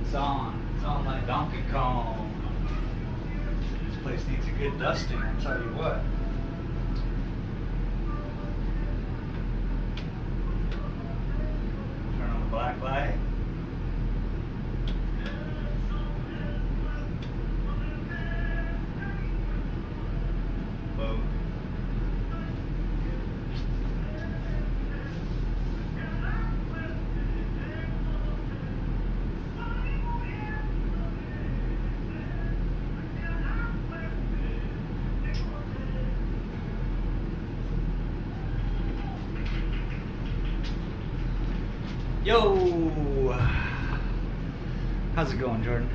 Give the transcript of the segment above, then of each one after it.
It's on. It's on like Donkey Kong. This place needs a good dusting, I'll tell you what. Turn on the black light. Boom. Yo! How's it going, Jordan?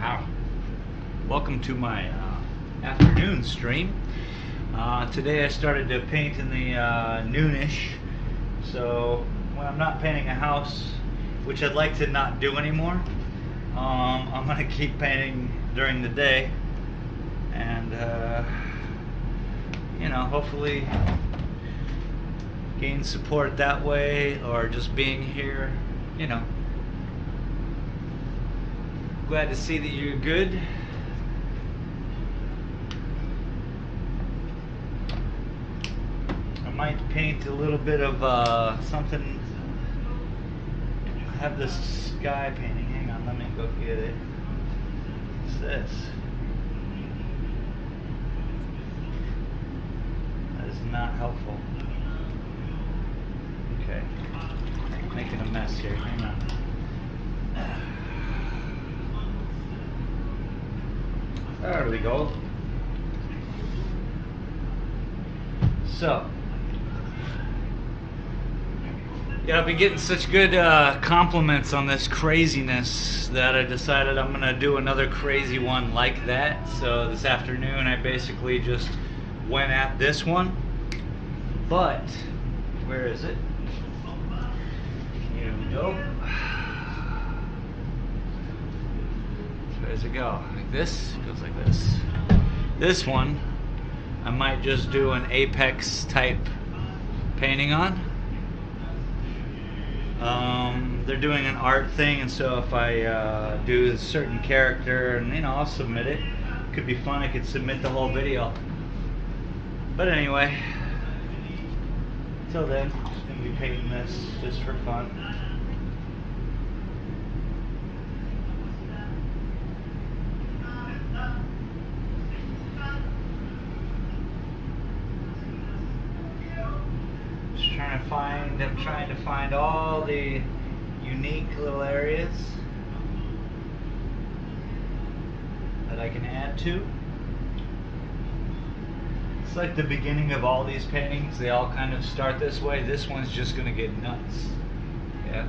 Ow. Welcome to my afternoon stream. Today I started to paint in the noonish. So when I'm not painting a house, which I'd like to not do anymore, I'm going to keep painting during the day, and you know, hopefully gain support that way, or just being here, you know. Glad to see that you're good. I might paint a little bit of something. I have this sky painting. Hang on, let me go get it. What's this? That is not helpful. Okay. Making a mess here. Hang on. There we go. So, yeah, I've been getting such good compliments on this craziness that I decided I'm gonna do another crazy one like that. So this afternoon I basically just went at this one, but where is it? Here we go. Where does it go? Like this? It goes like this. This one I might just do an Apex type painting on. They're doing an art thing, and so if I do a certain character, and you know, I'll submit it. Could be fun. I could submit the whole video. But anyway, till then, I'm just gonna be painting this just for fun. I'm trying to find all the unique little areas that I can add to. It's like the beginning of all these paintings. They all kind of start this way. This one's just gonna get nuts. Yeah.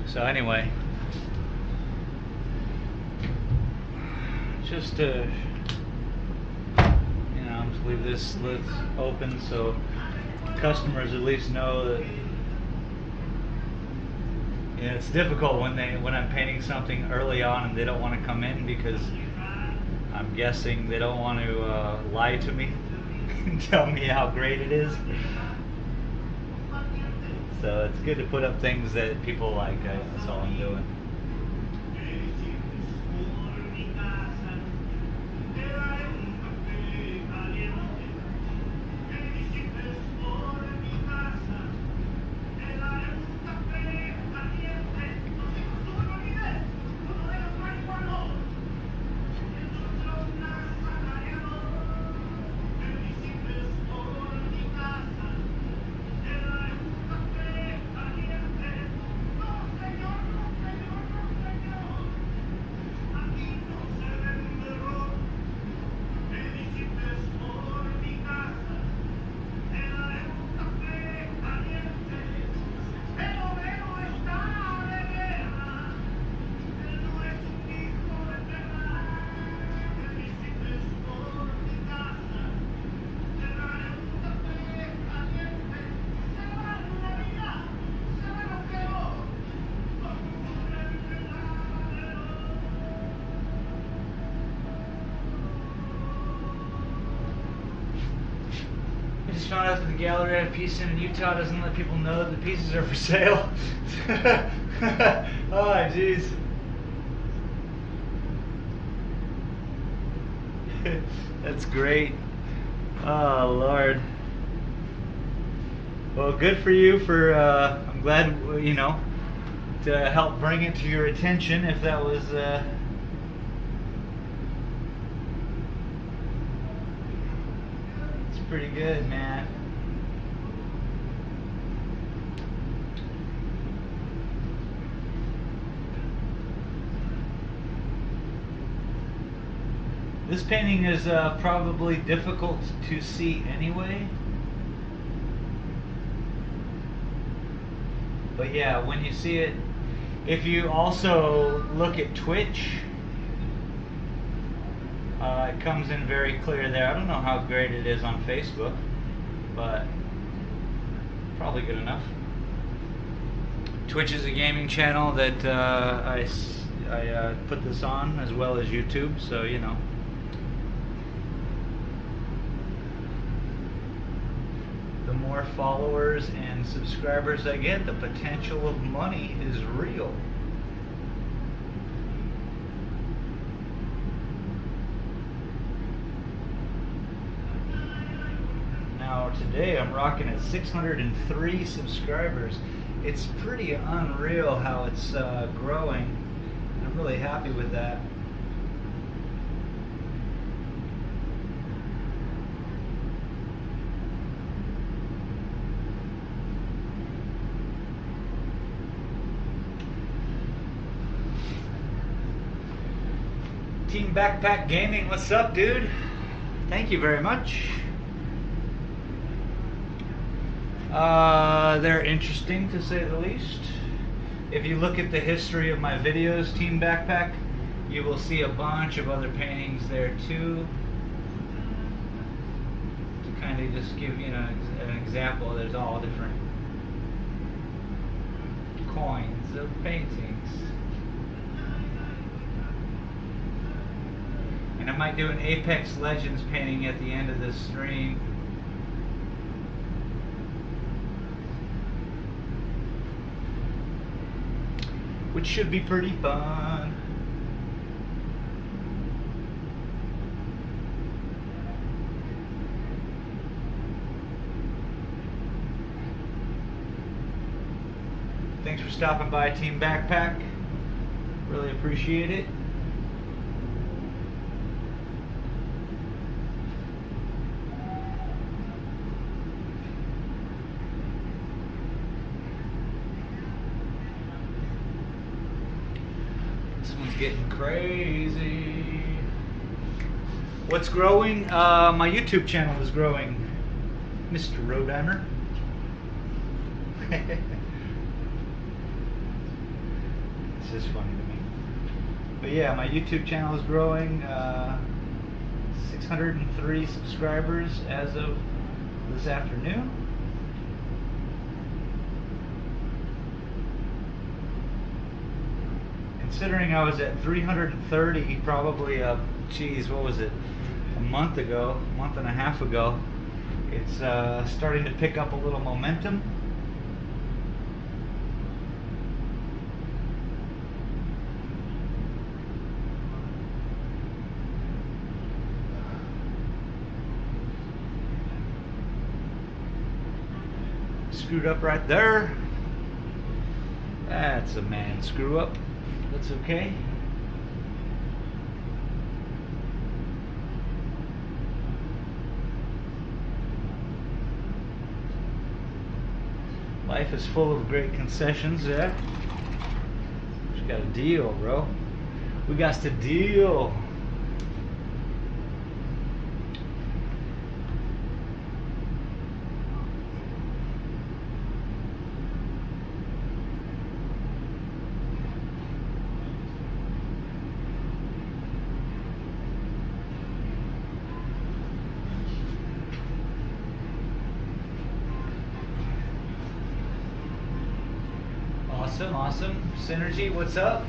So anyway, just to, you know, just leave this lid open so customers at least know that, you know, it's difficult when I'm painting something early on and they don't want to come in, because I'm guessing they don't want to lie to me and tell me how great it is. So it's good to put up things that people like. That's all I'm doing. found out that the gallery at Peace in Utah doesn't let people know that the pieces are for sale. Oh, jeez. That's great. Oh, Lord. Well, good for you for, I'm glad, you know, to help bring it to your attention if that was, it's pretty good, man. This painting is probably difficult to see anyway. But yeah, when you see it, if you also look at Twitch, it comes in very clear there. I don't know how great it is on Facebook, but probably good enough. Twitch is a gaming channel that I put this on, as well as YouTube, so you know. The more followers and subscribers I get, the potential of money is real. Now today I'm rocking at 603 subscribers. It's pretty unreal how it's growing. I'm really happy with that. Team Backpack Gaming, what's up, dude? Thank you very much. They're interesting, to say the least. If you look at the history of my videos, Team Backpack, you will see a bunch of other paintings there too. To kind of just give you an example, there's all different coins of paintings. And I might do an Apex Legends painting at the end of this stream. Which should be pretty fun. Thanks for stopping by, Team Backpack. Really appreciate it. This one's getting crazy. What's growing? My YouTube channel is growing, Mr. Roadimer. This is funny to me. But yeah, my YouTube channel is growing. 603 subscribers as of this afternoon. Considering I was at 330 probably geez, what was it, a month and a half ago, it's starting to pick up a little momentum. Screwed up right there. That's a man screw up. That's okay. Life is full of great concessions, yeah. We got a deal, bro. We got to deal. Awesome. Synergy, what's up?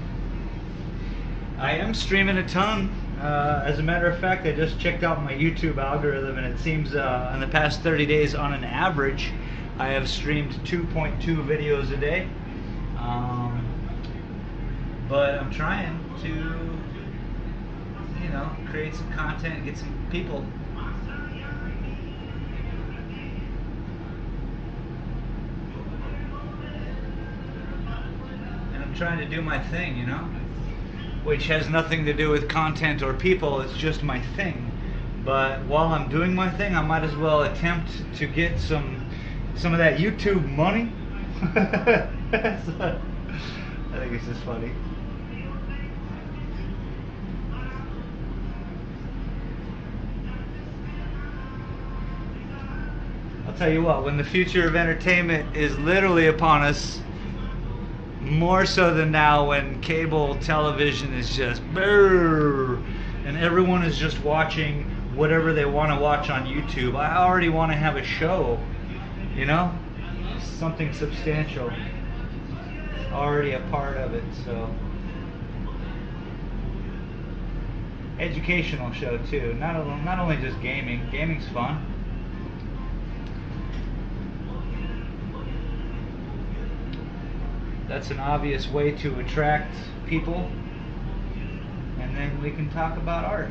I am streaming a ton. As a matter of fact, I just checked out my YouTube algorithm, and it seems in the past 30 days, on an average, I have streamed 2.2 videos a day. But I'm trying to, create some content and get some people. And I'm trying to do my thing, which has nothing to do with content or people. It's just my thing. But while I'm doing my thing, I might as well attempt to get some of that YouTube money. I think it's just funny. I'll tell you what, when the future of entertainment is literally upon us, more so than now, when cable television is just and everyone is just watching whatever they want to watch on YouTube, I already want to have a show, something substantial, already a part of it. So educational show too, not only just gaming. Gaming's fun. That's an obvious way to attract people, and then we can talk about art,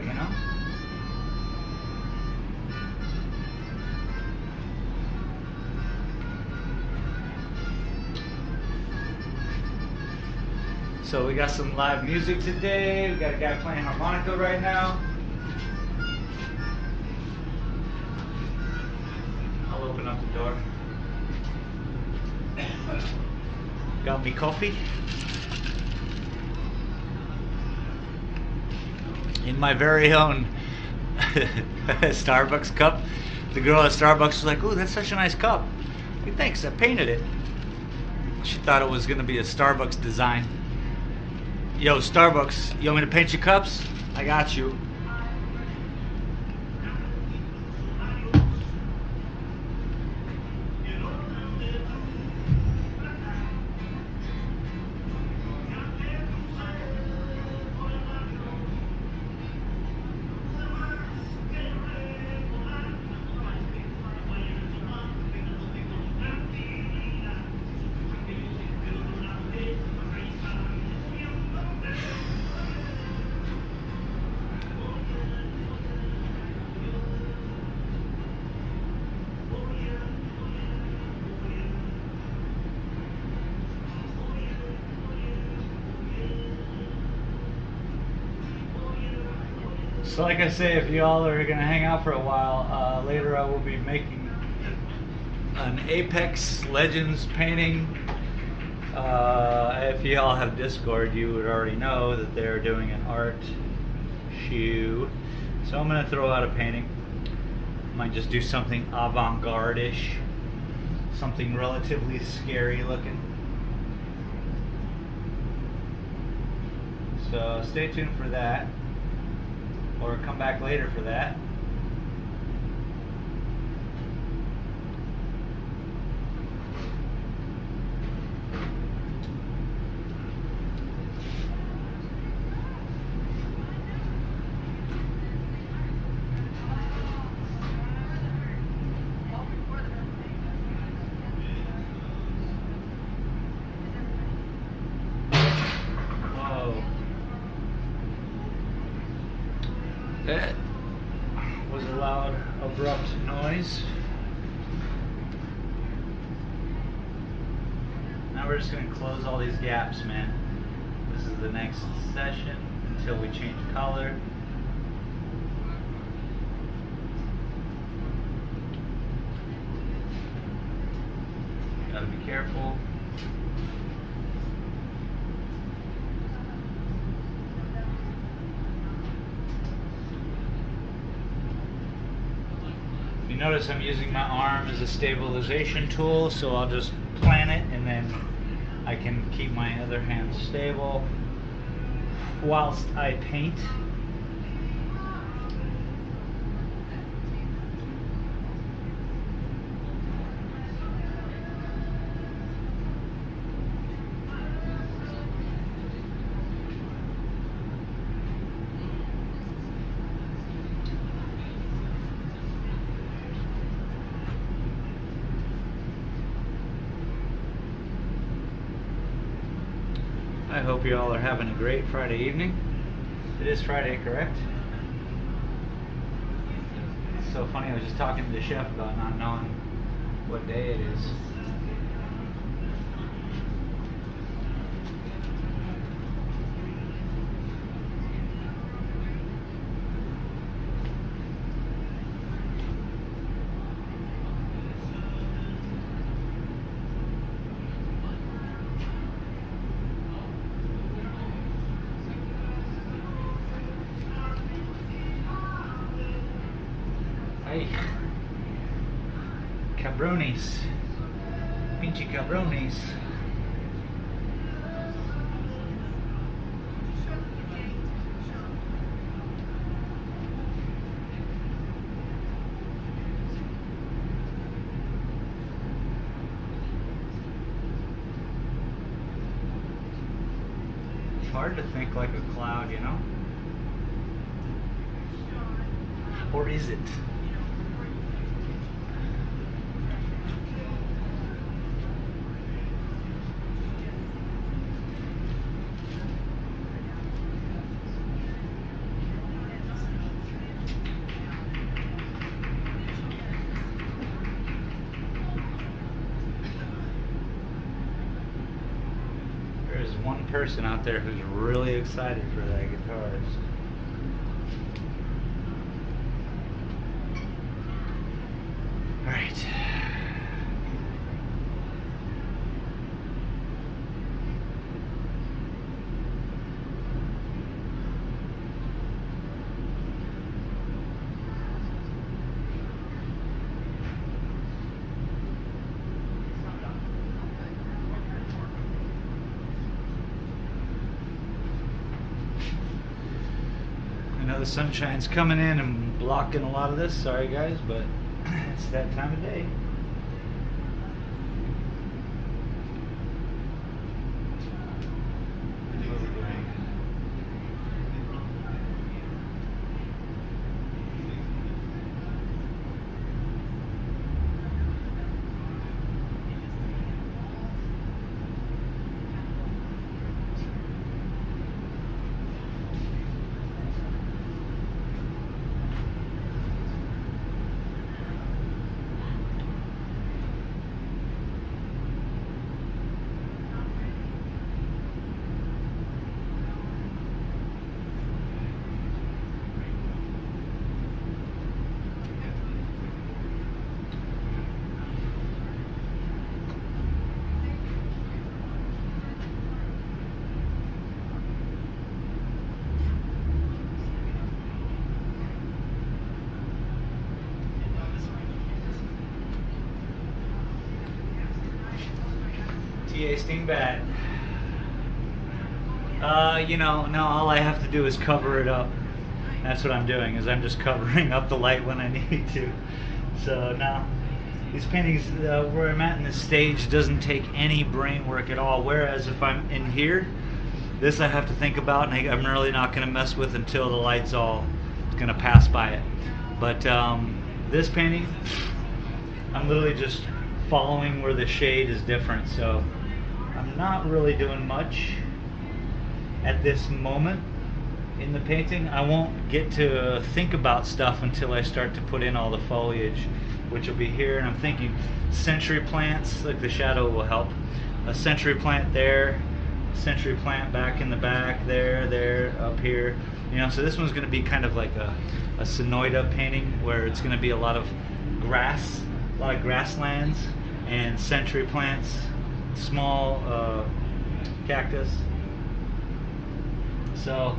So we got some live music today. We got a guy playing harmonica right now. I'll open up the door. Got me coffee in my very own Starbucks cup. The girl at Starbucks was like, "Ooh, that's such a nice cup." Hey, thanks, I painted it. She thought it was gonna be a Starbucks design. Yo, Starbucks, you want me to paint your cups? I got you. So like I say, if y'all are going to hang out for a while, later I will be making an Apex Legends painting. If y'all have Discord, you would already know that they're doing an art shoe. So I'm going to throw out a painting. Might just do something avant-garde-ish, something relatively scary looking. So stay tuned for that, or come back later for that. That was a loud, abrupt noise. Now we're just going to close all these gaps, man. This is the next session until we change color. Gotta be careful. Notice I'm using my arm as a stabilization tool, so I'll just plant it and then I can keep my other hand stable whilst I paint. I hope you all are having a great Friday evening. It is Friday, correct? It's so funny, I was just talking to the chef about not knowing what day it is. Hey, cabrones, pinche cabrones. It's hard to think like a cloud, you know? Or is it? There's one person out there who's really excited for that guitarist. All right. I know the sunshine's coming in and blocking a lot of this. Sorry guys, but it's that time of day. TA Stingbat. You know, now all I have to do is cover it up. That's what I'm doing, is I'm just covering up the light when I need to. So now, these paintings, where I'm at in this stage, doesn't take any brain work at all. Whereas if I'm in here, this I have to think about, and I'm really not going to mess with until the light's all going to pass by it. But this painting, I'm literally just following where the shade is different. So I'm not really doing much at this moment in the painting. I won't get to think about stuff until I start to put in all the foliage, which will be here. And I'm thinking century plants, like the shadow will help. A century plant there, century plant back in the back, there, up here. You know, so this one's going to be kind of like a Sonoida painting, where it's going to be a lot of grass, a lot of grasslands, and century plants, small cactus. So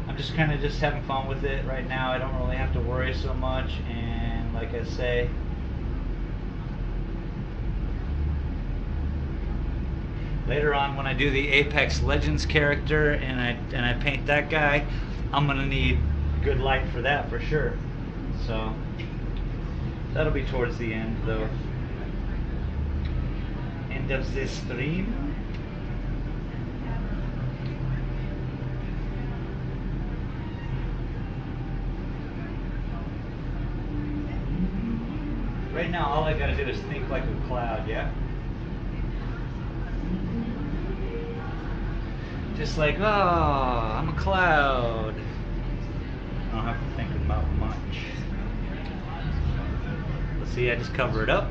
I'm just kind of just having fun with it right now. I don't really have to worry so much, and like I say, later on when I do the Apex Legends character and I paint that guy, I'm gonna need good light for that for sure. So that'll be towards the end though. End of this stream. Right now, all I gotta do is think like a cloud, yeah? Just like, oh, I'm a cloud. I don't have to think about much. Let's see, I just cover it up.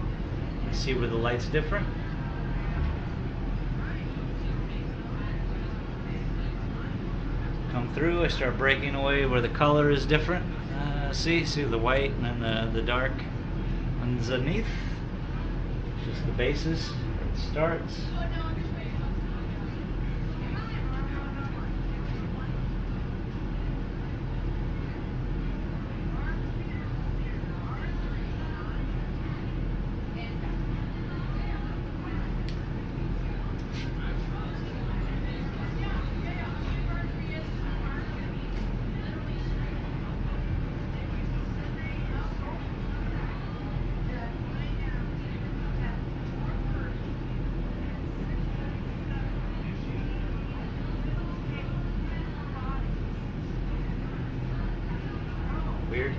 You see where the light's different? Come through, I start breaking away where the color is different. See the white and then the dark underneath. Just the bases where it starts. Weird.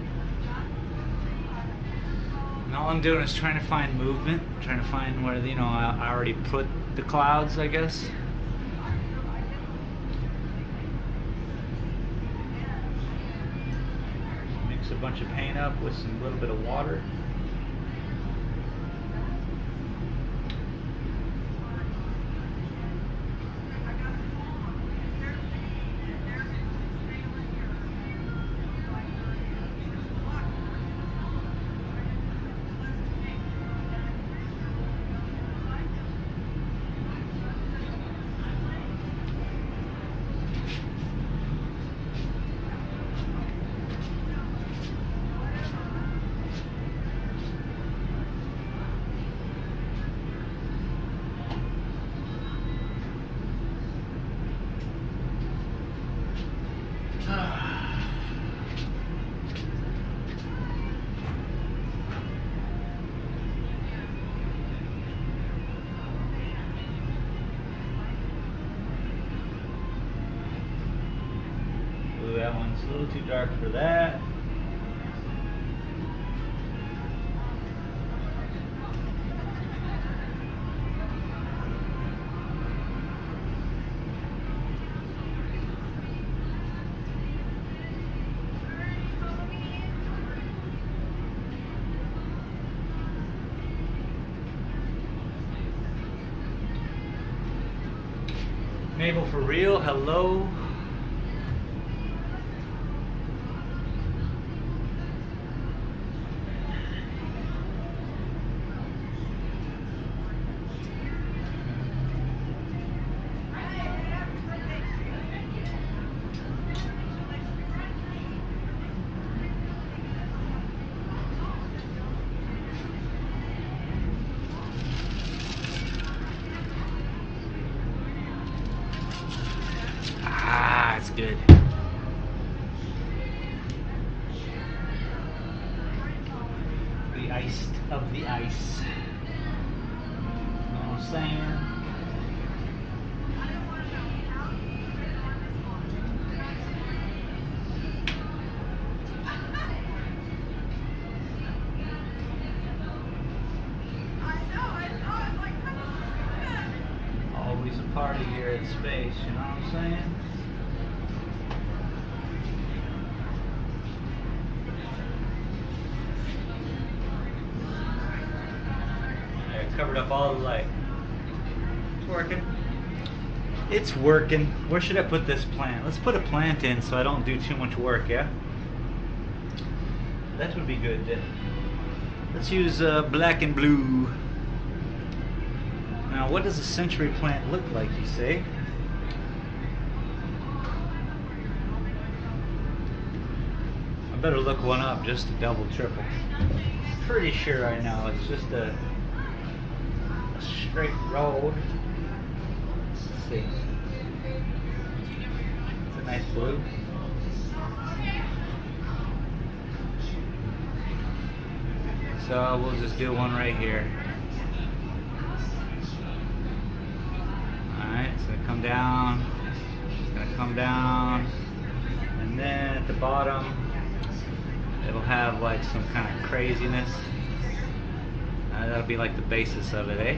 And all I'm doing is trying to find movement, trying to find where, you know, I already put the clouds, I guess. Mix a bunch of paint up with some little bit of water. Ooh, that one's a little too dark for that. Mabel for real, hello. That's good. The iced of the ice. You know what I'm saying? Always a party here at Space, you know what I'm saying? Covered up all the light. It's working. It's working. Where should I put this plant? Let's put a plant in so I don't do too much work, yeah? That would be good. Let's use black and blue. Now, what does a century plant look like, you say? I better look one up just to double, triple. Pretty sure I know. It's just a straight road. Let's see. It's a nice blue. So we'll just do one right here. Alright, it's gonna come down. It's gonna come down. And then at the bottom it'll have like some kind of craziness. That'll be like the basis of it, eh?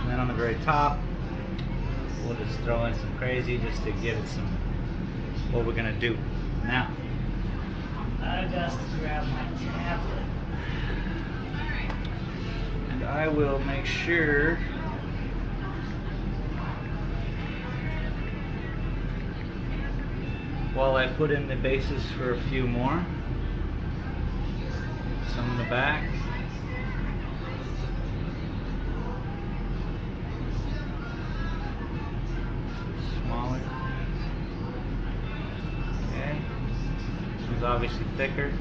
And then on the very top, we'll just throw in some crazy just to give it some what we're gonna do. Now, I got to grab my tablet, and I will make sure while I put in the bases for a few more, some in the back. Smaller. Okay. This one's obviously thicker.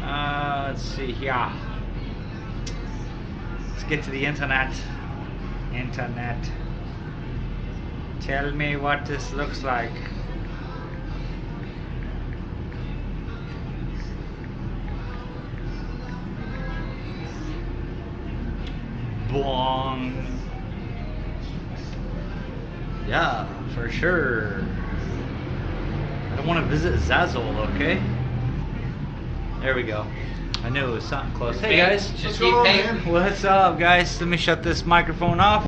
Let's see here. Let's get to the internet. Internet. Tell me what this looks like. Bong. Yeah, for sure. I don't want to visit Zazzle, okay? There we go. I knew it was something close. Hey guys, Just keep painting. what's up, guys? Let me shut this microphone off.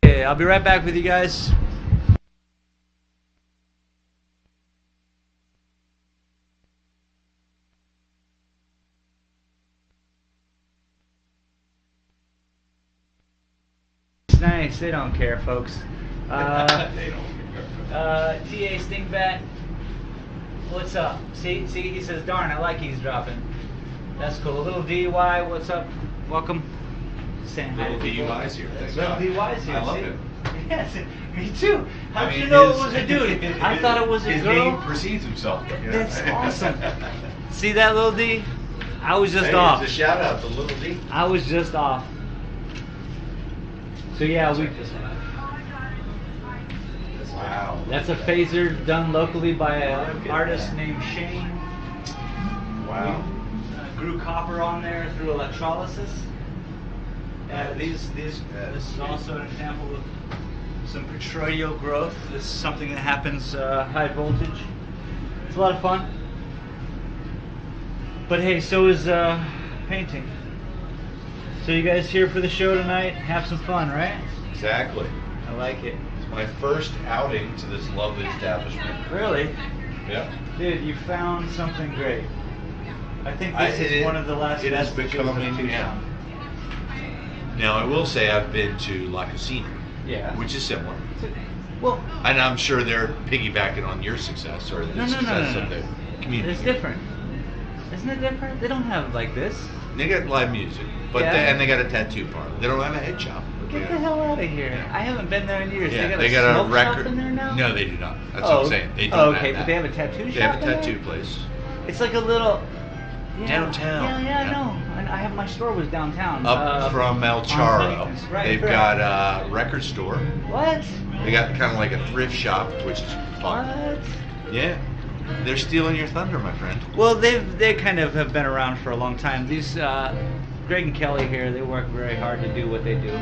Okay, I'll be right back with you guys. It's nice. They don't care, folks. They don't care. TA Stingbat, what's up? See, he says, darn, I like eavesdropping. That's cool. Little DUI, what's up? Welcome. Saying hi Little to people. DUI's here. Thank Little God. DUI's here. I love see? it. Yes, me too. How I did mean, you know his- it was a dude? I thought it was a his girl. name precedes himself. You know? That's awesome. See that, Little D? I was just Hey, off. it's a shout out to Little D. I was just off. So yeah, we. Wow. That's a phaser done locally by an Look at artist that. named Shane. Wow. Grew copper on there through electrolysis. This is also an example of some petroleal growth. This is something that happens high voltage. It's a lot of fun. But hey, so is painting. So you guys here for the show tonight? Have some fun, right? Exactly. I like it. It's my first outing to this lovely establishment. Really? Yep. Dude, you found something great. I think this is one of the last It is vestiges becoming, of Tucson. yeah. Now I will say I've been to La Casina, Yeah. which is similar, Well, and I'm sure they're piggybacking on your success or the No, no, no, success no, of no. the community. it's different. Isn't it different? They don't have it like this. They got live music, but Yeah. and they got a tattoo parlor. They don't have a head shop. but Get they the got- hell out of here. Yeah. I haven't been there in years. Yeah, they got a smoke record. shop in there now? No, they do not. That's Oh, what I'm saying. They don't okay, have but that. they have a tattoo They shop have a in there? tattoo place. It's like a little... Yeah, Downtown. Yeah, Yeah. I know. And I have my store was downtown. Up from El on Charro, Huntington. Right, they've right. got a record store. What? They got kind of like a thrift shop, which is fun. What? Yeah, they're stealing your thunder, my friend. Well, they kind of have been around for a long time. These Greg and Kelly here, they work very hard to do what they do.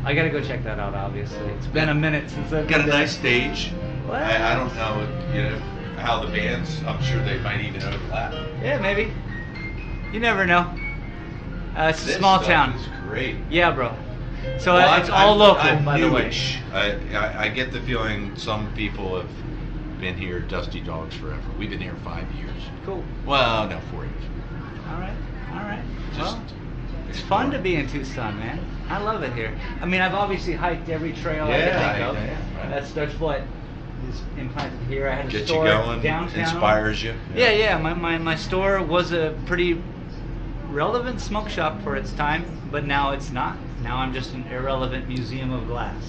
I gotta go check that out. Obviously, it's been a minute since I've Got a been there. nice stage. What? I don't know, how the bands. I'm sure they might even overlap. Yeah, maybe. You never know. It's a This small stuff town. is great. Yeah, bro. So Well, it's all local, I'm by the way. newish. I get the feeling some people have been here, Dusty Dogs, forever. We've been here 5 years. Cool. Well, no, 4 years. All right. All right. Just Well, it's fun to be in Tucson, man. I love it here. I mean, I've obviously hiked every trail I can think of. right. That's what is implanted here. I had a Get you store going, downtown. inspires you. Yeah. My store was a pretty relevant smoke shop for its time, but now it's not. Now I'm just an irrelevant museum of glass.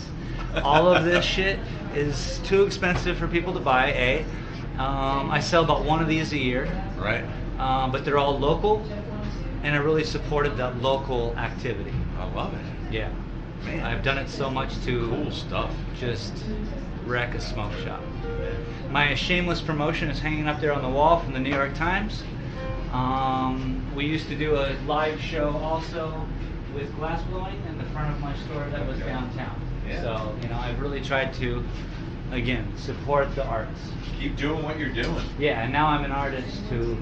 All of this shit is too expensive for people to buy. I sell about one of these a year. Right. But they're all local, and I really supported that local activity. I love it. Yeah, Man. I've done it so much to Cool stuff. just wreck a smoke shop. My shameless promotion is hanging up there on the wall from the New York Times. We used to do a live show also with glass blowing in the front of my store that was downtown. Yeah. So, I've really tried to, again, support the arts. Keep doing what you're doing. Yeah, and now I'm an artist who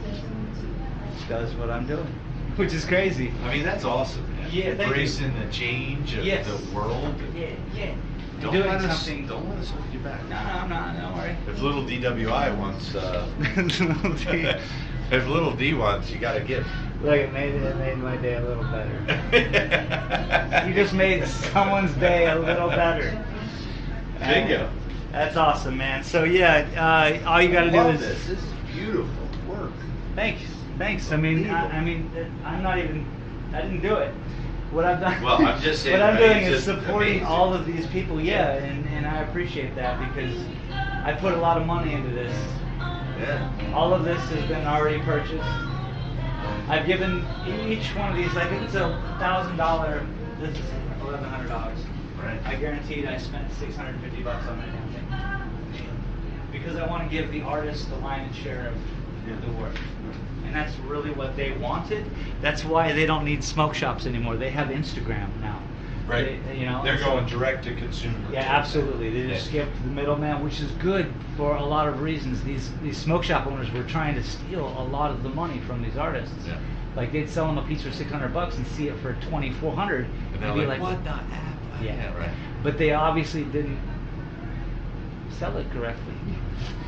does what I'm doing, which is crazy. I mean, that's awesome. Man. Yeah, thank you. Embracing the change of Yes. the world. Yeah. Don't Doing let us something. Don't let us hold you back. No, I'm not. Don't worry. If little DWI wants, if little D wants, you gotta give. Look, it made my day a little better. You just made someone's day a little better. Bingo. That's awesome, man. So yeah, all you got to do Love is. this. This is beautiful work. Thanks. I mean, I'm not even. I didn't do it. What I've done. Well, I'm just saying, What I'm I mean, doing it's is just supporting amazing. all of these people. Yeah, and I appreciate that because I put a lot of money into this. Yeah. All of this has been already purchased. I've given each one of these, I think it's $1,000. This is $1,100. Right. I guaranteed I spent $650 on that damn thing. Because I want to give the artist the lion's share of the work. And that's really what they wanted. That's why they don't need smoke shops anymore. They have Instagram now. Right. They're so- going direct to consumer. Yeah, absolutely. They just skipped the middleman, which is good for a lot of reasons. These smoke shop owners were trying to steal a lot of the money from these artists. Yeah. Like they'd sell them a piece for $600 and see it for $2,400, And and they're be like, like, what the F? Yeah, right. But they obviously didn't sell it correctly.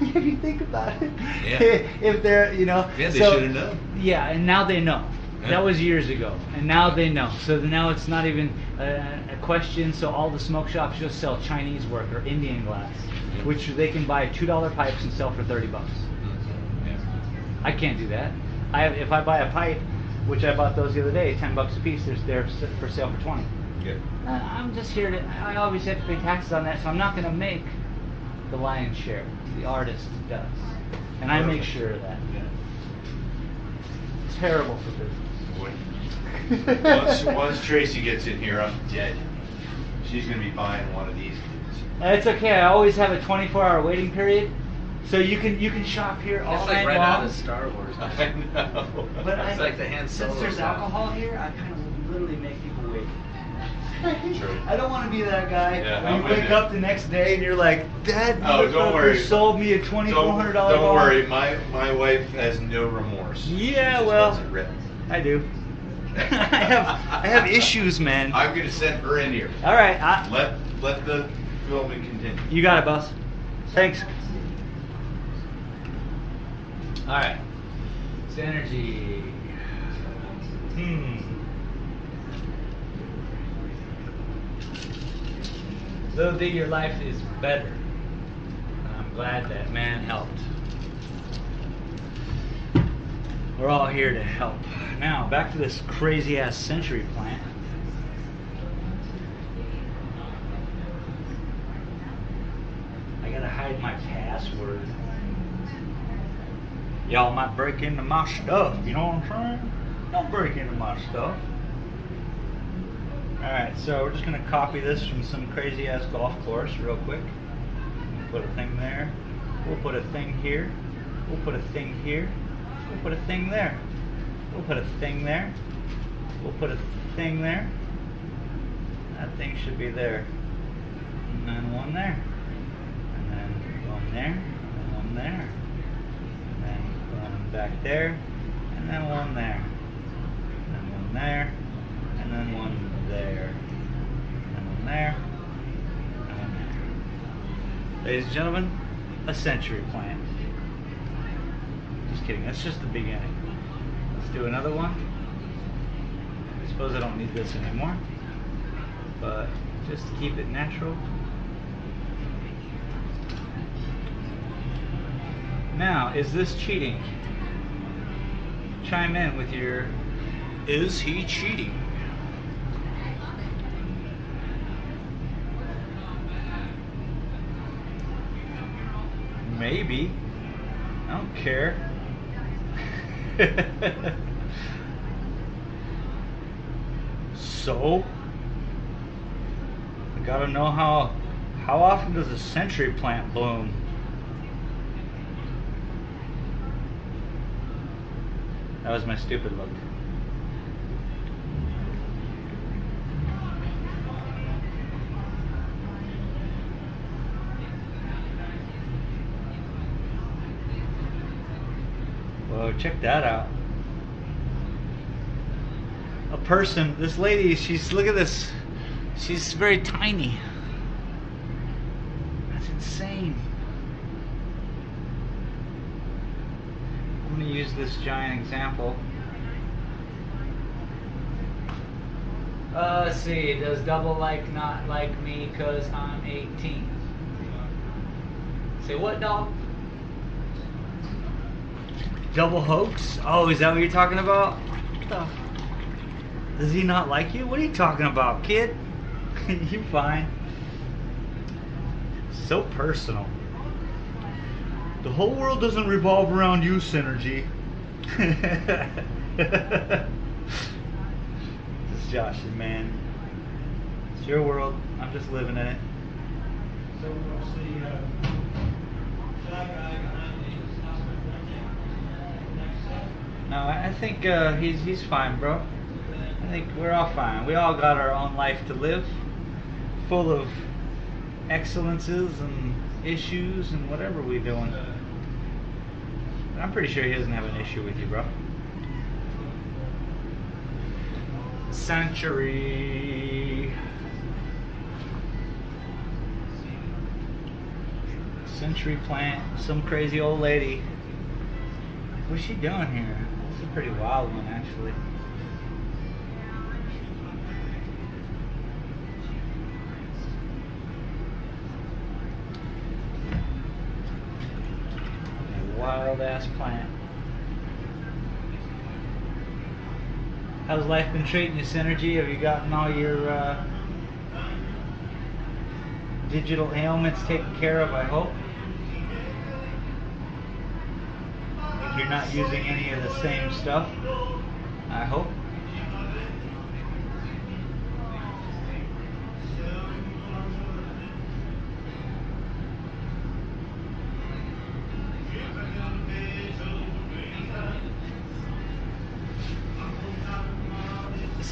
If you think about it, Yeah. if they're, Yeah, they so- should have known. Yeah, and now they know. Yeah. That was years ago, and now they know. So now it's not even a question. So all the smoke shops just sell Chinese work or Indian glass, Yeah. which they can buy $2 pipes and sell for $30. Yeah. I can't do that. If I buy a pipe, which I bought those the other day, $10 a piece. They're for sale for 20. Yeah. I'm just here to. I always have to pay taxes on that, so I'm not going to make the lion's share. The artist does, and I make sure of that. Yeah. Terrible for business. Boy. Once Tracy gets in here, I'm dead. She's gonna be buying one of these kids. It's okay. I always have a 24-hour waiting period, so you can shop here all It's night like right long. out of Star Wars. I know. But It's like the Han since Solo there's sound. alcohol here, I kind of literally make people wait. True. I don't want to be that guy Yeah, when I'm you with wake you. up the next day and you're like, Dad, Oh, don't motherfucker worry. sold me a $2,400 Don't bottle." worry, my wife has no remorse. Yeah, She just well- wants it written. I do. I have issues, man. I'm gonna send her in here. All right, Let the filming continue. you got it, boss. Thanks. All right. Synergy. Little D, your life is better. And I'm glad that man helped. We're all here to help. Now, back to this crazy ass Century plant. I gotta hide my password. Y'all might break into my stuff, you know what I'm saying? Don't break into my stuff. Alright, so we're just gonna copy this from some crazy ass golf course real quick. We'll put a thing there. We'll put a thing here. We'll put a thing here. We'll put a thing there. We'll put a thing there. We'll put a thing there. That thing should be there. And then one there. And then one there. And then one there. And then one back there. And then one there. And then one there. And then one there. And there. And there. Ladies and gentlemen, a century plant. Just kidding, that's just the beginning. Let's do another one. I suppose I don't need this anymore, but just to keep it natural. Now, is this cheating? Chime in with your, is he cheating? Maybe. I don't care. So, I gotta know how often does a century plant bloom? That was my stupid look. Whoa, check that out. A person, this lady, look at this. She's very tiny. That's insane. I'm going to use this giant example. Let's see, does double like not like me because I'm 18? Say what, dog? Double hoax? Oh, is that what you're talking about? What the? Does he not like you? What are you talking about, kid? You fine. So personal. The whole world doesn't revolve around you, Synergy. This is Josh's, man. It's your world. I'm just living in it. So we'll see. No, I think he's fine, bro. I think we're all fine. We all got our own life to live, full of excellences and issues and whatever we're doing. But I'm pretty sure he doesn't have an issue with you, bro. Century plant, some crazy old lady. What's she doing here? This is a pretty wild one, actually. Wild ass plant. How's life been treating you, Synergy? Have you gotten all your digital ailments taken care of, I hope? Like you're not using any of the same stuff, I hope.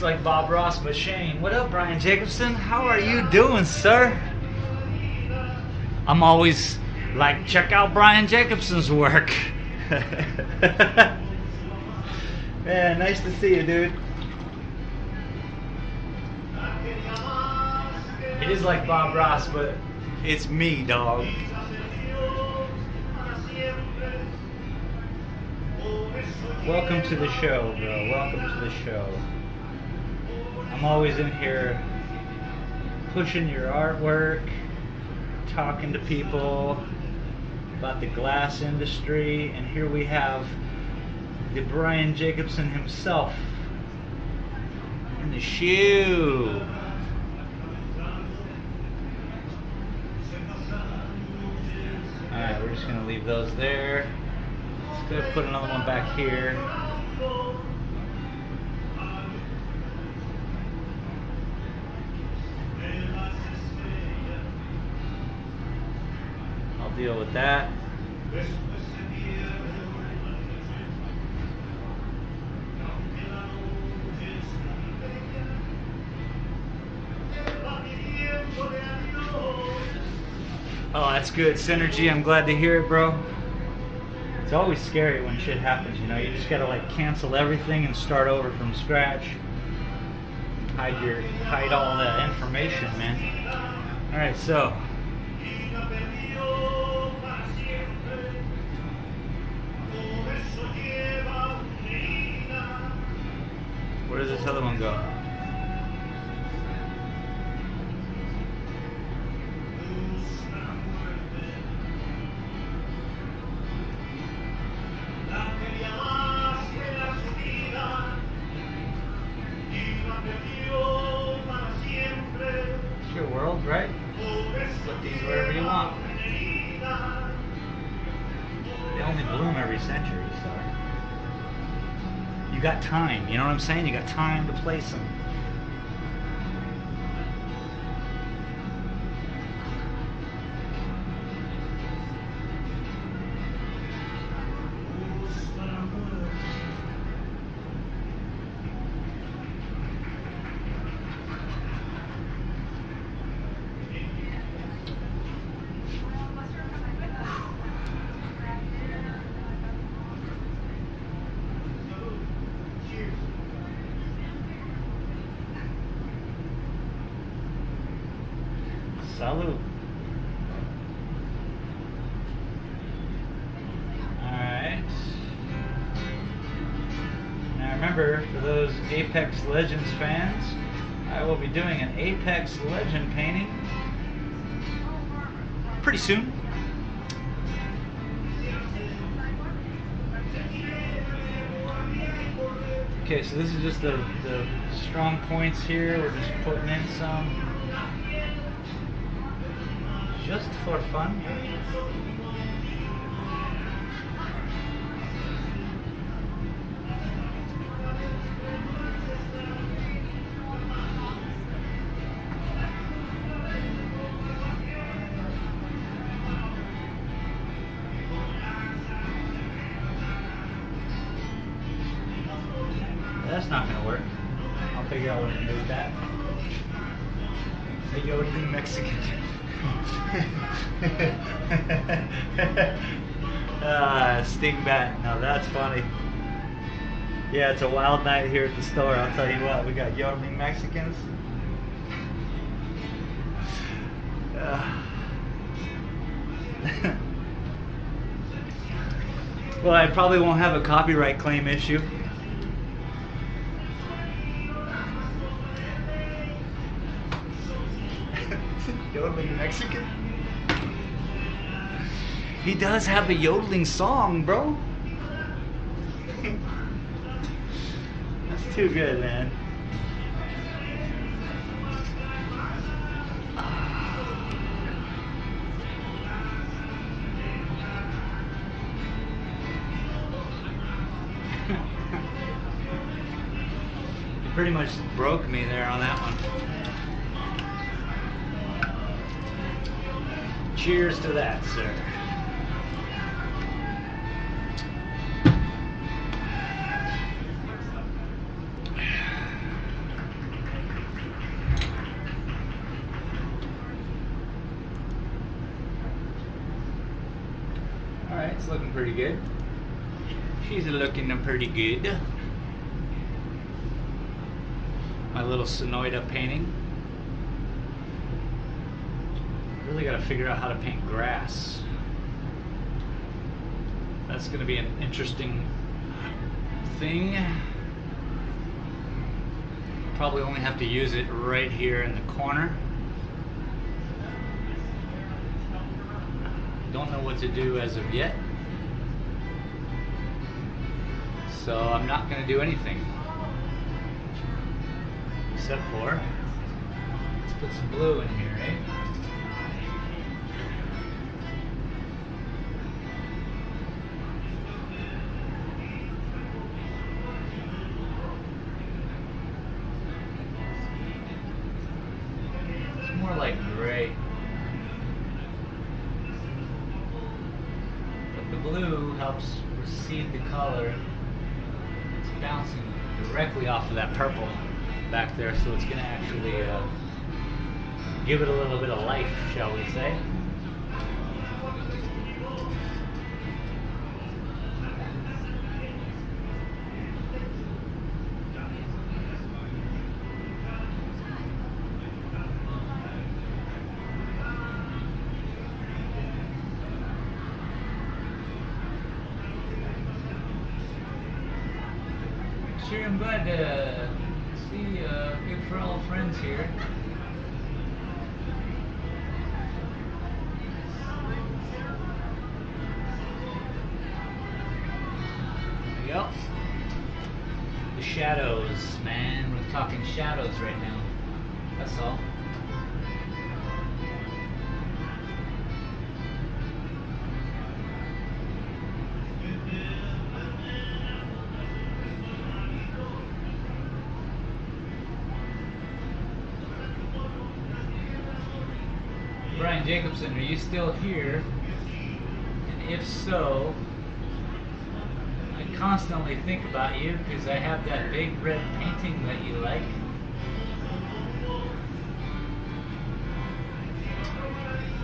Like Bob Ross but Shane. What up, Brian Jacobson? How are you doing, sir? I'm always like, check out Brian Jacobson's work. Yeah, nice to see you, dude. It is like Bob Ross, but it's me, dog. Welcome to the show, bro. Welcome to the show. I'm always in here pushing your artwork, talking to people about the glass industry, and here we have the Brian Jacobson himself in the shoe. Alright, we're just going to leave those there. Let's go put another one back here. Deal with that. Oh, that's good, Synergy. I'm glad to hear it, bro. It's always scary when shit happens, you know. You just gotta like cancel everything and start over from scratch. hide all that information, man. All right, so where does this other one go? It's your world, right? Put these wherever you want. They only bloom every century, so you got time. You know what I'm saying? You got time to place them. Salute. Alright. Now remember, for those Apex Legends fans, I will be doing an Apex Legend painting pretty soon. Okay, so this is just the strong points here. We're just putting in some just for fun. That's not going to work. I'll figure out what to do with that. A yodeling Mexican. Sting bat. Now that's funny. Yeah, it's a wild night here at the store. I'll tell you what, we got yodeling Mexicans. Well, I probably won't have a copyright claim issue. Yodeling Mexican? He does have a yodeling song, bro. That's too good, man. You pretty much broke me there on that one. Cheers to that, sir. Alright, it's looking pretty good. She's looking pretty good. My little Sonoida painting. Really got to figure out how to paint grass. That's going to be an interesting thing. Probably only have to use it right here in the corner. Don't know what to do as of yet. So I'm not going to do anything. Except for, let's put some blue in here, eh? More like gray. But the blue helps receive the color. It's bouncing directly off of that purple back there, so it's going to actually give it a little bit of life, shall we say. sure am glad to see good for all friends here. There we go. The shadows, man. We're talking shadows right now. That's all. Brian Jacobson, are you still here? And if so, I constantly think about you because I have that big red painting that you like.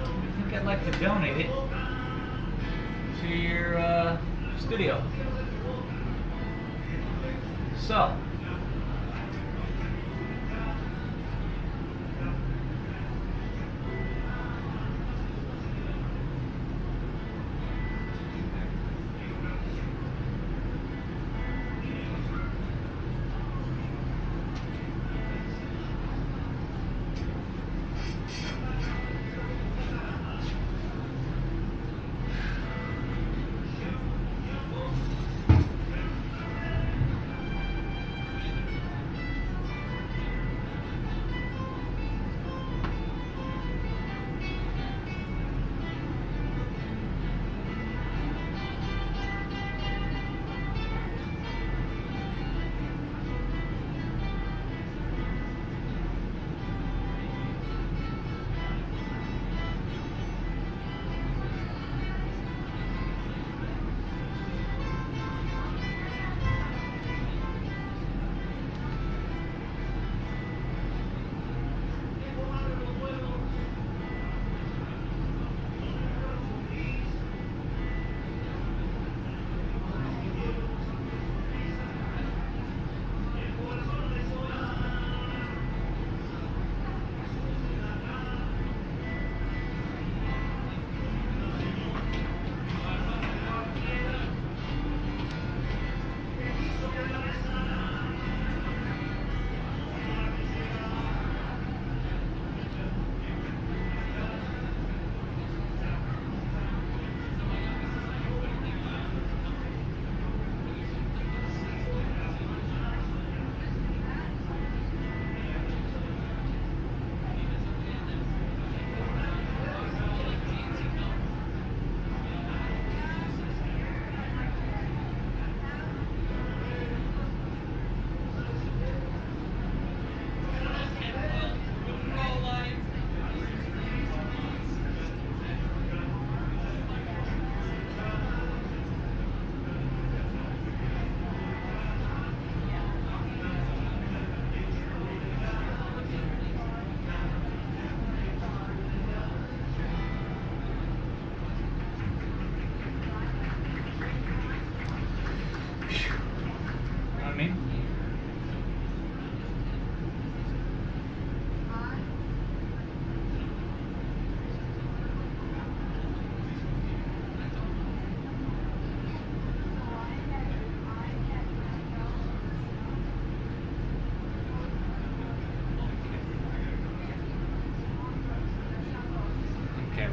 I think I'd like to donate it to your studio. So,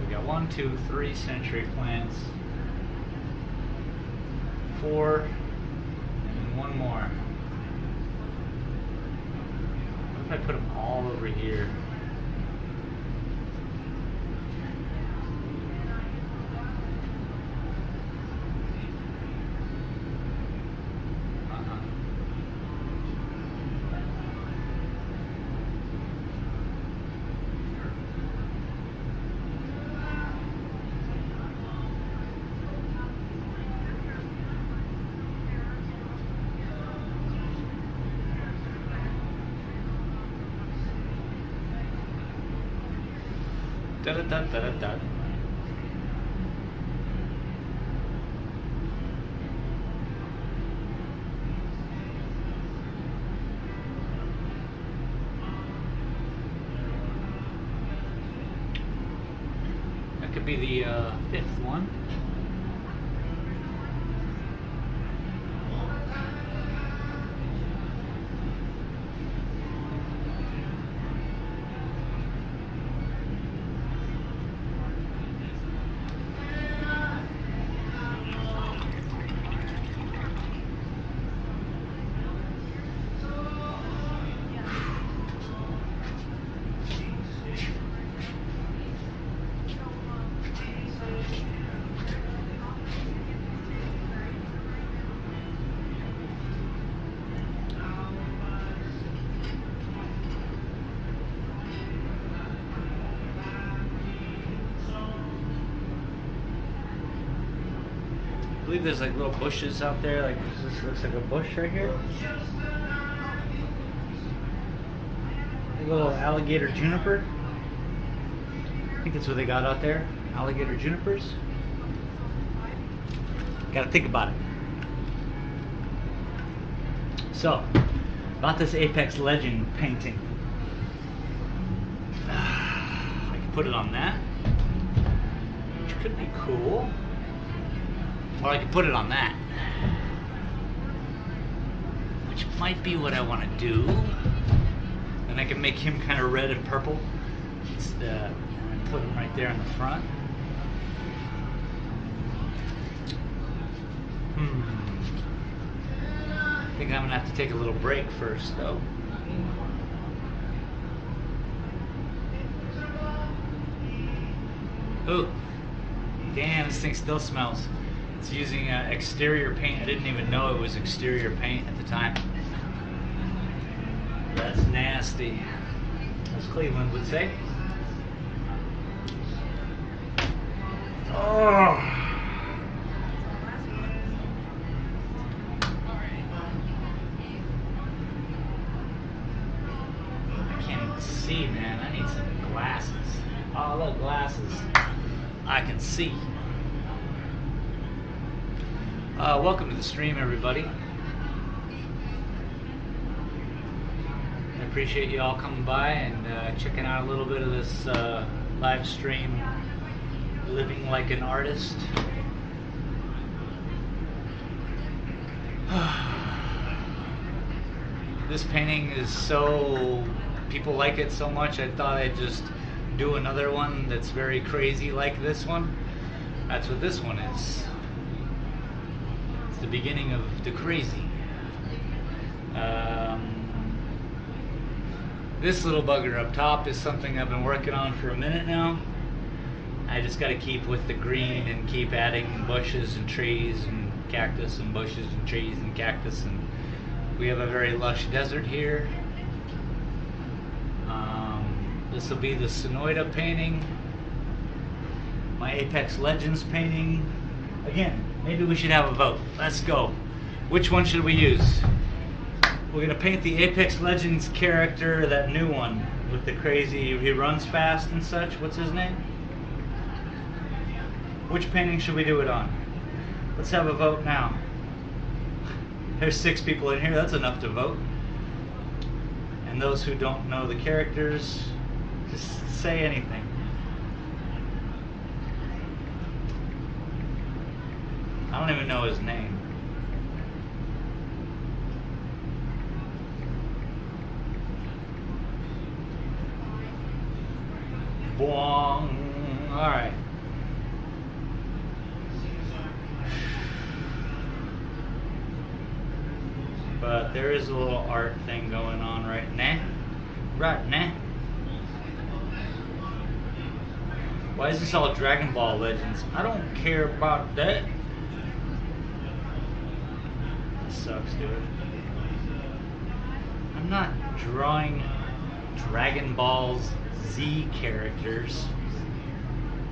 we got 1, 2, 3 century plants, 4, and one more. What if I put them all over here? Da da da da da da. That could be the fifth one. believe there's like little bushes out there. Like this looks like a bush right here. A little alligator juniper. I think that's what they got out there. Alligator junipers. Gotta think about it. So, about this Apex Legend painting. I can put it on that, which could be cool. Or I could put it on that, which might be what I want to do. And I can make him kind of red and purple. And put him right there in the front. I think I'm gonna have to take a little break first, though. Oh, damn! This thing still smells. It's using exterior paint. I didn't even know it was exterior paint at the time. That's nasty, as Cleveland would say. Oh. See, man, I need some glasses. Oh, look, glasses. I can see. Welcome to the stream, everybody. I appreciate you all coming by and checking out a little bit of this live stream, Living Like an Artist. This painting is so... people like it so much, I thought I'd just do another one that's very crazy like this one. That's what this one is. It's the beginning of the crazy. This little bugger up top is something I've been working on for a minute now. I just got to keep with the green and keep adding bushes and trees and cactus and bushes and trees and cactus, and we have a very lush desert here. This will be the Sonoida painting, my Apex Legends painting. Again, maybe we should have a vote. Let's go. Which one should we use? We're gonna paint the Apex Legends character, that new one with the crazy, he runs fast and such. What's his name? Which painting should we do it on? Let's have a vote now. There's 6 people in here, that's enough to vote. And those who don't know the characters, just say anything. I don't even know his name. Boing. Alright. But there is a little art thing going on right now. Right now. Why is this all Dragon Ball Legends? I don't care about that. This sucks, dude. I'm not drawing Dragon Ball Z characters.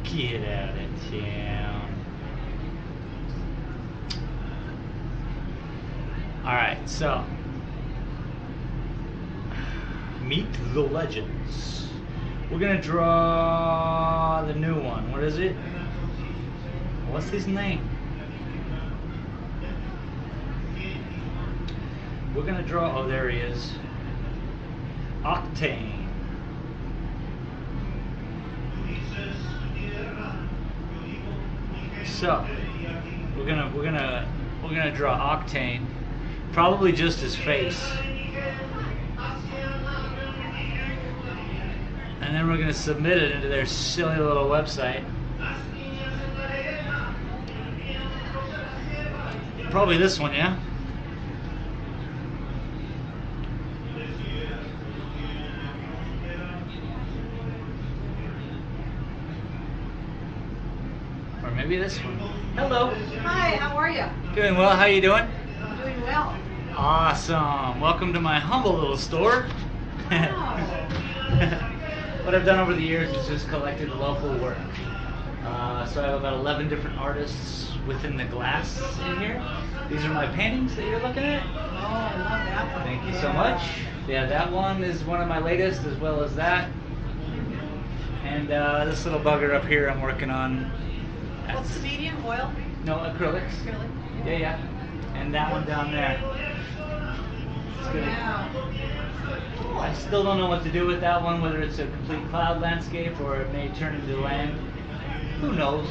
Get out of town. Alright, so meet the legends. We're gonna draw the new one. What is it? What's his name? We're gonna draw, oh, there he is. Octane. So we're gonna draw Octane. Probably just his face. And then we're going to submit it into their silly little website. Probably this one, yeah? Or maybe this one. Hello. Hi, how are you? Doing well. How you doing? I'm doing well. Awesome. Welcome to my humble little store. Wow. What I've done over the years is just collected local work. So I have about 11 different artists within the glass in here. These are my paintings that you're looking at. Oh, I love that one. Thank you so much. Yeah, that one is one of my latest, as well as that. And this little bugger up here I'm working on. What's the medium? Oil? No, acrylics. Acrylic? Yeah, yeah. And that one down there. It's gonna- Wow. I still don't know what to do with that one, whether it's a complete cloud landscape or it may turn into land. Who knows?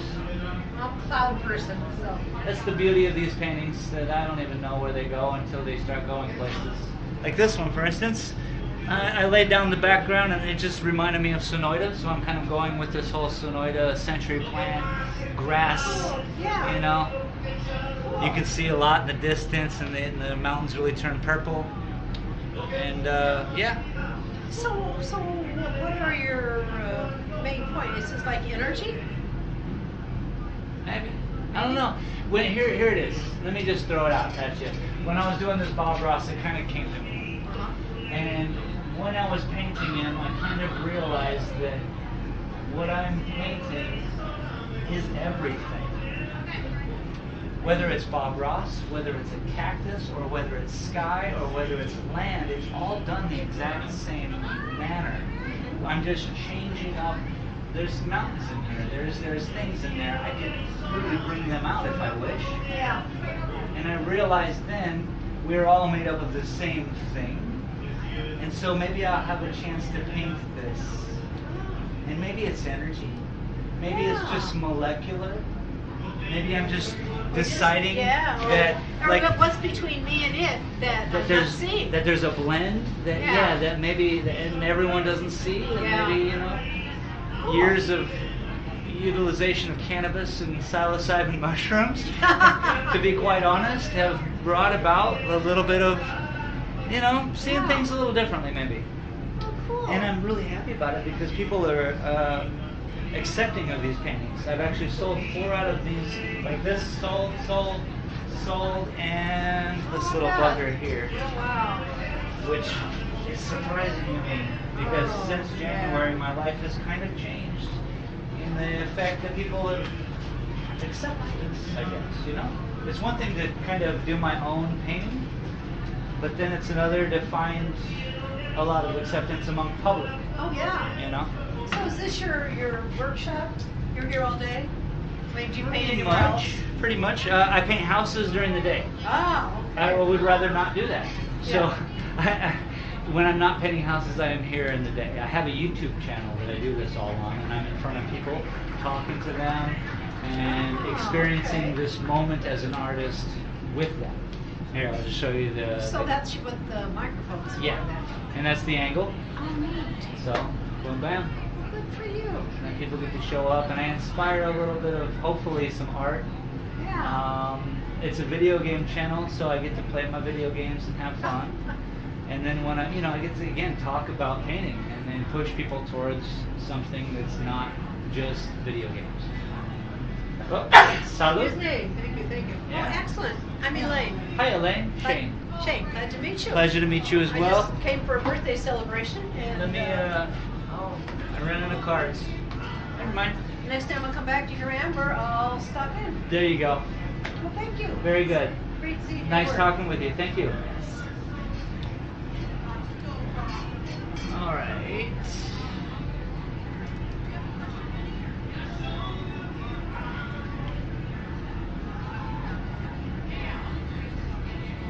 I'm a cloud person, so. That's the beauty of these paintings, that I don't even know where they go until they start going places. Like this one, for instance. I laid down the background and it just reminded me of Sonoyta, so I'm kind of going with this whole Sonoyta century plant, grass, Yeah. you know. You can see a lot in the distance, and the mountains really turn purple. And yeah. So what are your main points? Is this like energy? Maybe. I don't know. Here it is. Let me just throw it out at you. When I was doing this Bob Ross, it kind of came to me. And when I was painting him, I kind of realized that what I'm painting is everything. Whether it's Bob Ross, whether it's a cactus, or whether it's sky, or whether it's land, it's all done the exact same manner. I'm just changing up. There's mountains in here. There's things in there. I could really bring them out if I wish. Yeah. And I realized then we're all made up of the same thing. And so maybe I'll have a chance to paint this. And maybe it's energy. Maybe it's just molecular. Maybe I'm just deciding that, Or like, what's between me and it that I'm not seeing? that there's a blend that Yeah. that maybe and everyone doesn't see, and Yeah. maybe, you know, years of utilization of cannabis and psilocybin mushrooms, to be quite honest, have brought about a little bit of, you know, seeing things a little differently maybe. Oh, cool. And I'm really happy about it because people are accepting of these paintings. I've actually sold 4 out of these, like this, sold, and this little bugger here, Oh, wow. which is surprising to me because since January my life has kind of changed in the effect that people have accepted this, I guess, you know? It's one thing to kind of do my own painting, but then it's another to find a lot of acceptance among public, Oh, yeah. you know? So is this your workshop? You're here all day? I mean, do you paint Pretty anywhere else? much, pretty much. I paint houses during the day. Oh, okay. I would rather not do that. So, Yeah. when I'm not painting houses, I am here in the day. I have a YouTube channel that I do this all on, and I'm in front of people, talking to them, and experiencing this moment as an artist with them. Here, I'll just show you the. So that's what the microphone's for Yeah, then. and that's the angle. Oh, neat. So, boom, bam. Good for you. And then people get to show up, and I inspire a little bit of hopefully some art. Yeah. It's a video game channel, so I get to play my video games and have fun. And then when I get to again talk about painting and then push people towards something that's not just video games. Oh, salud. Excuse me. Thank you, thank you. Yeah. Oh, excellent. I'm Elaine. Hi, Elaine. Shane. Shane, glad to meet you. Pleasure to meet you as I well. just came for a birthday celebration, and Let me. I ran out of cards. Never mind. next time I come back to your Amber, I'll stop in. There you go. Well, thank you. Very good. Great to see you. Nice talking with you. Thank you. Yes. All right.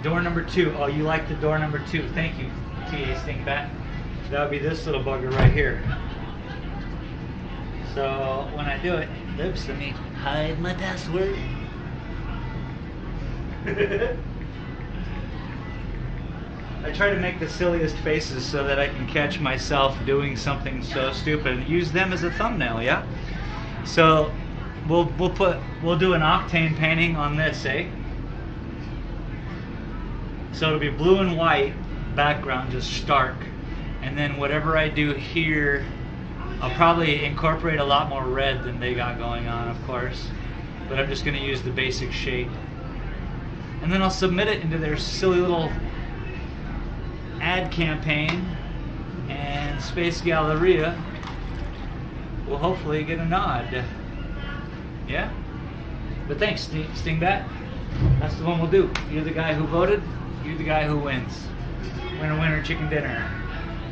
Door number 2. Oh, you like the door number 2. Thank you, T.A. Stinkbat. That would be this little bugger right here. So when I do it, oops, let me hide my password. I try to make the silliest faces so that I can catch myself doing something so stupid and use them as a thumbnail, yeah? So we'll do an octane painting on this, eh? So it'll be blue and white background, just stark. And then whatever I do here, I'll probably incorporate a lot more red than they got going on, of course. But I'm just going to use the basic shade. And then I'll submit it into their silly little ad campaign, and Space Galleria will hopefully get a nod. Yeah? But thanks, Stingbat. That's the one we'll do. You're the guy who voted, you're the guy who wins. Winner, winner, chicken dinner.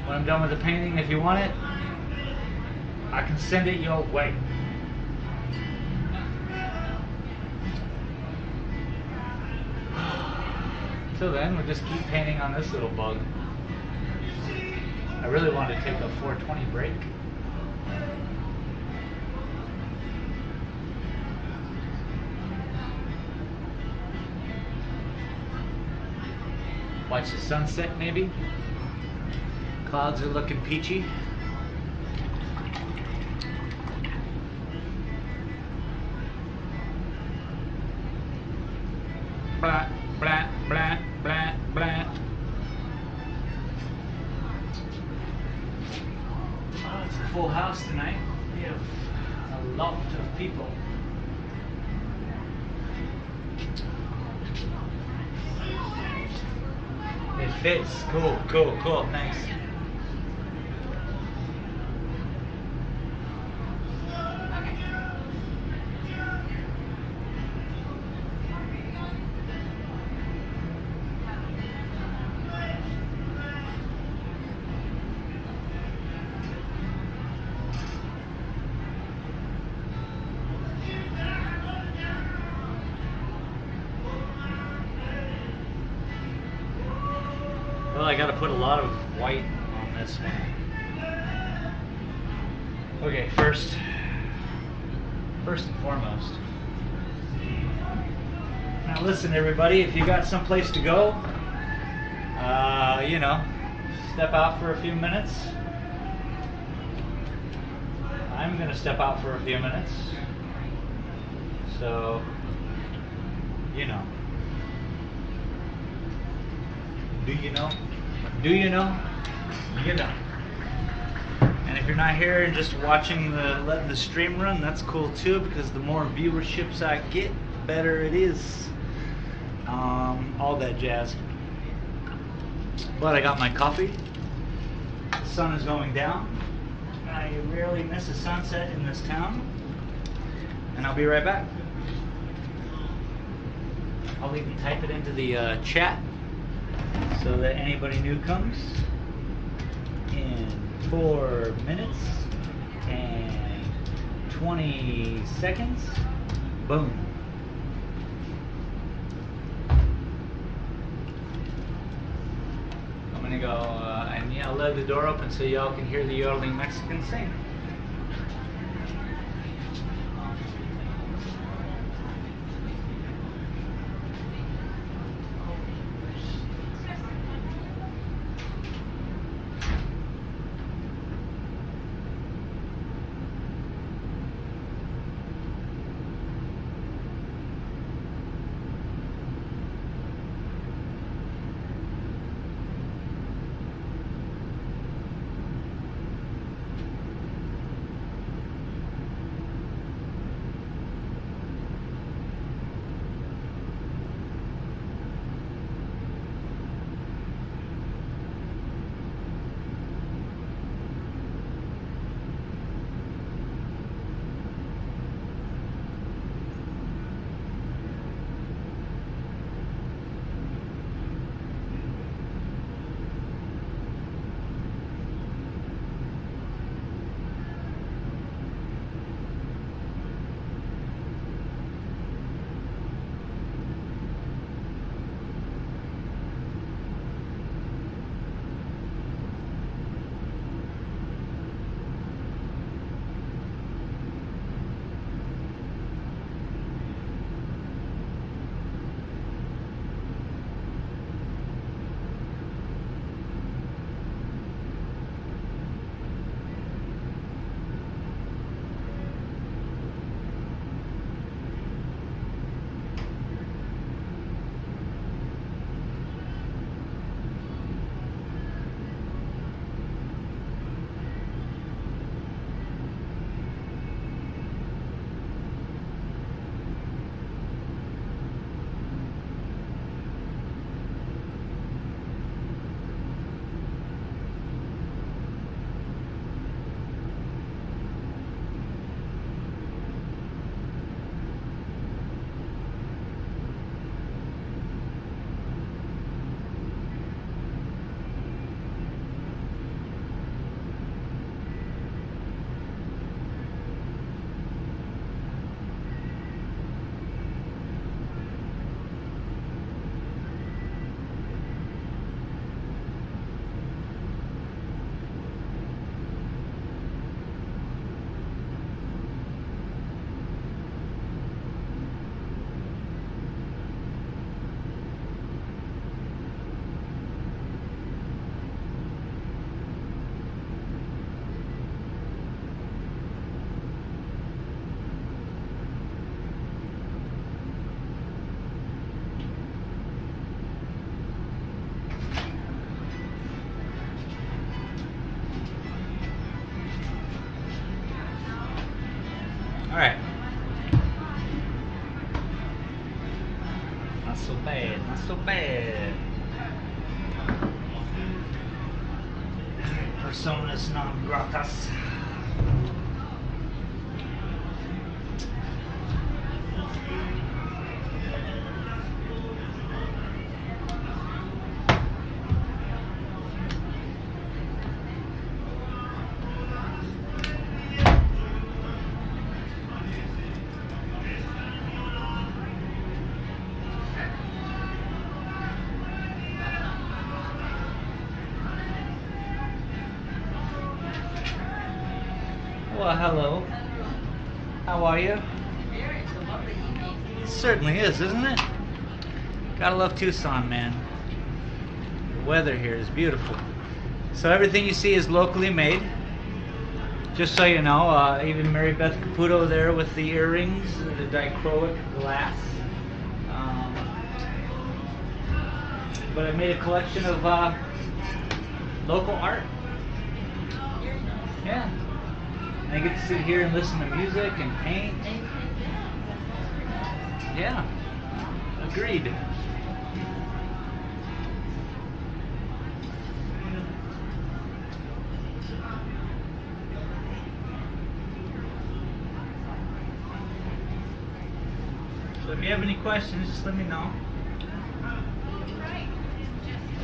When I'm done with the painting, if you want it, I can send it your way. Till then, we'll just keep painting on this little bug. I really want to take a 420 break. Watch the sunset, maybe. Clouds are looking peachy. Blah, blah, blah, blah, blah. Oh, it's a full house tonight. We have a lot of people. It fits. Cool, cool, cool. Thanks. Well, I gotta put a lot of white on this one. Okay, first and foremost. Now listen, everybody, if you got someplace to go, you know, step out for a few minutes. I'm gonna step out for a few minutes. So, you know. Do you know? Do you know? You know. And if you're not here and just watching letting the stream run, that's cool too, because the more viewerships I get, the better it is. All that jazz. But I got my coffee. The sun is going down. I rarely miss a sunset in this town. And I'll be right back. I'll even type it into the chat so that anybody new comes. In 4 minutes and 20 seconds. Boom. I'm gonna go and yeah, I'll let the door open so y'all can hear the yodeling Mexican sing. Not so bad, not so bad. Personas non gratas. Well, hello. How are you? It's a lovely evening. It certainly is, isn't it? Gotta love Tucson, man. The weather here is beautiful. So everything you see is locally made. Just so you know, even Mary Beth Caputo there with the earrings, the dichroic glass. But I made a collection of local art. Yeah. And I get to sit here and listen to music and paint. Yeah. Agreed. So if you have any questions, just let me know.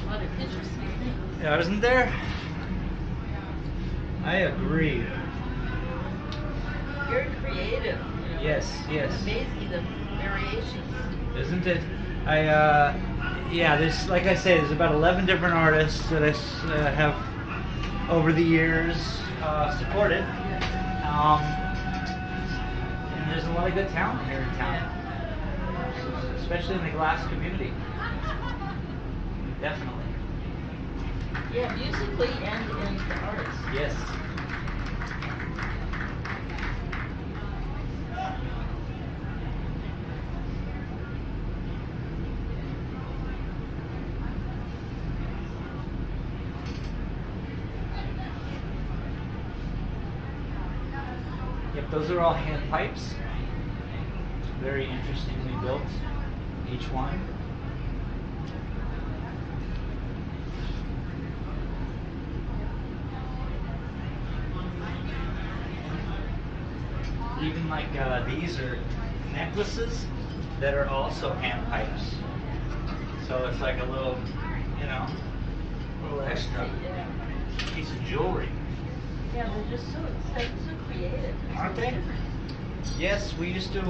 A lot of interesting things. Yeah, isn't there? I agree. Very creative. You know. Yes, yes. Amazing the variations. Isn't it? Yeah, there's, like I say, there's about 11 different artists that I have over the years supported. And there's a lot of good talent here in town. Especially in the glass community. Definitely. Yeah, musically and in the arts. Yes. Yep, those are all hand pipes. Very interestingly built, each one. Even like these are necklaces that are also hand pipes. So it's like a little, you know, little extra Yeah. piece of jewelry. Yeah, they're just so creative. Aren't they? Yes, we used to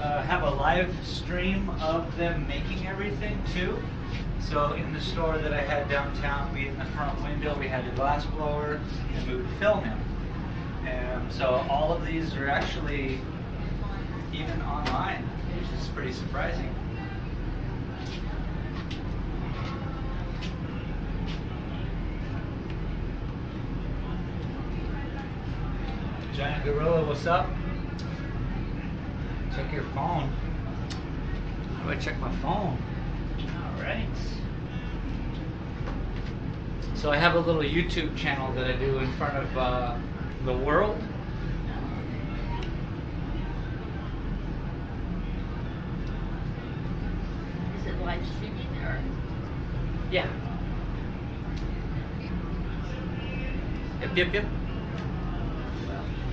have a live stream of them making everything too. So in the store that I had downtown, we in the front window we had a glass blower, and we would film him. And so all of these are actually even online, which is pretty surprising. Giant Gorilla, what's up? Check your phone. How do I check my phone? Alright. So I have a little YouTube channel that I do in front of the world. Is it live streaming or? Yeah. Yep.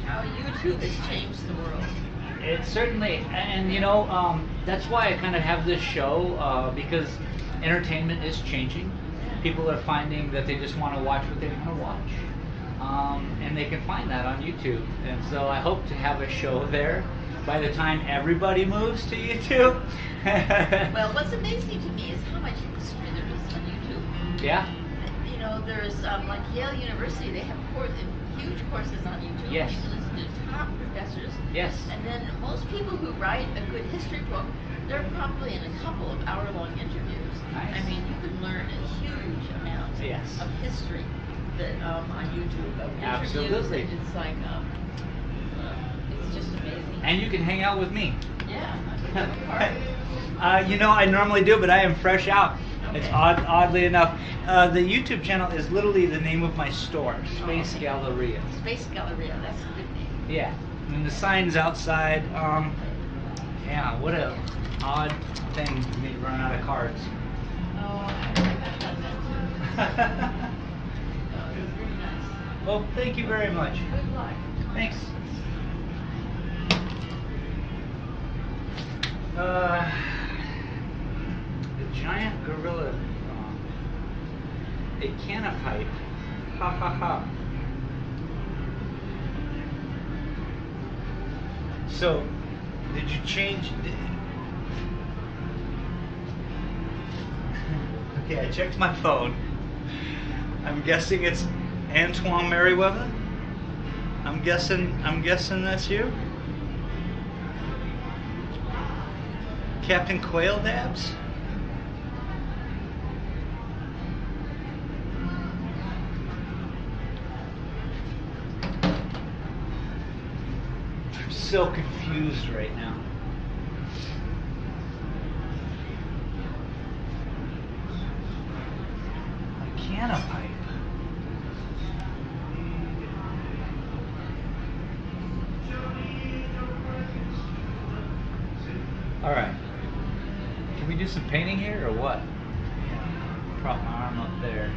How YouTube has changed the world. It certainly, and you know, that's why I kind of have this show, because entertainment is changing. People are finding that they just want to watch what they want to watch. And they can find that on YouTube. And so I hope to have a show there by the time everybody moves to YouTube. Well, what's amazing to me is how much history there is on YouTube. Yeah? You know, there's like Yale University, they have huge courses on YouTube. Yes. You can listen to top professors. Yes. And then most people who write a good history book, they're probably in a couple of hour-long interviews. Nice. I mean, you could learn a huge amount Yes. of history that on YouTube of interviews. Absolutely. And it's like, it's just amazing. And you can hang out with me. Yeah, I'm a part. You know, I normally do, but I am fresh out. It's Okay. oddly enough. The YouTube channel is literally the name of my store, Space okay. Galleria. Space Galleria, that's a good name. Yeah, and the sign's outside. Yeah, what a odd thing for me to run out of cards. Oh, I've done that too. Well, thank you very much. Good luck. Thanks. The giant gorilla, a canopipe. Ha ha ha. So, did you change? Okay, I checked my phone. I'm guessing it's Antoine Merriweather. I'm guessing that's you. Captain Quail Dabs? I'm so confused right now. A canopipe. Alright. Can we do some painting here or what? Prop my arm up there.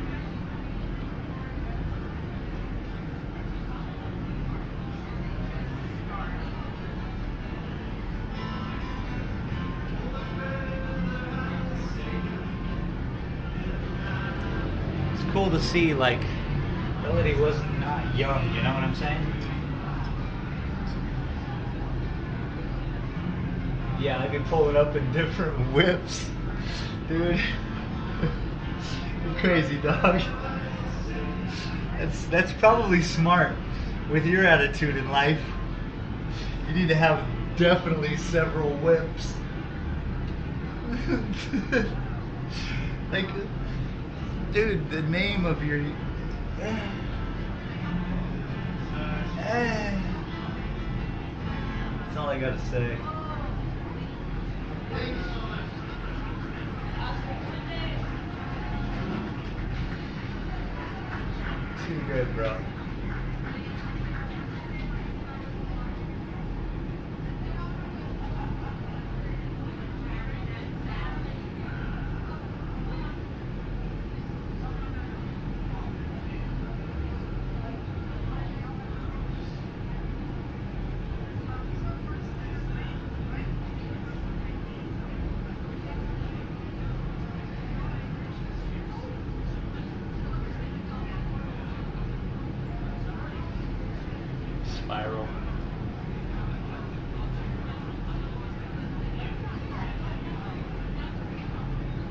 It's cool to see, like, Melody was not young, you know what I'm saying? Yeah, I can pull it up in different whips. Dude. You're crazy, dog. That's probably smart with your attitude in life. You need to have definitely several whips. Like, dude, the name of your that's all I gotta say. Too good, bro. Spiral.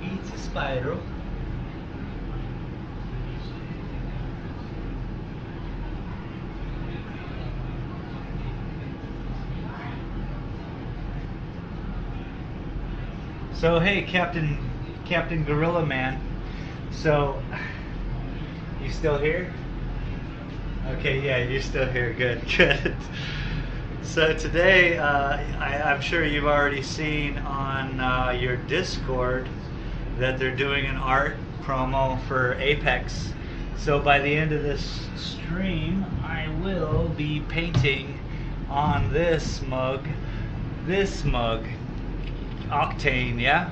It's a spiral. So hey, Captain Gorilla Man. So you still here? Okay, yeah, you're still here. Good, good. So today, I'm sure you've already seen on your Discord that they're doing an art promo for Apex. So by the end of this stream, I will be painting on this mug, Octane, yeah?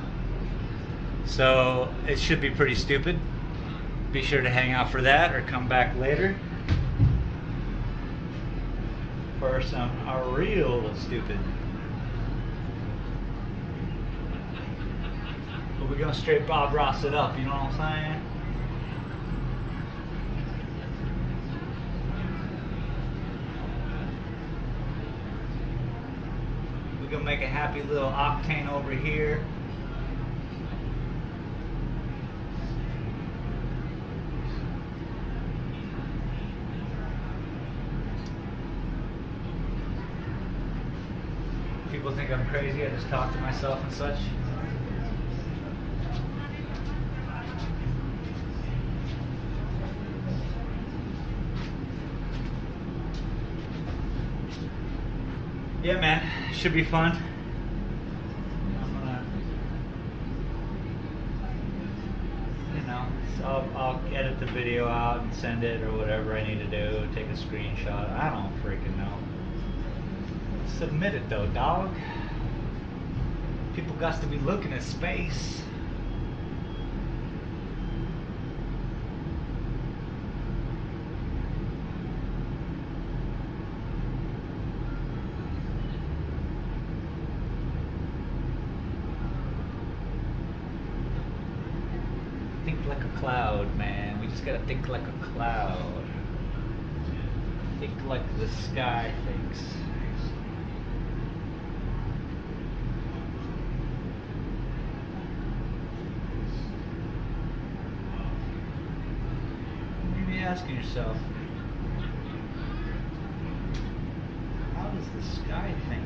So it should be pretty stupid. Be sure to hang out for that or come back later for some real stupid. But we're gonna straight Bob Ross it up, you know what I'm saying? We're gonna make a happy little Octane over here. People think I'm crazy, I just talk to myself and such. Yeah, man, should be fun. I'm gonna, you know, so I'll edit the video out and send it or whatever I need to do, take a screenshot, I don't freaking know. Submit it though, dog. got to be looking at space. Think like a cloud, man. We just gotta think like a cloud. Think like the sky thinks. You may be asking yourself, how does the sky think?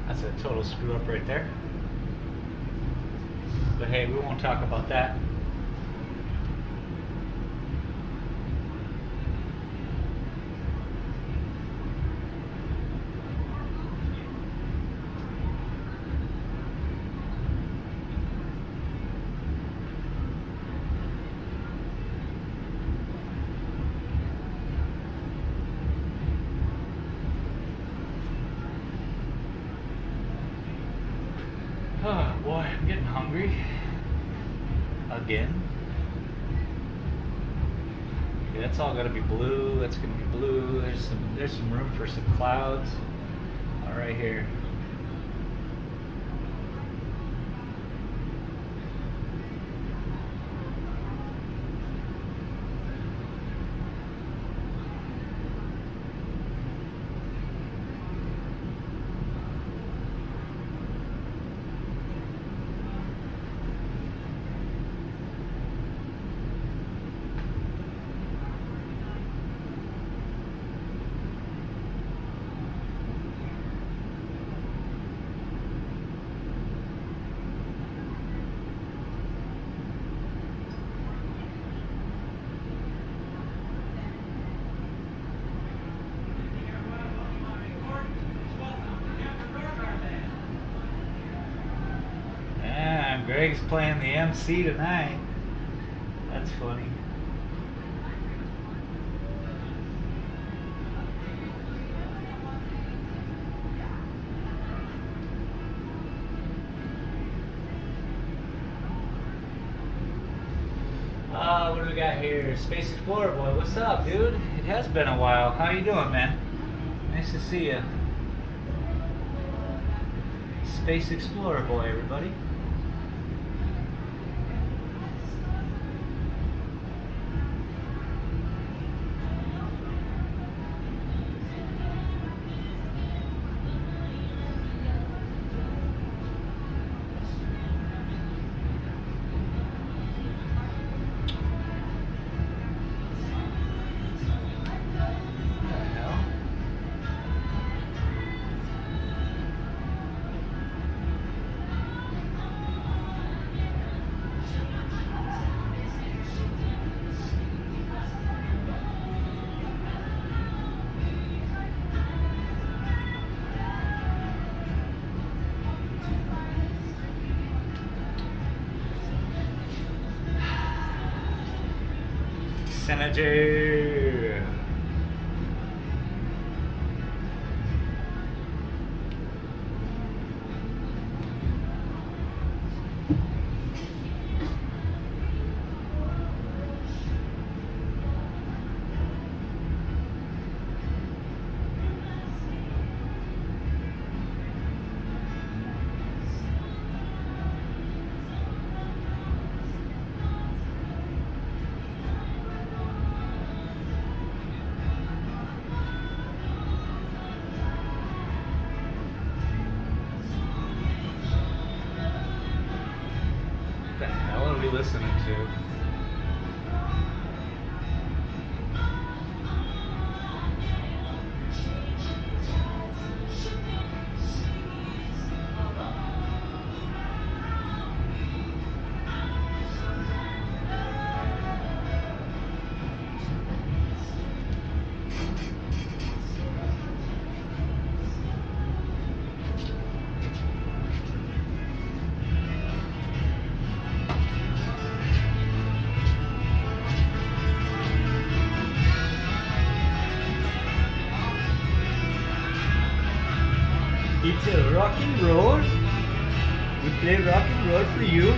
That's a total screw up right there. But hey, we won't talk about that. Oh boy, I'm getting hungry. Again. Okay, that's all gotta be blue. That's gonna be blue. There's some room for some clouds. All right here. Greg's playing the MC tonight. That's funny. What do we got here? Space Explorer Boy, what's up, dude? It has been a while. How you doing, man? Nice to see you. Space Explorer Boy, everybody. Senator. What the hell are we listening to? It's a rock and roll. We play rock and roll for you.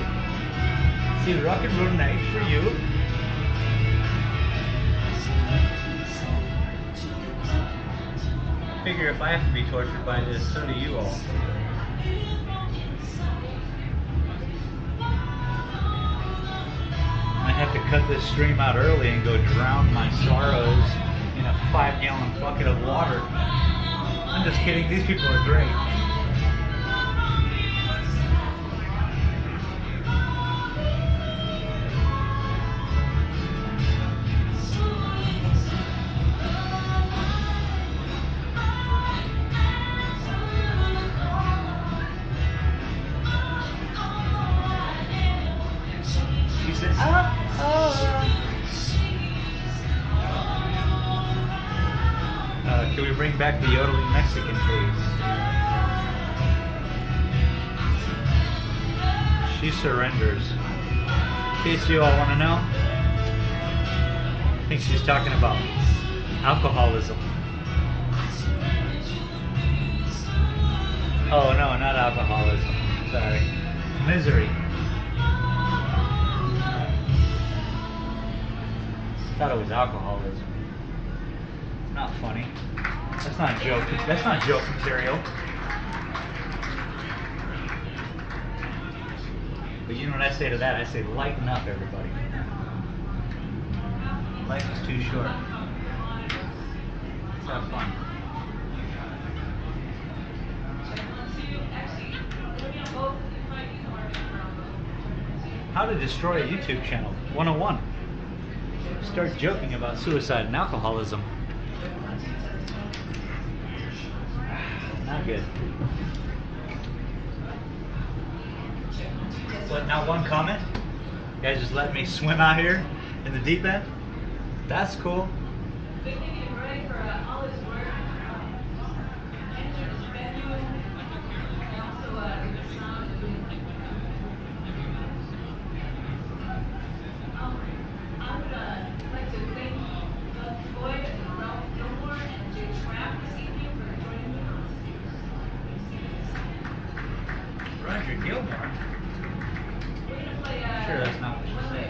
It's a rock and roll night for you. I figure if I have to be tortured by this, so do you all. I have to cut this stream out early and go drown my sorrows in a 5-gallon bucket of water. I'm just kidding, these people are great. She said, can we bring back the yodeling Mexican, please? She surrenders. In case you all want to know, I think she's talking about alcoholism. Oh no, not alcoholism. Sorry. Misery. Thought it was alcoholism. Not funny. That's not joke. That's not joke material. But you know what I say to that? I say, lighten up, everybody. Life is too short. Let's have fun. How to destroy a YouTube channel 101. Start joking about suicide and alcoholism. Not good. What, not one comment? You guys just let me swim out here in the deep end? That's cool. Roger Gilmore? Sure, that's not what she said.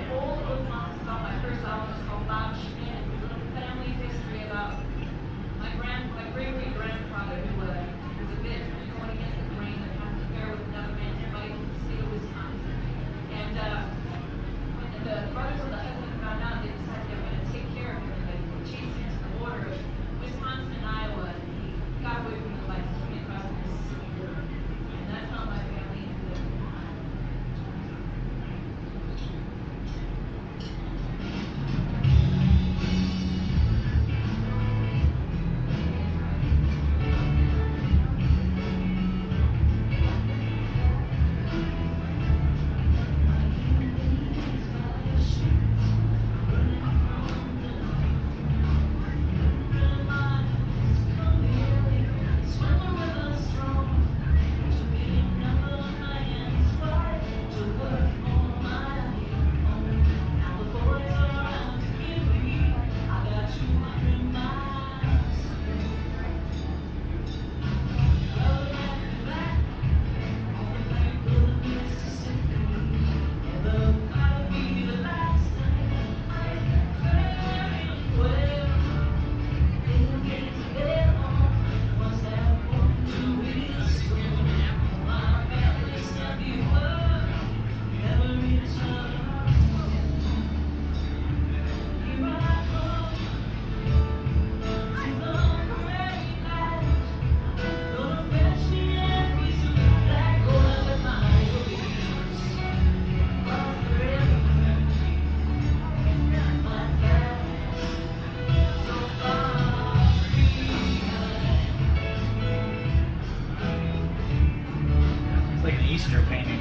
Easter painting.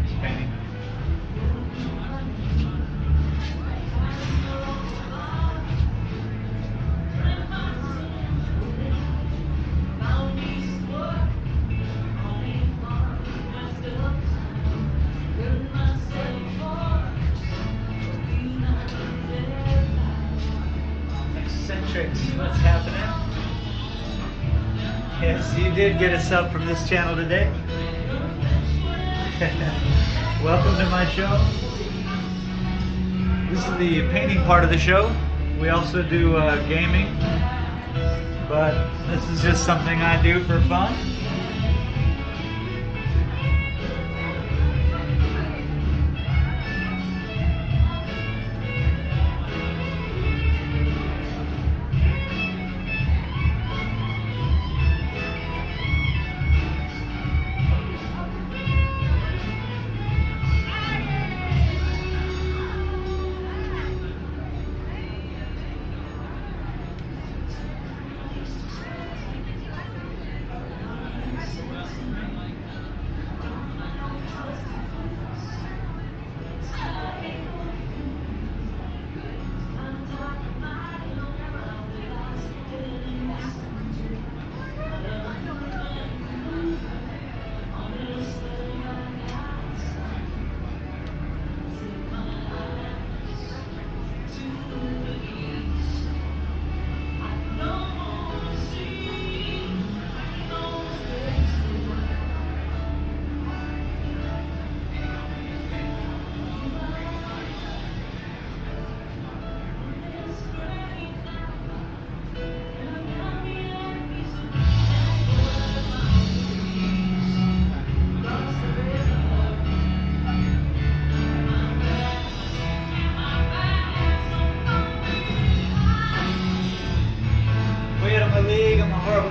This painting. Eccentrics, what's happening? Yes, you did get a sub from this channel today. Welcome to my show. This is the painting part of the show. We also do gaming, but this is just something I do for fun.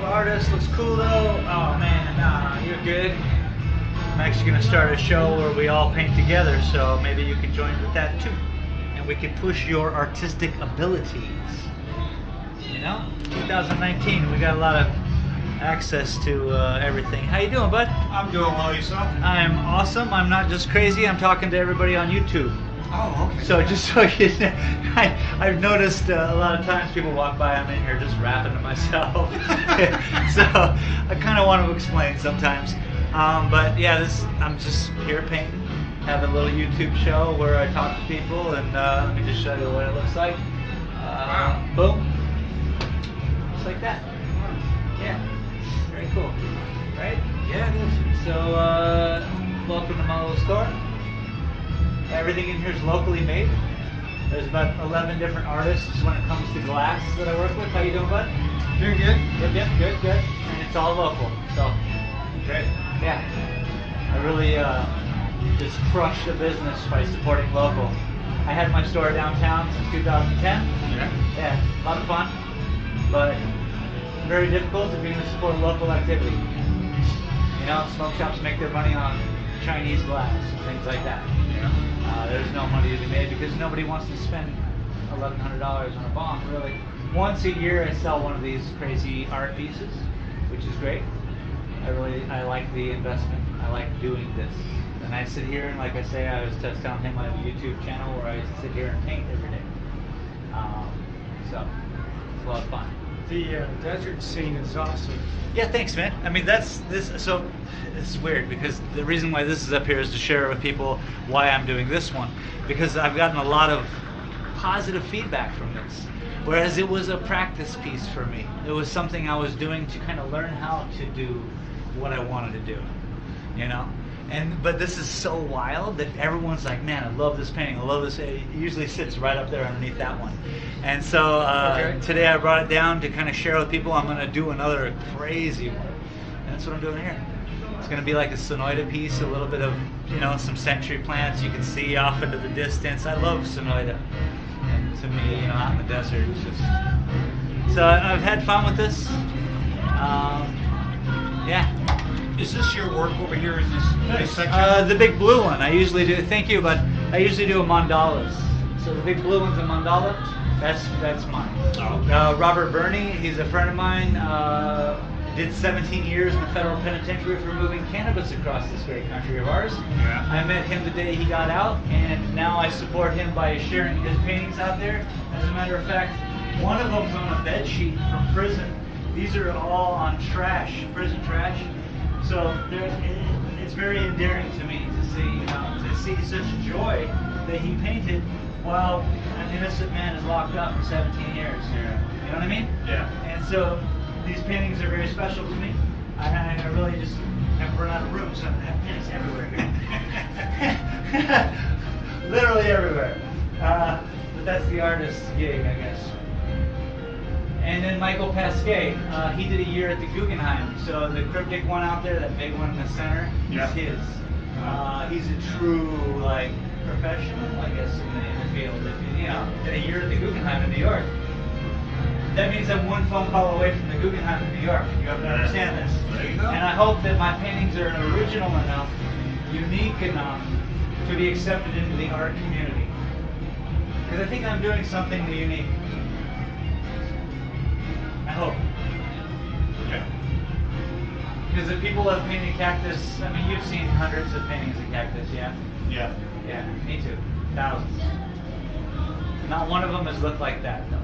Artist looks cool though. Oh man, nah, you're good. I'm actually going to start a show where we all paint together, so maybe you can join with that too, and we can push your artistic abilities. You know, 2019, we got a lot of access to everything. How you doing, bud? I'm doing well, yourself? I'm awesome. I'm not just crazy. I'm talking to everybody on YouTube. Oh, okay. So just so you know, I've noticed a lot of times people walk by, I'm in here just rapping to myself. So I kind of want to explain sometimes. But yeah, I'm just here painting, have a little YouTube show where I talk to people, and let me just show you what it looks like. Boom. Just like that. Yeah, very cool. Right? Yeah, it is. So welcome to my little store. Everything in here is locally made. There's about 11 different artists when it comes to glass that I work with. How you doing, bud? Doing good. Yep, good. And it's all local. So, Great. yeah. I really just crushed the business by supporting local. I had my store downtown since 2010. Yeah, a lot of fun. But very difficult if you're going to support local activity. You know, smoke shops make their money on Chinese glass and things like that. There's no money to be made because nobody wants to spend $1,100 on a bomb, really. Once a year I sell one of these crazy art pieces, which is great. I like the investment. I like doing this. And I sit here and, like I say, I was just telling him I have a YouTube channel where I sit here and paint every day. So it's a lot of fun. The desert scene is awesome. Yeah, thanks, man. I mean, so it's weird because the reason why this is up here is to share with people why I'm doing this one, because I've gotten a lot of positive feedback from this, whereas it was a practice piece for me. It was something I was doing to kind of learn how to do what I wanted to do, you know? But this is so wild that everyone's like, man, I love this painting, I love this. It usually sits right up there underneath that one. And so today I brought it down to kind of share with people. I'm going to do another crazy one. And that's what I'm doing here. It's going to be like a Sonoida piece, a little bit of, you know, some century plants you can see off into the distance. I love Sonoida. And to me, you know, out in the desert, it's just... So I've had fun with this. Yeah. Is this your work over here in this section? The big blue one. I usually do. Thank you, but I usually do mandalas. So the big blue one's a mandala. That's mine. Oh, okay. Robert Burney, he's a friend of mine. Did 17 years in the federal penitentiary for moving cannabis across this great country of ours. Yeah. I met him the day he got out, and now I support him by sharing his paintings out there. As a matter of fact, one of them's on a bed sheet from prison. These are all on trash, prison trash. So it's very endearing to me to see such joy that he painted while an innocent man is locked up for 17 years. Yeah. You know what I mean? Yeah. And so these paintings are very special to me. I really just have run out of room, so I have paintings everywhere here. Literally everywhere. But that's the artist's gig, I guess. And then Michael Pasquet, he did a year at the Guggenheim. So the cryptic one out there, that big one in the center, Yeah. is his. He's a true like professional, I guess, in the field. If you know, did a year at the Guggenheim in New York. That means I'm one phone call away from the Guggenheim in New York. You have to understand this. There you go. And I hope that my paintings are original enough, unique enough, to be accepted into the art community. Because I think I'm doing something unique. I hope. Yeah. Because if people have painted cactus, I mean, you've seen hundreds of paintings of cactus, yeah? Yeah. Yeah, me too. Thousands. Not one of them has looked like that, though.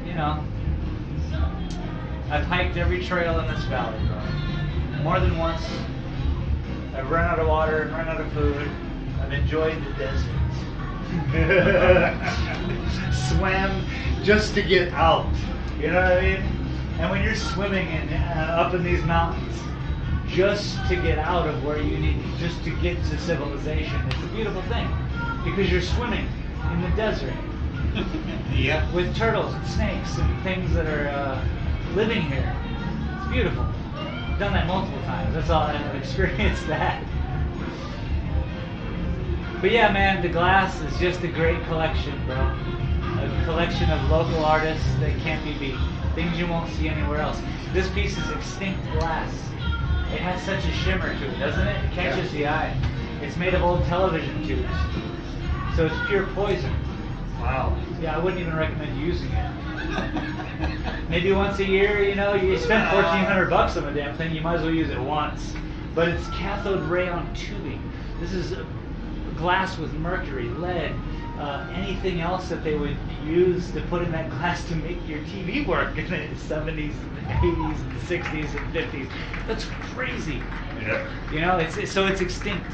You know, I've hiked every trail in this valley, bro. More than once. I've run out of water, run out of food. I've enjoyed the desert. Swam just to get out. You know what I mean? And when you're swimming up in these mountains, just to get out of where you need, just to get to civilization, it's a beautiful thing. Because you're swimming in the desert. Yeah. With turtles and snakes and things that are living here. It's beautiful. I've done that multiple times. That's all I've experienced that. But yeah, man, the glass is just a great collection, bro. A collection of local artists that can't be beat. Things you won't see anywhere else. This piece is extinct glass. It has such a shimmer to it, doesn't it? It catches the eye. It's made of old television tubes. So it's pure poison. Wow. Yeah, I wouldn't even recommend using it. Maybe once a year, you know, you spend $1,400 on the damn thing, you might as well use it once. But it's cathode rayon tubing. This is glass with mercury, lead, anything else that they would use to put in that glass to make your TV work in the 70s, 80s, 60s, and 50s. That's crazy. Yeah. You know, so it's extinct.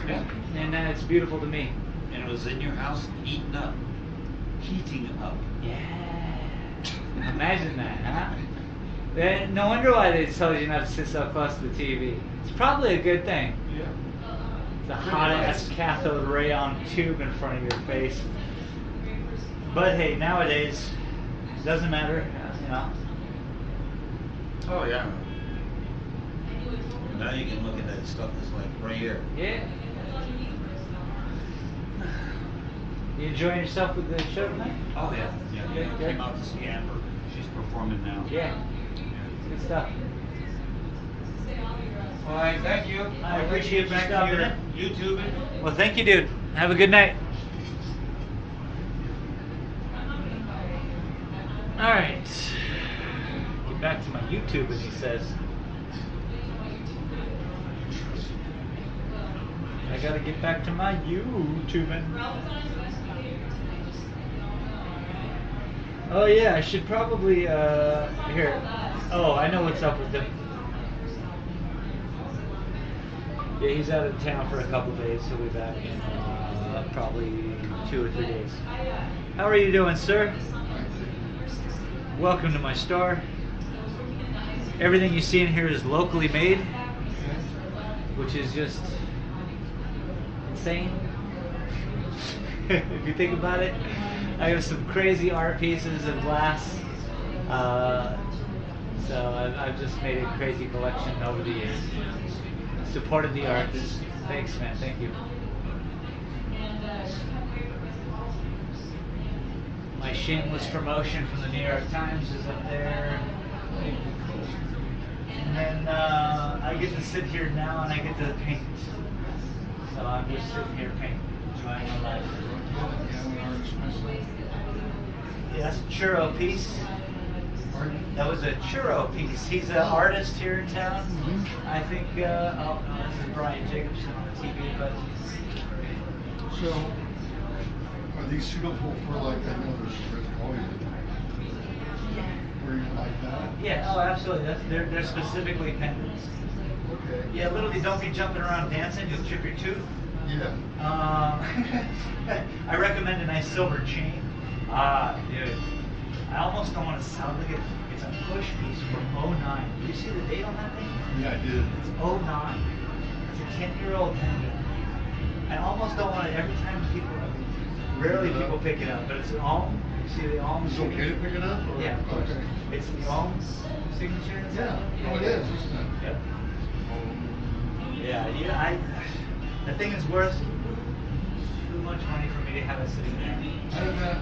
Yeah. And it's beautiful to me. And it was in your house heating up. Yeah. Imagine that, huh? No wonder why they told you not to sit so close to the TV. It's probably a good thing. Yeah. The hot-ass cathode rayon tube in front of your face. But hey, nowadays, it doesn't matter, you know. Oh yeah. Now you can look at that stuff that's like right here. Yeah. You enjoying yourself with the show tonight? Oh yeah. Yeah. Good, I good. came out to see Amber. She's performing now. Yeah. Good stuff. All right, thank you. I appreciate you back stopping here. in. YouTubing. Well, thank you, dude. Have a good night. All right. Get back to my YouTube, as he says. I gotta get back to my YouTubing. Oh yeah, I should probably here. Oh, I know what's up with him. Yeah, he's out of town for a couple days. He'll be back in probably 2 or 3 days. How are you doing, sir? Welcome to my store. Everything you see in here is locally made, which is just insane. If you think about it, I have some crazy art pieces of glass. So I've just made a crazy collection over the years. Supported the arts. Thanks, man. Thank you. My shameless promotion from the New York Times is up there. And then I get to sit here now and I get to paint. So I'm just sitting here painting, enjoying my life. Yeah, that's a churro piece. That was a churro piece. He's an artist here in town. I think, oh, no, this is Brian Jacobson on the TV, but So, are these suitable for like, I know there's red volume, where you like that? yeah, oh, absolutely. They're specifically pendants. Okay. Yeah, literally, don't be jumping around dancing. You'll chip your tooth. Yeah. I recommend a nice silver chain. Dude. I almost don't want to sell it. It's a push piece from '09. Do you see the date on that thing? Yeah, I did. It's '09. It's a 10-year-old pendant. I almost don't want it every time people, rarely people pick it up, but it's an Alm. You see the Alm? It's okay to pick it up? Or? Yeah, of course. Okay. It's the Alm signature inside. Yeah, oh, it is, isn't it? Yep. Yeah, the thing is worth too much money for me to have it sitting there. How did that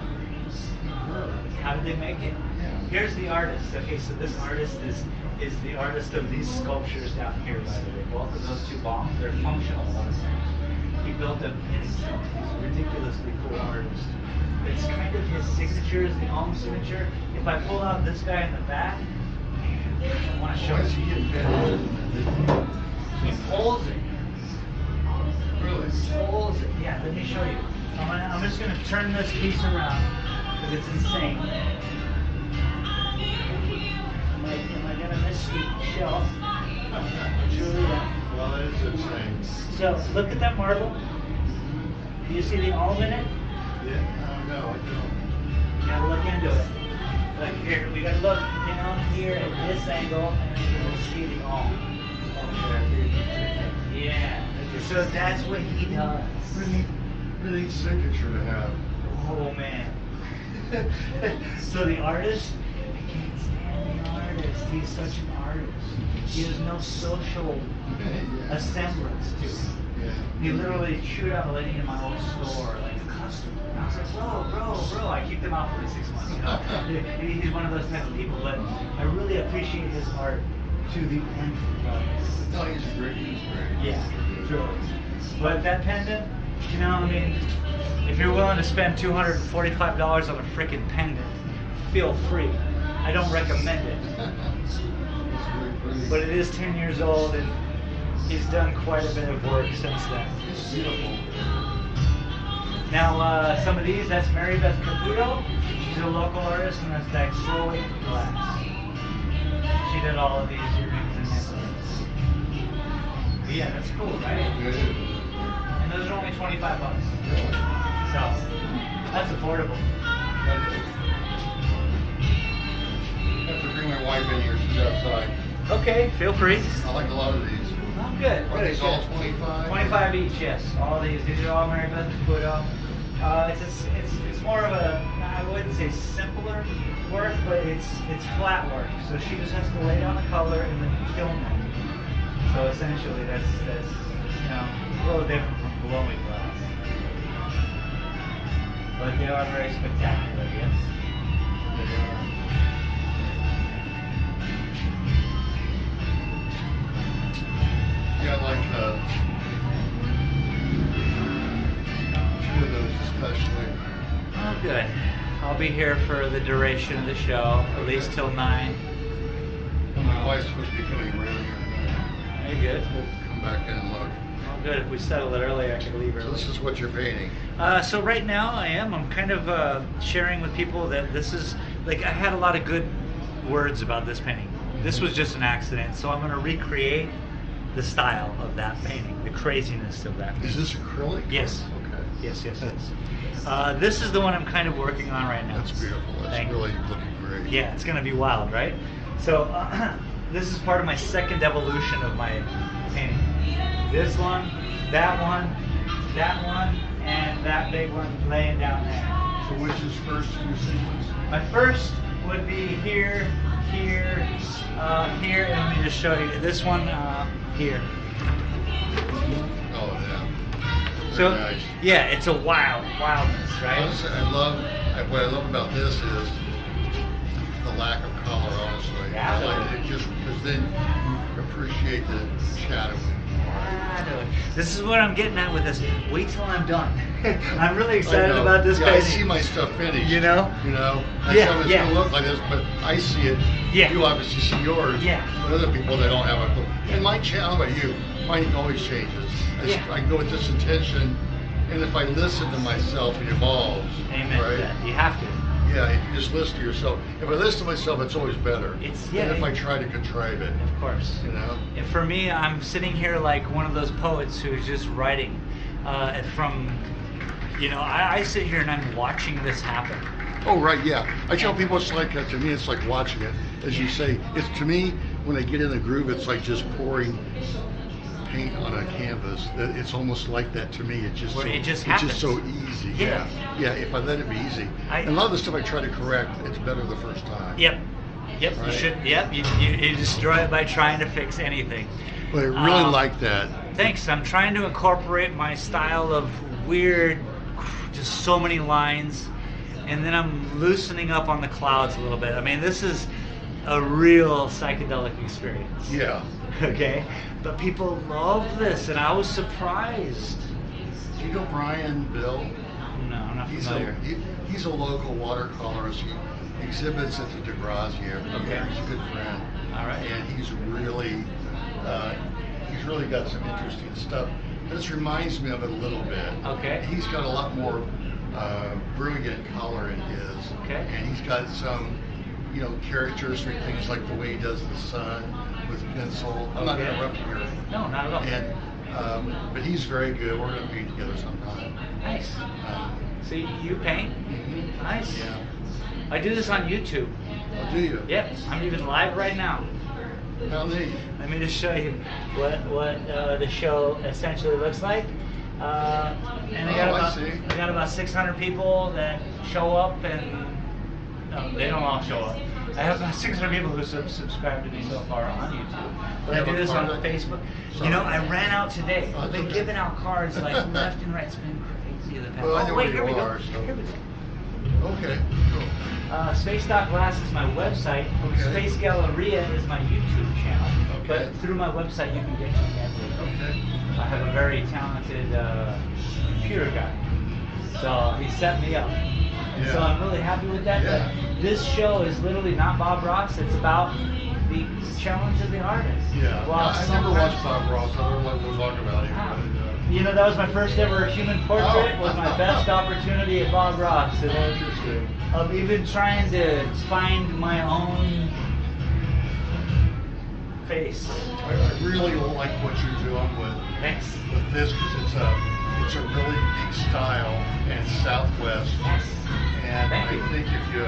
occur? How did they make it? Yeah. Here's the artist. Okay, so this artist is the artist of these sculptures down here, by the way. Both of those two bombs, they're functional artists. He built them in himself. He's a ridiculously cool artist. It's kind of his signature is the Alm signature. If I pull out this guy in the back, I want to show Why is you. he invented? He pulls it. Really? Pulls it. Yeah, let me show you. I'm just going to turn this piece around because it's insane. Am I going to miss the shelf? Truly, yeah. Well, it is insane. So look at that marble. Do you see the Alm in it? Yeah, no, I don't. You gotta look into it. Like here, we gotta look down here at this angle, and we'll see the Alm. Yeah. So that's what he does. Really neat signature to have. Oh man. So the artist, I can't stand the artist. He's such an artist. He has no social Yeah. semblance to him. Yeah. He literally chewed out a lady in my old store, like a customer. And I was like, bro. I keep them out for like 6 months, you know. He's one of those type of people, but I really appreciate his art to the end. No, he's great. Yeah, truly. But that pendant, you know, I mean, if you're willing to spend $245 on a freaking pendant, feel free. I don't recommend it. But it is 10 years old, and he's done quite a bit of work since then. It's beautiful. Now, some of these, that's Mary Beth Caputo. She's a local artist, and that's Daxloid Glass. She did all of these earrings and necklaces. Yeah, that's cool, right? It is. And those are only 25 bucks. So, that's affordable. That is. I have to bring my wife in here. She's outside. Okay, feel free. I like a lot of these. Oh, good. Are these all 25? 25 each, yes. All these are all Mary Beth Caputo. It's more of a, I wouldn't say simpler work, but it's flat work. So she just has to lay down the color and then kiln it. So essentially, that's you know a little different from blowing glass. But they are very spectacular, yes. They are. Yeah, I like two of those especially. Oh, good. I'll be here for the duration of the show, at least till 9. And my wife's supposed to be coming around here tonight. Very good. We'll come back in and look. Oh, good. If we settle it early, I could leave So early. this is what you're painting. So right now I'm kind of sharing with people that this is, like, I had a lot of good words about this painting. This was just an accident, so I'm going to recreate the style of that painting, the craziness of that painting. Is this acrylic? Yes. Okay. Yes. This is the one I'm kind of working on right now. That's beautiful. That's Thank you. really looking great. Yeah, it's gonna be wild, right? So this is part of my second evolution of my painting. This one, and that big one laying down there. So which is first in your sequence? My first would be here, here, here, and let me just show you this one here. Oh, yeah. So Very nice. yeah, it's a wildness, right? Honestly, what I love about this is the lack of color, honestly. Yeah. I like it just because then you appreciate the shadow. This is what I'm getting at with this. Wait till I'm done. I'm really I excited know. about this yeah, painting. I see my stuff finished. You know? That's Yeah, how it's yeah. gonna look like this, but I see it. Yeah. You obviously see yours. Yeah. But other people, they don't have a clue. And my channel, how about you? Mine always changes. Yeah. I go with this intention, and if I listen to myself, it evolves. Amen. Right? to that. You have to. Yeah, if you just listen to yourself. If I listen to myself, it's always better than if I try to contrive it. Of course. You know? And for me, I'm sitting here like one of those poets who's just writing from, you know, I sit here and I'm watching this happen. Oh, right, yeah. I tell people it's like, to me, it's like watching it. As you say, it's to me, when I get in the groove, it's like just pouring paint on a canvas. It's almost like that to me. It's just Where so, it just it's just so happens. easy. Yeah. Yeah, if I let it be easy. And a lot of the stuff I try to correct, it's better the first time. Yep. Yep. You Right. should. Yep. You destroy it by trying to fix anything. But I really like that. Thanks. I'm trying to incorporate my style of weird, just so many lines, and then I'm loosening up on the clouds a little bit. I mean, this is a real psychedelic experience. Yeah. Okay, but people love this, and I was surprised. Do you know Brian Bill? No, I'm not He's familiar. he's a local watercolorist. He exhibits at the DeGrazia every Okay. year. He's a good friend. All right. And he's really got some interesting stuff. This reminds me of it a little bit. Okay. He's got a lot more brilliant color in his. Okay. And he's got some, characteristic things like the way he does the sun with pencil. I'm not Okay. interrupting your. No, not at all. And but he's very good. We're going to paint together sometime. Nice. Um, So you paint? mhm. Nice. Yeah. I do this on YouTube. Oh, do you? Yep, I'm even live right now. How neat. Let me just show you what the show essentially looks like. And I got about 600 people that show up, and no, they don't all show up. I have about 600 people who subscribe to me so far on YouTube. But I do this on Facebook. You know, I ran out today. I've been giving out cards like left and right. It's been crazy the past. Well, I know wait, where here we you go. are, so- Here we go. Okay. Cool. Space Doc Glass is my website. Okay. Space Galleria is my YouTube channel. Okay. But through my website, you can get to me everywhere. Okay. I have a very talented computer guy. So he set me up. And so Yeah. I'm really happy with that. Yeah. But this show is literally not Bob Ross. It's about the challenge of the artist. Yeah. Well, I never watched Bob Ross. I don't know what we're talking about here. Ah. But, You know, that was my first ever human portrait. Oh. Was my best opportunity at Bob Ross. And Interesting. of even trying to find my own face. I really like what you're doing Thanks. with this because it's a really big style and Southwest. Yes. And Thank you. I think if you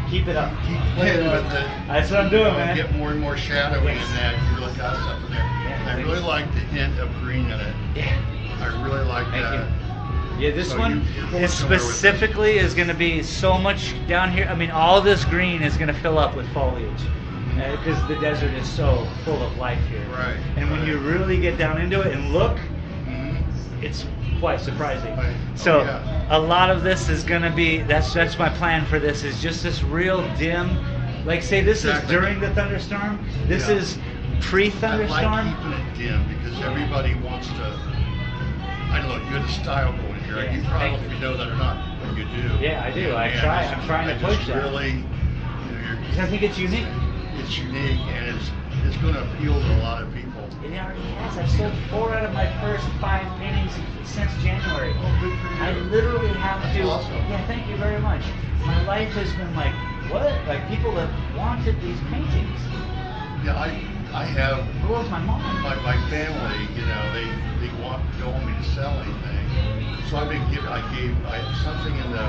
Keep it up. keep playing with it, That's what I'm doing, man. get more and more shadowy Yes. in that, you really got something there. And I thanks. really like the hint of green in it. Yeah. I really like Thank that. Yeah, this So one you're going is somewhere with this. specifically is going to be so much down here. I mean, all this green is going to fill up with foliage because the desert is so full of life here. Right, And when right. you really get down into it and look, Mhm. it's quite surprising. Right. Oh, So yeah. a lot of this is going to be that's my plan for this is just this real dim. Like say this Exactly. is during the thunderstorm. This Yeah. is I pre-thunderstorm. like keeping it dim because everybody wants to. I don't know. You had a style going here. Yeah, You thank probably you. know that or not, but you do. Yeah, I do. I And try. it's- I'm trying to I push just that. really, I think it's unique. it's unique and it's going to appeal to a lot of people. It already has. I've sold 4 out of my first 5 paintings since January. Oh, good for you. I literally have That's to. awesome. Yeah, thank you very much. My life has been like, what? Like people have wanted these paintings. Yeah, I have The world's my mom. my family. They don't want me to sell anything, so I have something in the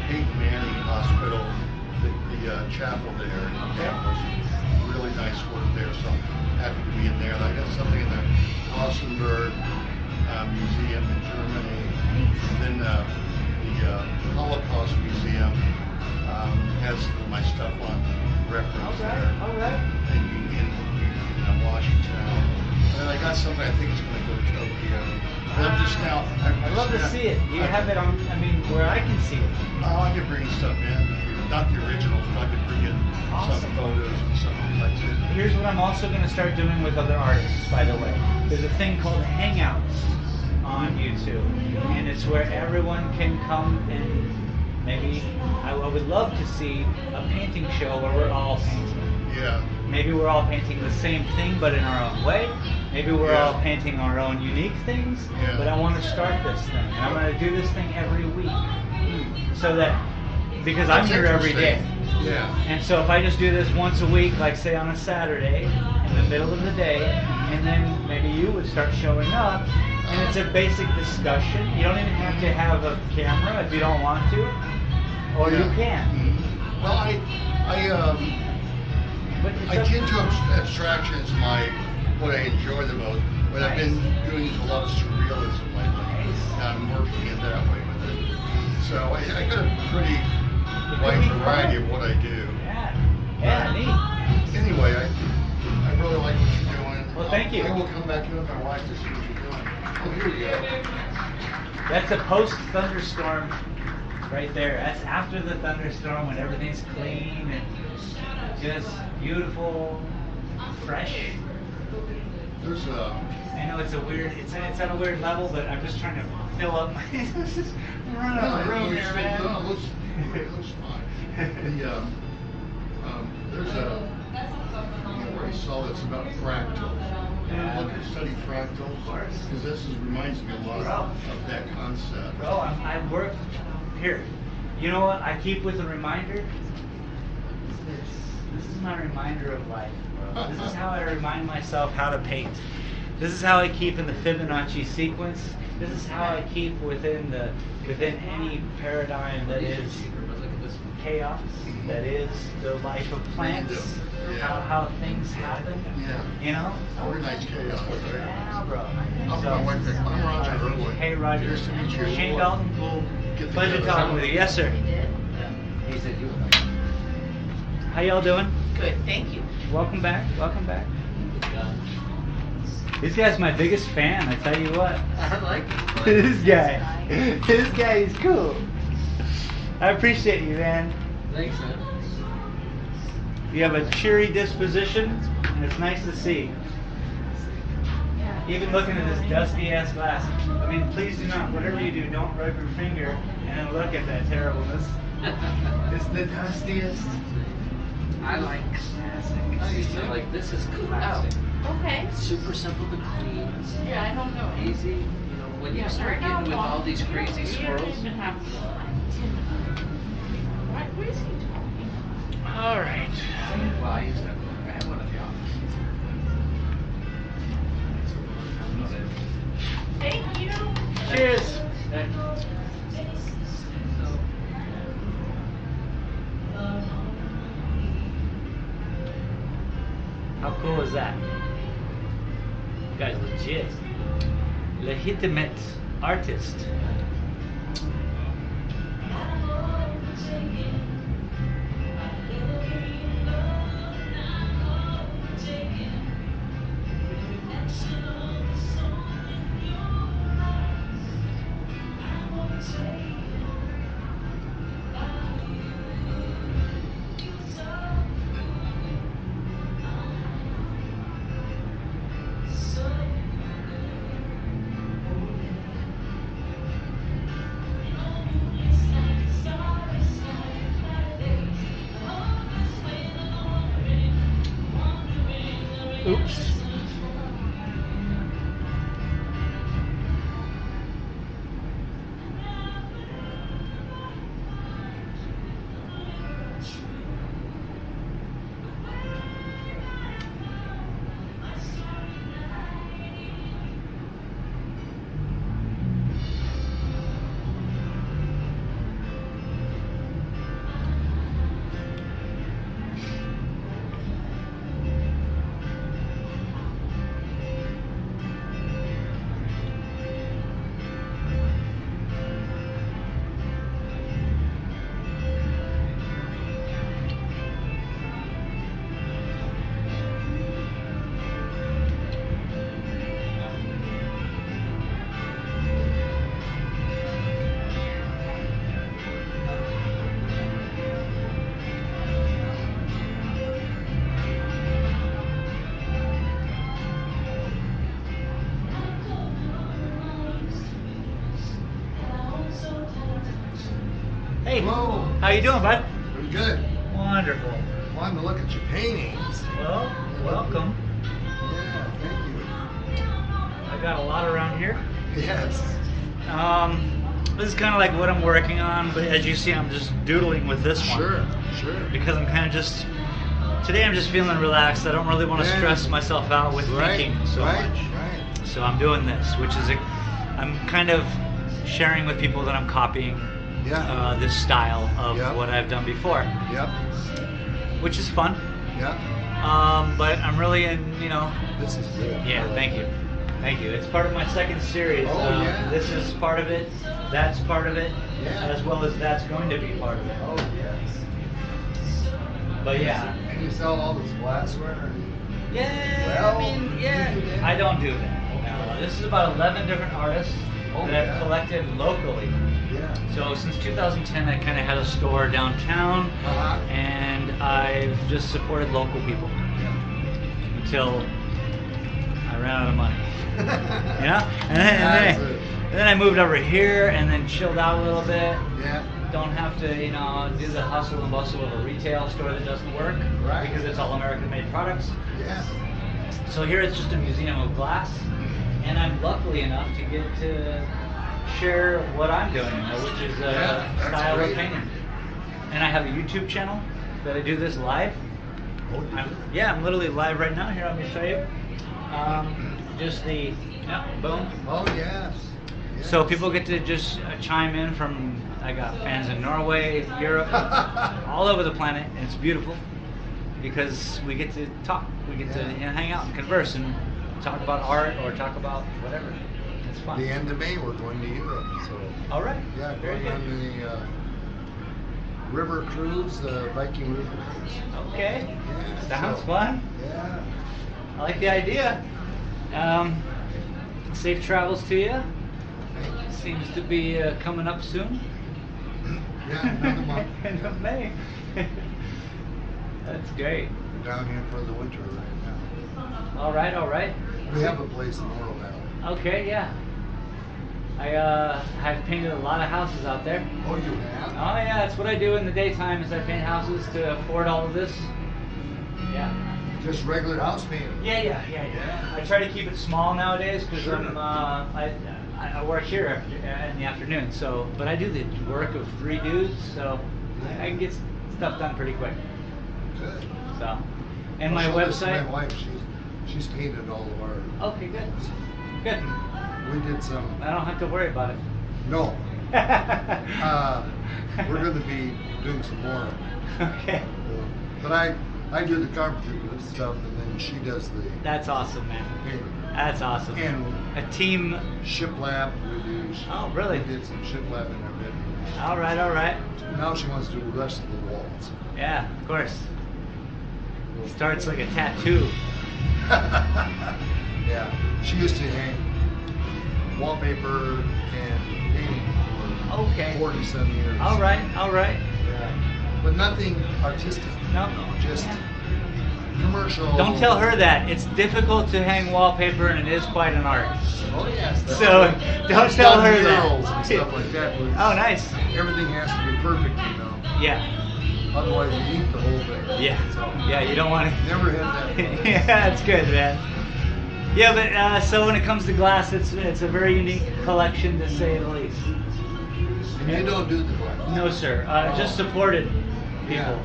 Peyton Manning Hospital, the chapel there in Minneapolis. Really nice work there, so I'm happy to be in there. And I got something in the Rosenberg Museum in Germany, and then the Holocaust Museum has my stuff on reference there. All right. In Washington. And then I got something I think is going to go to Tokyo. But I'm just now. I'd love to see it. You have it on. I mean, where I can see it. Oh, I could bring stuff in. Not the originals, but I could bring in Awesome. some photos and something like that. Here's what I'm also going to start doing with other artists, by the way. There's a thing called Hangouts on YouTube, and it's where everyone can come and maybe I would love to see a painting show where we're all painting. Yeah. Maybe we're all painting the same thing, but in our own way. Maybe we're Yeah. all painting our own unique things. Yeah. But I want to start this thing, and I'm going to do this thing every week, so that because I'm That's here every day. interesting. Yeah. And so if I just do this once a week, like say on a Saturday, in the middle of the day, and then maybe you would start showing up, and it's a basic discussion. You don't even have to have a camera if you don't want to, or you can. Mhm. Well, But it's I up tend to to you. abstraction is what I enjoy the most. What I've been doing is a lot of surrealism lately. And I'm working in that way with it. So I got a pretty wide variety of what I do. Yeah, neat. Anyway, I really like what you're doing. Well, thank you. I will come back in with my wife to see what you're doing. Oh, here we go. That's a post thunderstorm right there. That's after the thunderstorm when everything's clean and just beautiful, fresh. There's I know it's a weird, it's at a weird level, but I'm just trying to fill up my, I'm running out of room here, man. No, it looks fine. There's I already saw that's about fractals. Yeah. Look, study fractals. Because this reminds me a lot of that concept. Bro, I work here. You know what? I keep with a reminder. This is my reminder of life, bro. This is how I remind myself how to paint. This is how I keep in the Fibonacci sequence. This is how I keep within any paradigm that is chaos, that is the life of plants, Yeah. how things happen. Yeah. You know? Organized chaos, right? Yeah, bro. I'm Roger Irwin. Hey, Roger. Nice to meet you. Shane Dalton. We'll get Pleasure together. talking with you. Yes, sir. He said you. How y'all doing? Good, thank you. Welcome back. Welcome back. This guy's my biggest fan. I tell you what. I like it. This guy is cool. I appreciate you, man. Thanks, man. You have a cheery disposition, and it's nice to see. Even looking at this dusty ass glass. I mean, please do not, whatever you do, don't rub your finger and then look at that terribleness. It's the dustiest. I like classic. I used to like this is classic. Okay. Super simple to clean. Yeah, I don't know. Easy. You know, when you start getting with all these crazy swirls. What is he talking? All right. Well, I used to I had one at the office. Thank you. Cheers. How cool is that? You guy's legit. Legitimate artist. Oops. Hey, Hello. how you doing, bud? Very good. Wonderful. Wanted to look at your paintings. Well, welcome. Yeah, thank you. I got a lot around here. Yes. This is kind of like what I'm working on, but as you see, I'm just doodling with this one. Sure. Because I'm kind of just today I'm just feeling relaxed. I don't really want to Yeah. stress myself out with thinking so right, much. right. So I'm doing this, which is I'm kind of sharing with people that I'm copying Yeah. this style of Yep. what I've done before, Yep. which is fun. Yep. But I'm really in, This is good. yeah, thank you. Thank you. It's part of my second series. Oh, yeah. This is part of it, that's part of it, Yeah. as well as that's going to be part of it. Oh, yes. But yeah. And you sell all this glassware? Yeah, Well, I mean, yeah. you do that. I don't do that. No, this is about 11 different artists Oh, that I've yeah. collected locally. Yeah. So since 2010, I kind of had a store downtown, Uh-huh. and I've just supported local people until I ran out of money. You know? And then I moved over here and then chilled out a little bit. Yeah. Don't have to, do the hustle and bustle of a retail store that doesn't work, Right. because it's all American-made products. Yeah. So here it's just a museum of glass, and I'm lucky enough to get to share what I'm doing, which is Yeah, that's style great. of painting. And I have a YouTube channel that I do this live. Oh, you I'm literally live right now. Here, let me show you. Boom. Oh, yes. Yes. So people get to just chime in from, I got fans in Norway, Europe, all over the planet, and it's beautiful because we get to talk, we get to Yeah. hang out and converse and talk about art or talk about whatever. It's fun. The end of May, we're going to Europe. So, All right. yeah, Very going good. on the river cruise, the Viking river cruise. Okay. Yeah, Sounds so- fun. Yeah. I like the idea. Safe travels to you. Seems to be coming up soon. Yeah, another month. End of May. That's great. We're down here for the winter right now. All right, all right. We have a place in Oro Valley. Okay, yeah. I've painted a lot of houses out there. Oh, you have? Oh yeah, that's what I do in the daytime is I paint houses to afford all of this. Yeah. Just regular house painting? Yeah. I try to keep it small nowadays because Sure. I work here in the afternoon. So, but I do the work of 3 dudes, so I can get stuff done pretty quick. Good. So, and my I'll show this to website. My wife, she's painted all of our. Okay, good. Good. We did some. I don't have to worry about it. No. We're going to be doing some more. Okay. But I do the carpentry stuff, and then she does the That's awesome, man. painting. That's awesome. And A team. shiplap, we do. Oh, really? We did some shiplap in our bedroom. All right, all right. Now she wants to do the rest of the walls. Yeah, of course. Starts like a tattoo. Yeah. She used to hang wallpaper and painting for Okay. 40-some years. All right, all right. Yeah. But nothing artistic. No. Just commercial. Don't tell her that. It's difficult to hang wallpaper, and it is quite an art. Oh, yes. So don't tell her murals that. and stuff like that. but Oh, nice. Everything has to be perfect, Yeah. Otherwise, you eat the whole thing. Yeah. So, Yeah, you don't want to. never had that. Yeah, that's good, man. Yeah, but so when it comes to glass, it's a very unique collection to say the least. And you don't do the glass. No, sir. Just supported people. Yeah.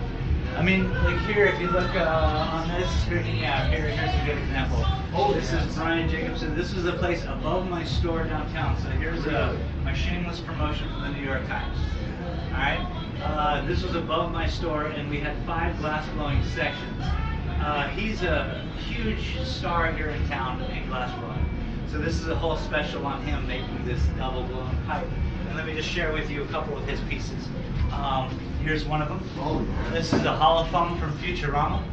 I mean, like here, if you look on this screen, yeah, here's a good example. Oh, This yes. is Brian Jacobson. This is a place above my store downtown. So here's Really? my shameless promotion from the New York Times. All right. This was above my store, and we had 5 glass blowing sections. He's a huge star here in town in glass blowing. So this is a whole special on him making this double blown pipe. And let me just share with you a couple of his pieces. Here's one of them. Oh, yeah. This is a Holofum from Futurama.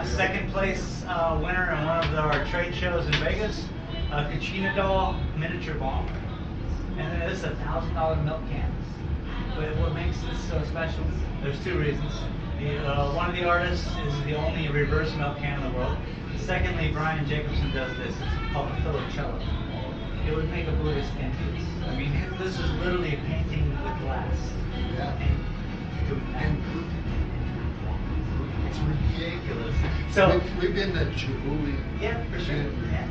Second place winner in one of our trade shows in Vegas, a Kachina doll miniature ball. And then this is a $1,000 milk can. But what makes this so special, there's 2 reasons. One of the artists is the only reverse milk can in the world. Secondly, Brian Jacobson does this. It's called a Philicello. It would make a Buddhist entrance. I mean, this is literally a painting with glass. Yeah. And it's ridiculous. So, We've been to Chibuli. yeah, for sure. In, Yeah.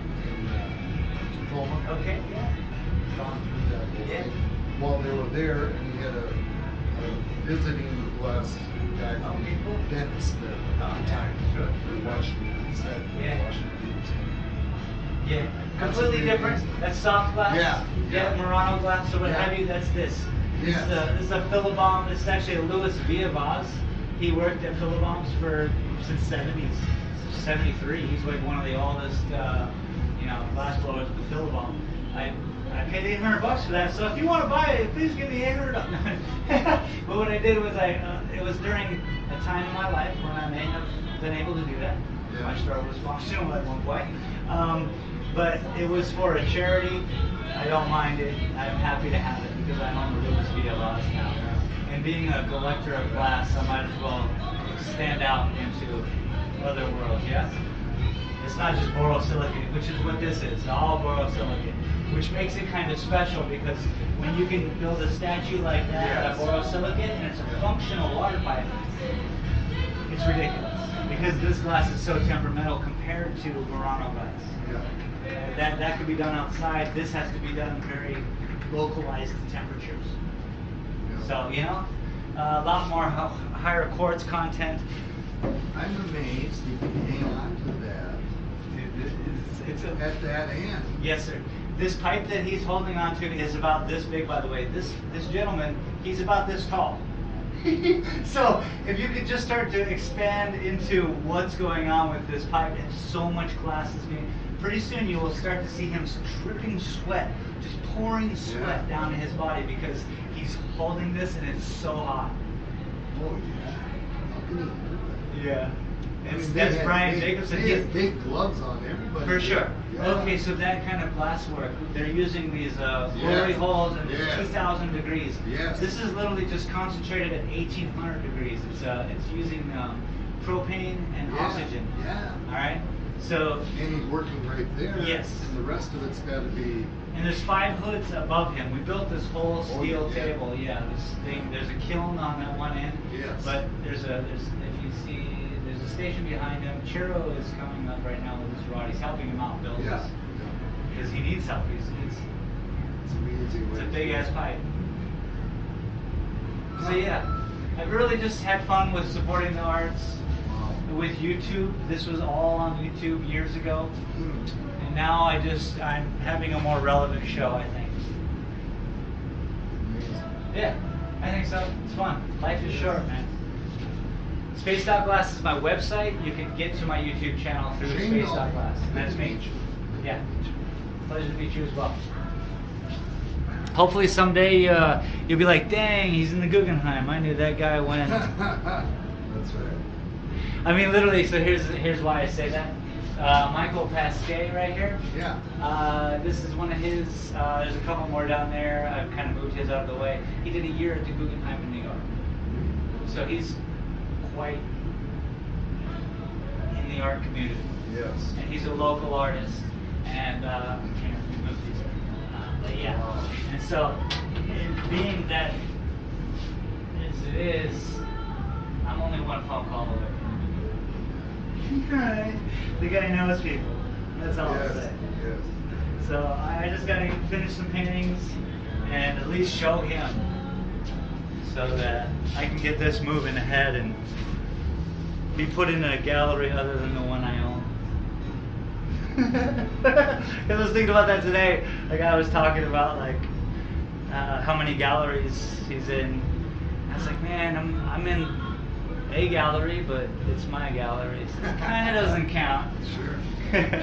Tacoma. Okay, yeah. Gone through that whole Yeah. thing. While they were there, and he had a visiting glass guy from Denton Smith at the time. We watched him, he said, Yeah. Washington. Yeah, That's completely really different. amazing. That's soft glass. Yeah, Yeah, yeah. Murano glass or what Yeah. have you. That's this. This Yes. is a Philibom. This is actually a Louis Villavoz. He worked at Philiboms since 73. He's like one of the oldest, glass blowers with Philibom. I paid $800 for that. So if you want to buy it, please give me $800. But what I did was it was during a time in my life when I may have been able to do that. Yeah. My store was functional at one point. But it was for a charity. I don't mind it. I'm happy to have it because I own the Louis Villavoz now. And being a collector of glass, I might as well stand out into other worlds, yeah? It's not just borosilicate, which is what this is, all borosilicate, which makes it kind of special because when you can build a statue like that out of borosilicate and it's a functional water pipe, it's ridiculous. Because this glass is so temperamental compared to Murano glass. Yeah. That could be done outside. This has to be done in very localized temperatures. So, a lot more higher quartz content. I'm amazed he can hang on to that It's at that end. yes, sir. This pipe that he's holding on to is about this big, by the way. This gentleman, he's about this tall. So if you could just start to expand into what's going on with this pipe, and so much glass is being. Pretty soon you will start to see him dripping sweat, just pouring sweat down his body because he's holding this and it's so hot. Oh, yeah. How can he do that? Yeah. I mean, That's they had Brian big- Jacobson. They had big gloves on everybody. For sure. Yeah. Okay, so that kind of glass work, they're using these glory holes at Yes. 2,000 degrees. Yes. This is literally just concentrated at 1,800 degrees. It's using propane and Yeah, oxygen. yeah. All right. So, And he's working right there. Yes. And the rest of it's got to be. and there's 5 hoods above him. We built this whole steel yeah. table. Yeah, this thing. There's a kiln on that one end. Yes. But there's if you see, there's a station behind him. Chiro is coming up right now with his rod. He's helping him out build Yeah. this because he needs help. It's amazing. It's a big ass pipe. So yeah, I've really just had fun with supporting the arts Wow. with YouTube. This was all on YouTube years ago, Hmm. and now I'm having a more relevant show. I think. Amazing. Yeah, I think so. It's fun. Life is short, man. Spaced Out Glass is my website. You can get to my YouTube channel through Shane Spaced Knoll. Out Glass. And that's me. Good to meet you. Yeah. Pleasure to meet you as well. Hopefully someday you'll be like, dang, he's in the Guggenheim. I knew that guy when. That's right. I mean, literally. So here's why I say that. Michael Pasquet right here. Yeah. This is one of his. There's a couple more down there. I've kind of moved his out of the way. He did a year at the Guggenheim in New York. So he's quite in the art community. Yes. And he's a local artist. And but yeah. And so, it being that as it is, I'm only one phone call away. Right. The guy knows people. That's all I'll say. Yes. So I just gotta finish some paintings and at least show him so that I can get this moving ahead and be put in a gallery other than the one I own. I was thinking about that today. Like I was talking about how many galleries he's in. I was like, man, I'm in a gallery, but it's my gallery, so it kind of doesn't count. Sure.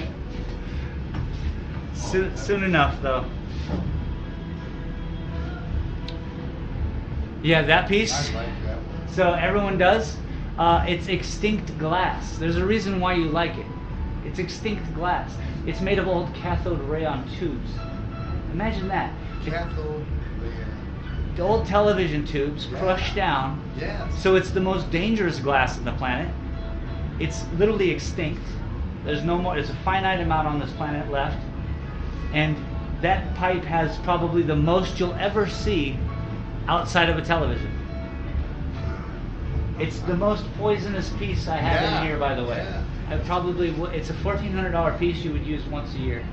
Soon enough, though. Yeah, that piece. I like that one. So everyone does. It's extinct glass. There's a reason why you like it. It's extinct glass. It's made of old cathode rayon tubes. Imagine that. Cathode The old television tubes crushed down. Yes. So it's the most dangerous glass on the planet. It's literally extinct. There's no more. There's a finite amount on this planet left. And that pipe has probably the most you'll ever see outside of a television. It's the most poisonous piece I have Yeah, in here, by the way. yeah. It's a $1,400 piece you would use once a year.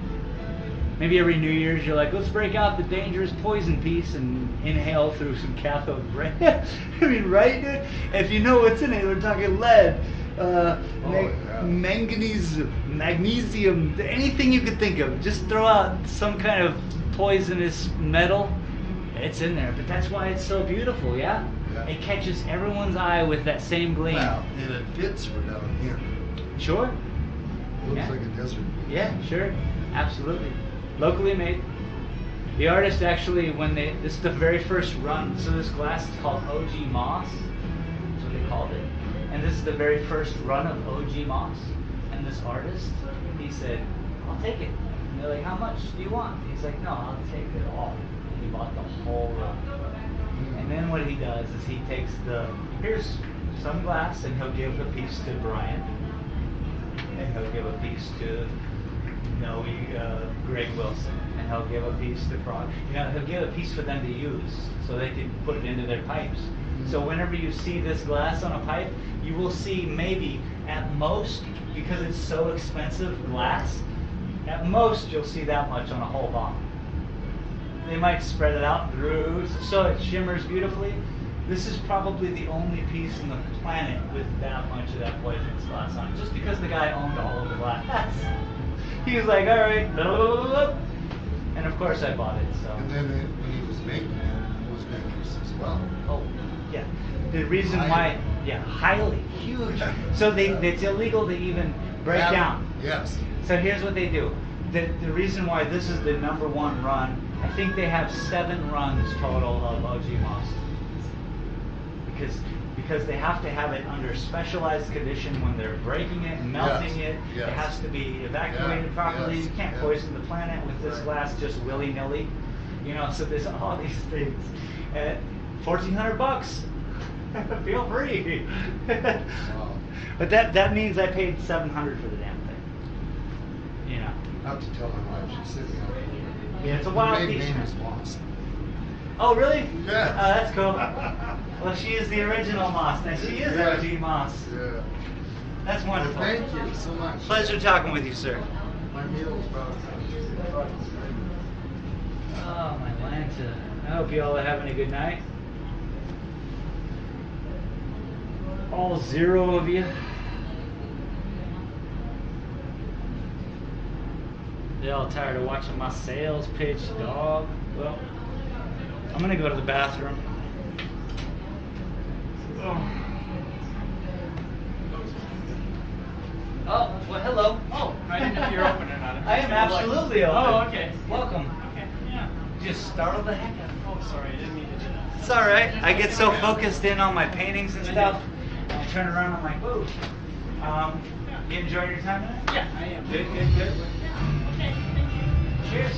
Maybe every New Year's you're like, let's break out the dangerous poison piece and inhale through some cathode ray. I mean, right, dude? If you know what's in it, we're talking lead, yeah. manganese, magnesium, anything you could think of. Just throw out some kind of poisonous metal. It's in there, but that's why it's so beautiful, yeah? Yeah. It catches everyone's eye with that same gleam. Wow, and it fits for down here. Sure? Looks Yeah. like a desert. Yeah, sure. Absolutely. Locally made. The artist actually, this is the very first run, so this glass is called OG Moss. That's what they called it. And this is the very first run of OG Moss. And this artist, he said, I'll take it. And they're like, how much do you want? He's like, no, I'll take it all. And he bought the whole run. And then what he does is he takes here's some glass, and he'll give a piece to Brian. And he'll give a piece to Greg Wilson, and he'll give a piece to he'll give a piece for them to use so they can put it into their pipes. So whenever you see this glass on a pipe, you will see maybe at most, because it's so expensive glass, at most you'll see that much on a whole bottle. They might spread it out through so it shimmers beautifully. This is probably the only piece on the planet with that much of that poisonous glass on it, just because the guy owned all of the glass. He was like, all right, blah, blah, blah, blah. And of course I bought it, so. And then when he was making it, it was making this as well. Oh, yeah. The reason why, highly, huge. So it's illegal to even break down. Yes. So here's what they do. The reason why this is the #1 run, I think they have 7 runs total of OG Moss. Because they have to have it under specialized condition when they're breaking it and melting Yes, it. yes. It has to be evacuated Yeah, properly. yes, You can't yeah. poison the planet with this Right. glass just willy-nilly. So there's all these things. At $1,400. Feel free. Wow. But that means I paid $700 for the damn thing. Not to tell my wife, she's sitting out there. Yeah, it's a The wild maiden piece. name is Moss. Oh, really? Yeah. Oh, that's cool. Well, she is the original Moss. Now, she is Yeah. OG Moss. Yeah. That's Well, wonderful. thank you so much. Pleasure talking with you, sir. My meal is about Oh, my Lanta. I hope you all are having a good night. All 0 of you. They all tired of watching my sales pitch, dog. Well, I'm gonna go to the bathroom. Oh, well, hello. Oh, I didn't know if you were open or not. I am absolutely open. Oh, okay. Welcome. Okay, yeah. Just startled the heck out of me. Oh, sorry, I didn't mean to do that. It's all right. I get so focused in on my paintings and stuff. I turn around, I'm like, whoa. You enjoying your time tonight? Yeah, I am. Good, good, good. Okay, thank you. Cheers.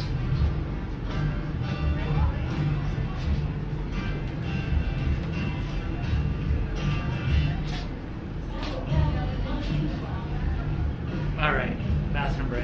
All right, bathroom break.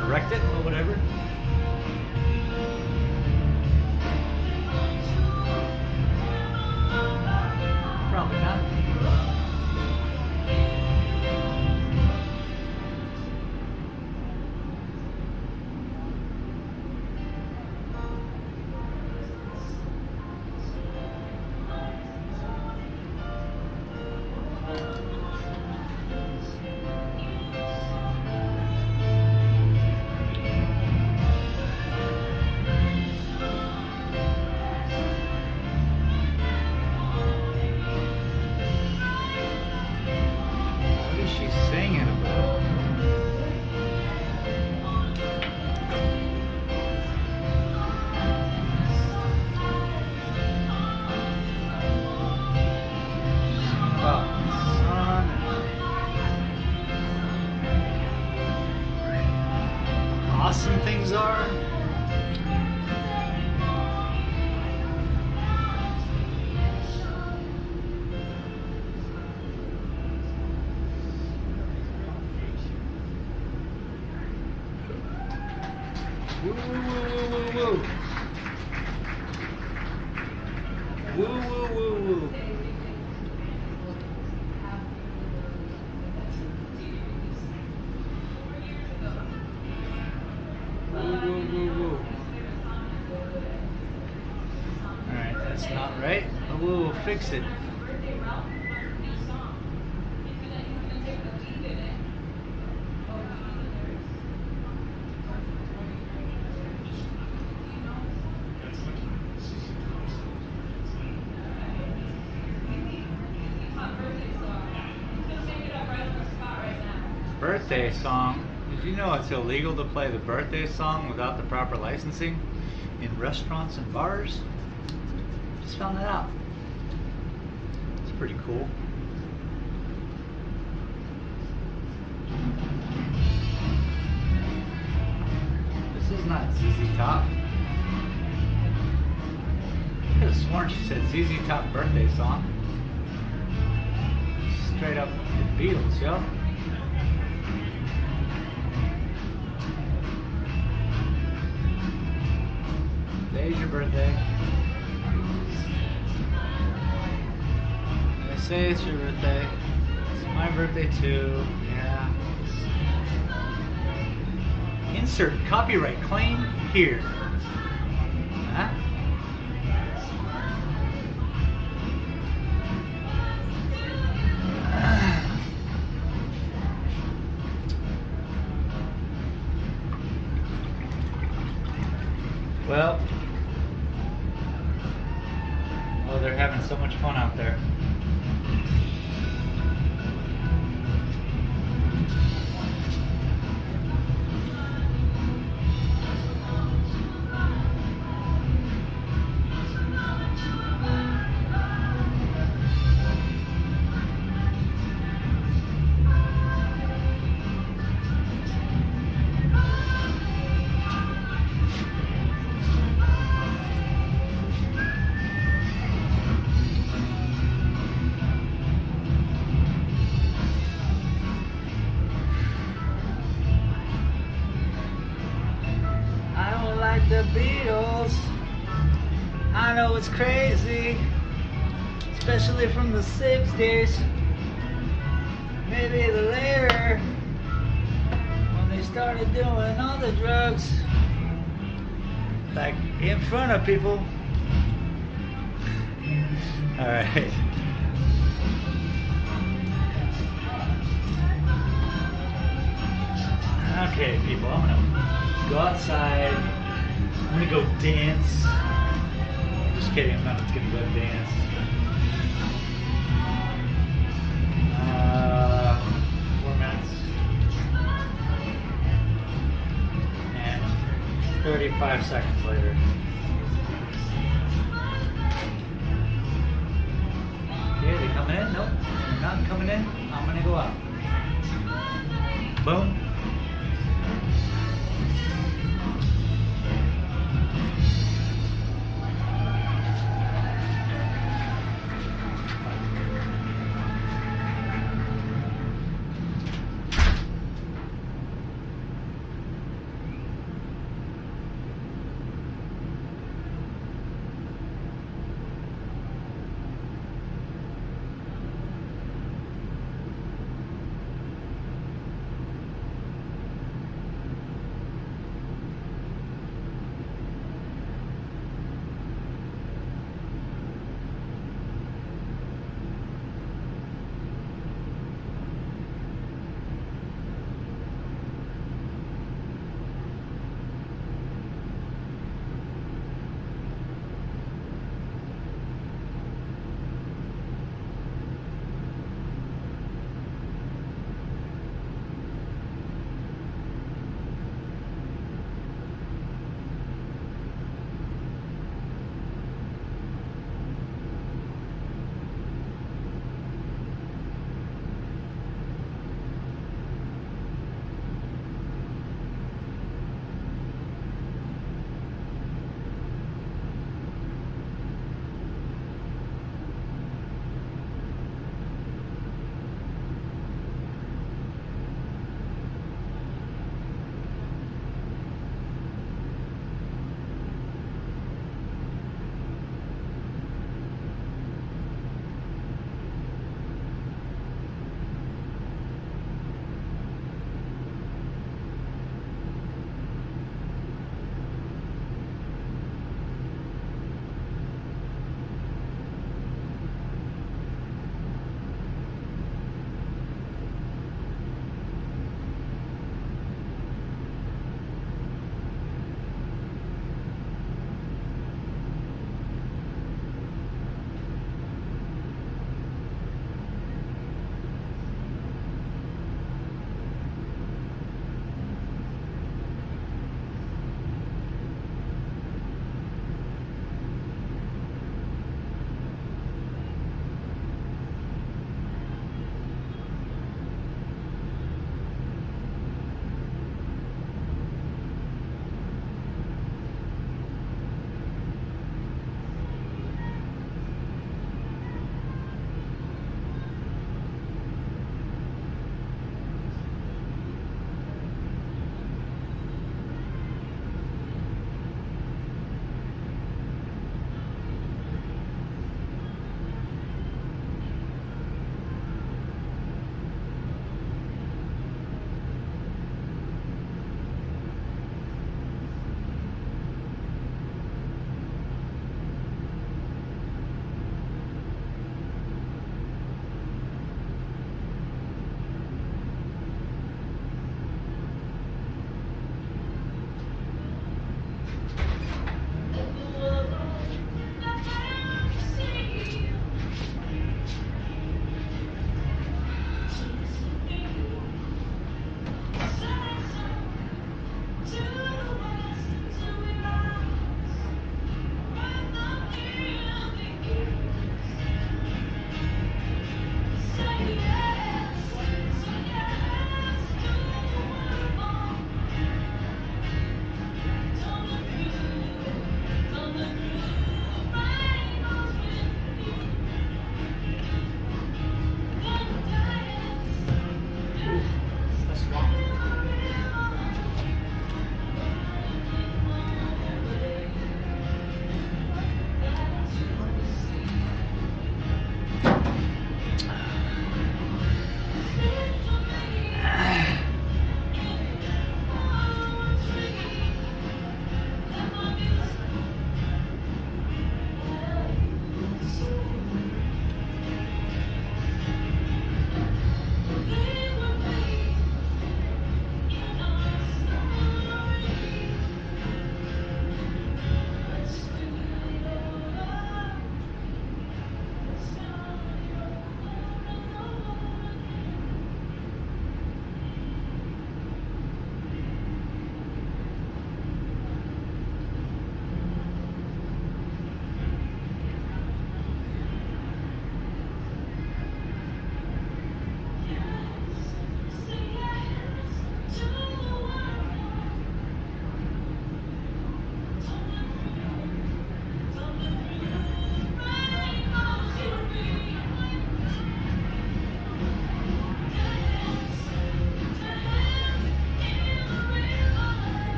should have wrecked it, or whatever. Probably not. What is she singing about? About the sun and awesome things are. Woo, woo, woo, woo, woo, woo. Woo, woo, woo, woo. Woo, woo, woo, woo. Alright, that's not right. But we'll fix it. Birthday song. Did you know it's illegal to play the birthday song without the proper licensing in restaurants and bars? Just found that out. It's pretty cool. This is not ZZ Top. I could have sworn she said ZZ Top birthday song. Straight up the Beatles, yo. Today's your birthday. I say it's your birthday. It's my birthday too. Yeah. Insert copyright claim here. Huh? Well, they're having so much fun out there. The Beatles, I know it's crazy, especially from the 60s, maybe the later, when they started doing all the drugs, like in front of people. Alright. Okay, people, I'm gonna go outside. I'm gonna go dance. Just kidding, I'm not gonna go dance. 4 minutes. And 35 seconds later. Okay, they coming in? Nope. They're not coming in. I'm gonna go out. Boom.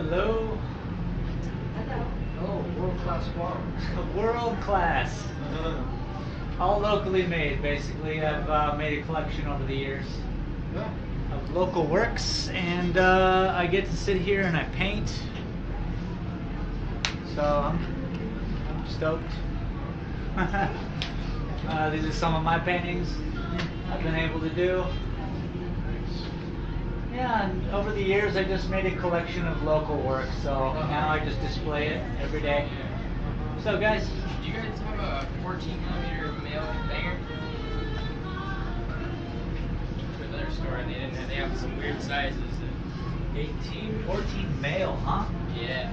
Hello. Oh, world-class farm. World class. All locally made, basically. I've made a collection over the years Yeah. of local works, and I get to sit here and I paint. So I'm stoked. These are some of my paintings I've been able to do. Yeah, and over the years I just made a collection of local work, so now I just display it every day. So guys, Do you guys have a 14mm male banger? For their store, they have some weird sizes. 18, 14 male, huh? Yeah.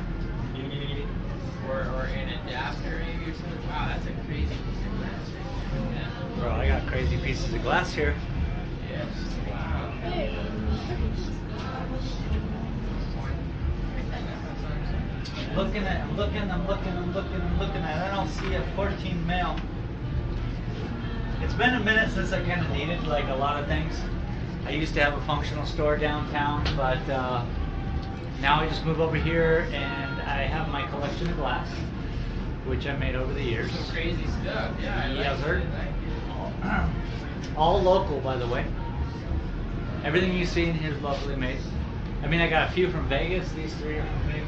Or an adapter maybe or something. Wow, that's a crazy piece of glass. Yeah. Bro, I got crazy pieces of glass here. Yes. Wow. I'm looking, I'm looking at I don't see a 14 male. It's been a minute since I kind of needed like a lot of things. I used to have a functional store downtown, but now I just move over here and I have my collection of glass, which I made over the years. Some crazy stuff. Yeah, I Yes, like sir. it. I like it. All local, by the way. Everything you see in here is locally made. I mean, I got a few from Vegas. These three are from Vegas.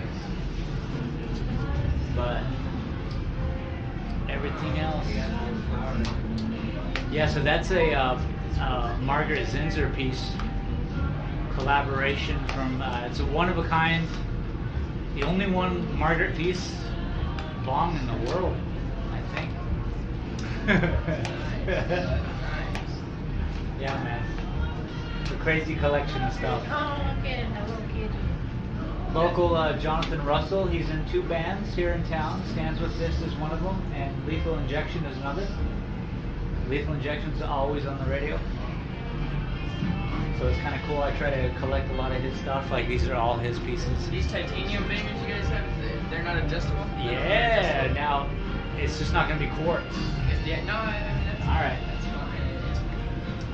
But everything else. Yeah, so that's a Margaret Zinser piece. Collaboration from, it's a one-of-a-kind, the only one Margaret piece long in the world, I think. Yeah, man. It's a crazy collection of stuff. Oh, look at the little kid. Local Jonathan Russell, he's in 2 bands here in town. Stands With This is one of them, and Lethal Injection is another. Lethal Injection's always on the radio. So it's kind of cool. I try to collect a lot of his stuff. Like, these are all his pieces. These titanium bangers you guys have, they're not adjustable? Yeah, now it's just not going to be quartz. Yeah, no, I mean, that's Alright. That's fine.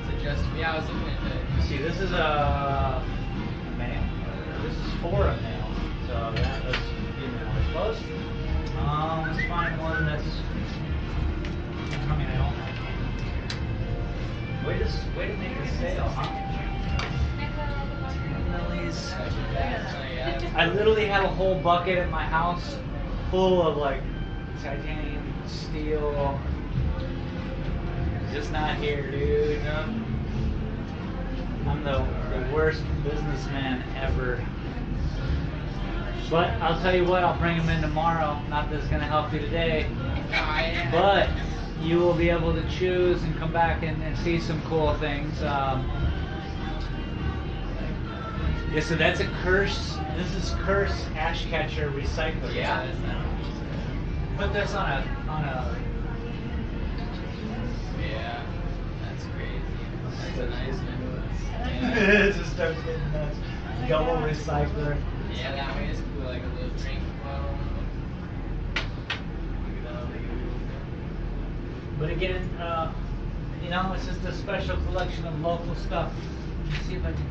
It's adjustable. Yeah, I was looking at the. See, this is a male. This is for a male. So that's female, I suppose. Let's find one that's. I mean, I don't know. Way to make a sale, huh? Lilies. I literally have a whole bucket at my house full of like titanium, steel. Just not here, dude. I'm the worst businessman ever. But I'll tell you what, I'll bring them in tomorrow. Not that it's going to help you today. But you will be able to choose and come back and see some cool things. Yeah, so that's a Curse. This is Curse Ash Catcher Recycler. Yeah. Put this on a. Yeah, that's crazy. That's a nice one. It just starts getting nuts. Double recycler. Yeah, that way is cool, like a little drink bottle. Look at that, all the But again, you know, it's just a special collection of local stuff. Let's see if I can.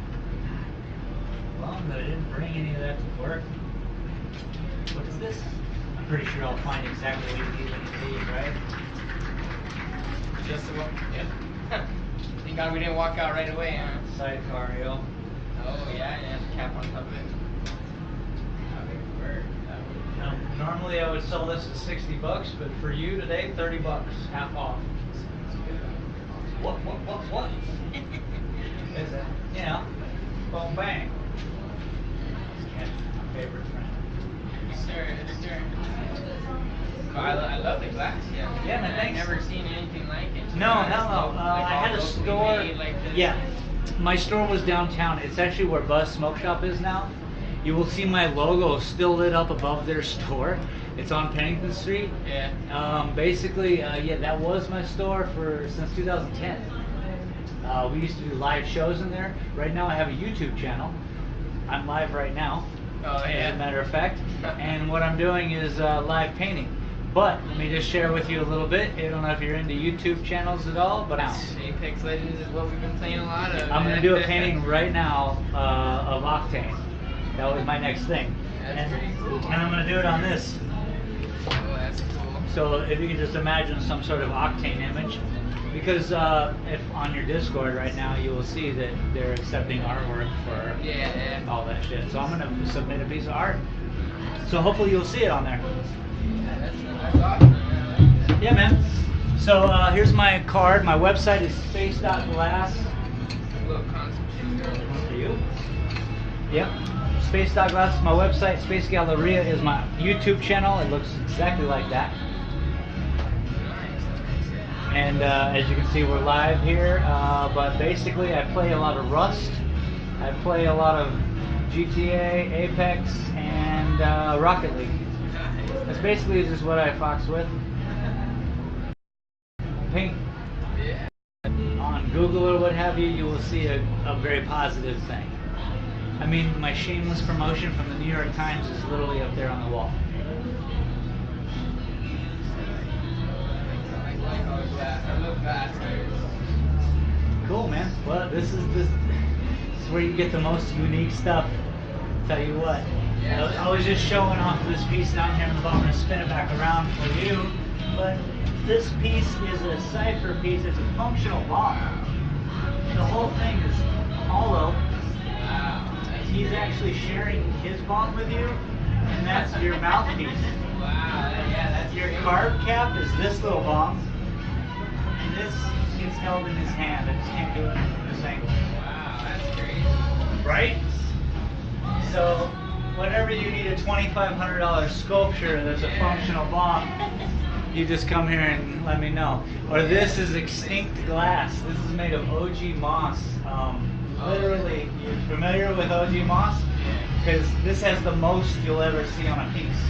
Well, I didn't bring any of that to work. What is this? I'm pretty sure I'll find exactly what you need when you leave, right? Just about, yep. Thank God we didn't walk out right away, huh? Sidecar, yo. Oh, yeah, and have the cap on top of it. That would work. That would Now, normally I would sell this at $60, but for you today, $30, half off. What? Is it? You know, boom, bang. Yeah, my favorite friend. Sure. Oh, I love the glass, yeah. Yeah, man, thanks. I've never seen anything like it. No, hell no. Like I all had a locally store. made like this. Yeah, my store was downtown. It's actually where Buzz Smoke Shop is now. You will see my logo still lit up above their store. It's on Pennington Street. Yeah. Basically, yeah, that was my store since 2010. We used to do live shows in there. Right now, I have a YouTube channel. I'm live right now. Oh, yeah. As a matter of fact, and what I'm doing is live painting. But let me just share with you a little bit. I don't know if you're into YouTube channels at all, but Apex Legends is what we've been playing a lot of. I'm going to do a painting right now of Octane. That was my next thing. That's pretty cool. And I'm gonna do it on this. Oh, that's cool. So if you can just imagine some sort of Octane image, because if on your Discord right now you will see that they're accepting artwork for Yeah. all that shit. So I'm gonna submit a piece of art. So hopefully you'll see it on there. Yeah, that's awesome. Man. I like that. Yeah, man. So here's my card. My website is space.glass. A little concept. For you? Yep. Space.glass is my website. Space Galleria is my YouTube channel. It looks exactly like that. And as you can see, we're live here. But basically, I play a lot of Rust. I play a lot of GTA, Apex, and Rocket League. That's basically just what I fox with. Paint. Yeah. On Google or what have you, you will see a very positive thing. I mean, my shameless promotion from the New York Times is literally up there on the wall. I love that. Cool, man. Well, this is where you get the most unique stuff. Tell you what. Yeah. I was just showing off this piece down here in the bottom. I'm gonna spin it back around for you. But this piece is a cipher piece. It's a functional bomb. The whole thing is hollow. Wow. He's actually sharing his bomb with you, and that's your mouthpiece. Wow. Yeah, that's Your carb cap is this little bomb, and this gets held in his hand. I just can't do it from this angle. Wow, that's crazy. Right? So, whenever you need a $2,500 sculpture that's a functional bomb, you just come here and let me know. Or this is extinct glass. This is made of OG moss. Literally, you're familiar with OG moss? Because this has the most you'll ever see on a piece.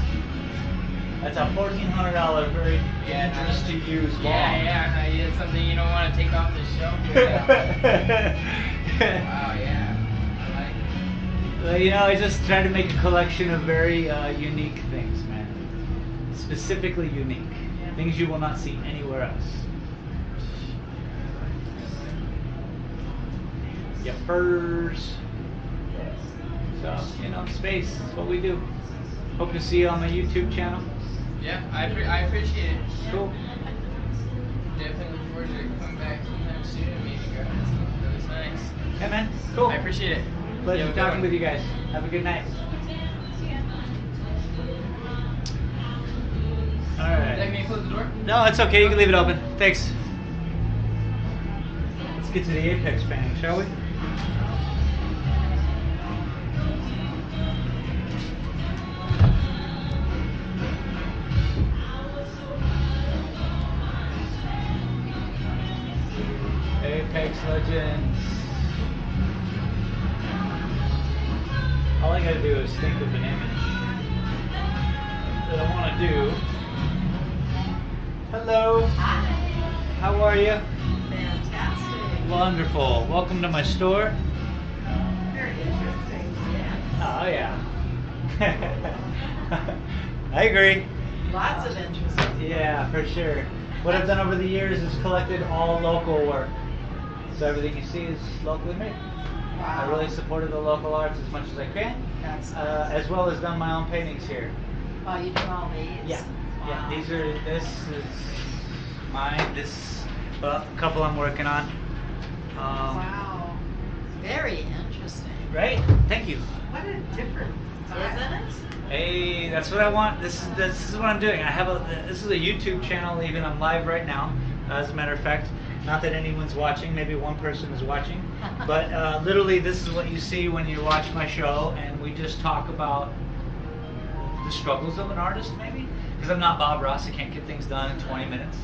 That's a $1,400 very dangerous to use bomb. Yeah, no, it's something you don't want to take off the shelf. Wow, yeah. I like it. Well, you know, I just try to make a collection of very unique things, man. Specifically unique. Things you will not see anywhere else. Yeah, furs. So, you know, space is what we do. Hope to see you on my YouTube channel. Yeah, I appreciate it. Cool. Definitely look forward to coming back sometime soon and meeting you guys. That was nice. Hey, man. Cool. I appreciate it. Pleasure Yeah, talking with you guys. Have a good night. All Would you right. like me to close the door? No, it's okay. You can leave it open. Thanks. Let's get to the Apex painting, shall we? Apex Legends. All I gotta do is think of an image that I want to do. Hello. Hi. How are you? Fantastic. Wonderful. Welcome to my store. Very interesting. Yeah. Oh yeah. I agree. Lots of interesting. Yeah, for sure. What I've done over the years is collected all local work. So everything you see is locally made. Wow. I really supported the local arts as much as I can, That's nice. as well as done my own paintings here. Oh, you do all these? Yeah, yeah. Wow. This is mine. A couple I'm working on. Wow. Very interesting. Right? Thank you. What a different, isn't it? Hey, that's what I want. This is what I'm doing. This is a YouTube channel. Even I'm live right now. As a matter of fact, not that anyone's watching. Maybe one person is watching, but literally, this is what you see when you watch my show, and we just talk about the struggles of an artist, maybe. Because I'm not Bob Ross. I can't get things done in 20 minutes.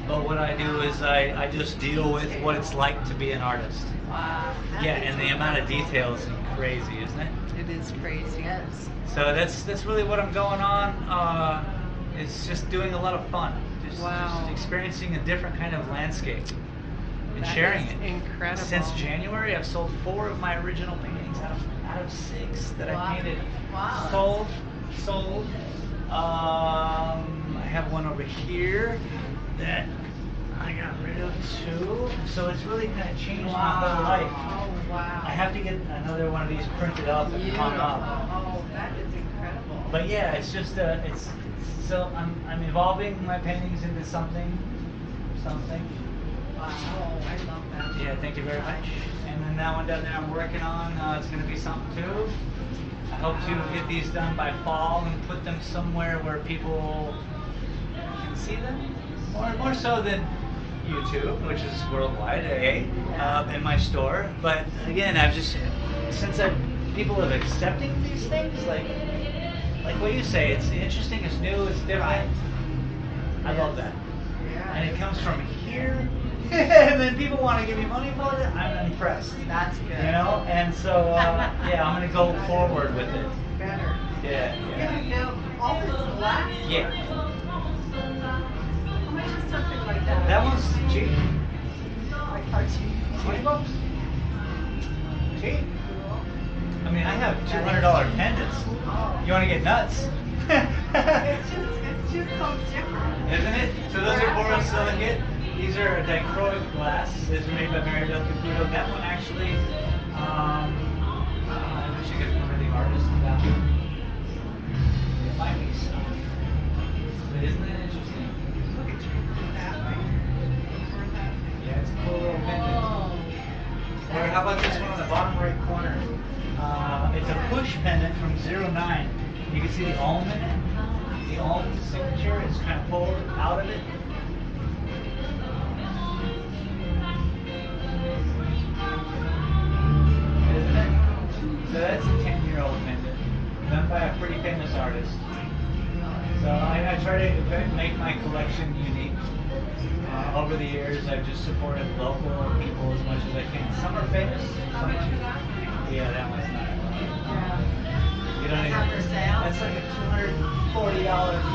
But what I do is I just deal with what it's like to be an artist. Wow. Yeah, and the amount of detail is crazy, isn't it? It is crazy. Yes. So that's really what I'm going on. It's just doing a lot of fun. Wow. Just experiencing a different kind of landscape and That sharing is it. incredible. Since January, I've sold 4 of my original paintings out of 6 that Wow. I painted. Wow. Sold. I have one over here that I got rid of 2, so it's really kind of changed my whole life. Oh, wow. I have to get another one of these printed up and hung up. Oh, that is incredible. But yeah, it's just it's so I'm evolving my paintings into something. Wow, I love that. Yeah, thank you very much. And then that one down there I'm working on, it's going to be something too. I hope to get these done by fall and put them somewhere where people can see them. More so than YouTube, which is worldwide, in my store. But again, I've just, people have accepting these things, like what you say, it's interesting, it's new, it's different. I love that. Yeah. And it comes from here, and then people want to give me money for it. I'm impressed. That's good. You know, and so yeah, I'm gonna go forward with it. Better. Yeah, Now, all this black. yeah. How much is something like that? That one's cheap. Like how cheap? $20. Cheap. I mean, I have $200 pendants. You want to get nuts? It's just so different. Isn't it? So those are borosilicate. These are dichroic glass. These are made by Maribel Caputo. That one actually, I wish I could remember the artist of that one. It might be some. But isn't that interesting? Look at you. That way. Or that way. Yeah, it's a cool little pendant. Oh. Or how about this one on the bottom right corner? It's a push pendant from 09. You can see the Ulm in it. The Ulm signature is kind of pulled out of it. Isn't it? So that's a 10-year-old pendant, done by a pretty famous artist. So I try to make my collection unique. Over the years, I've just supported local people as much as I can. Some are famous. How much is that? Yeah, that one's not. Yeah. You don't Is that even. for sale? That's like a $240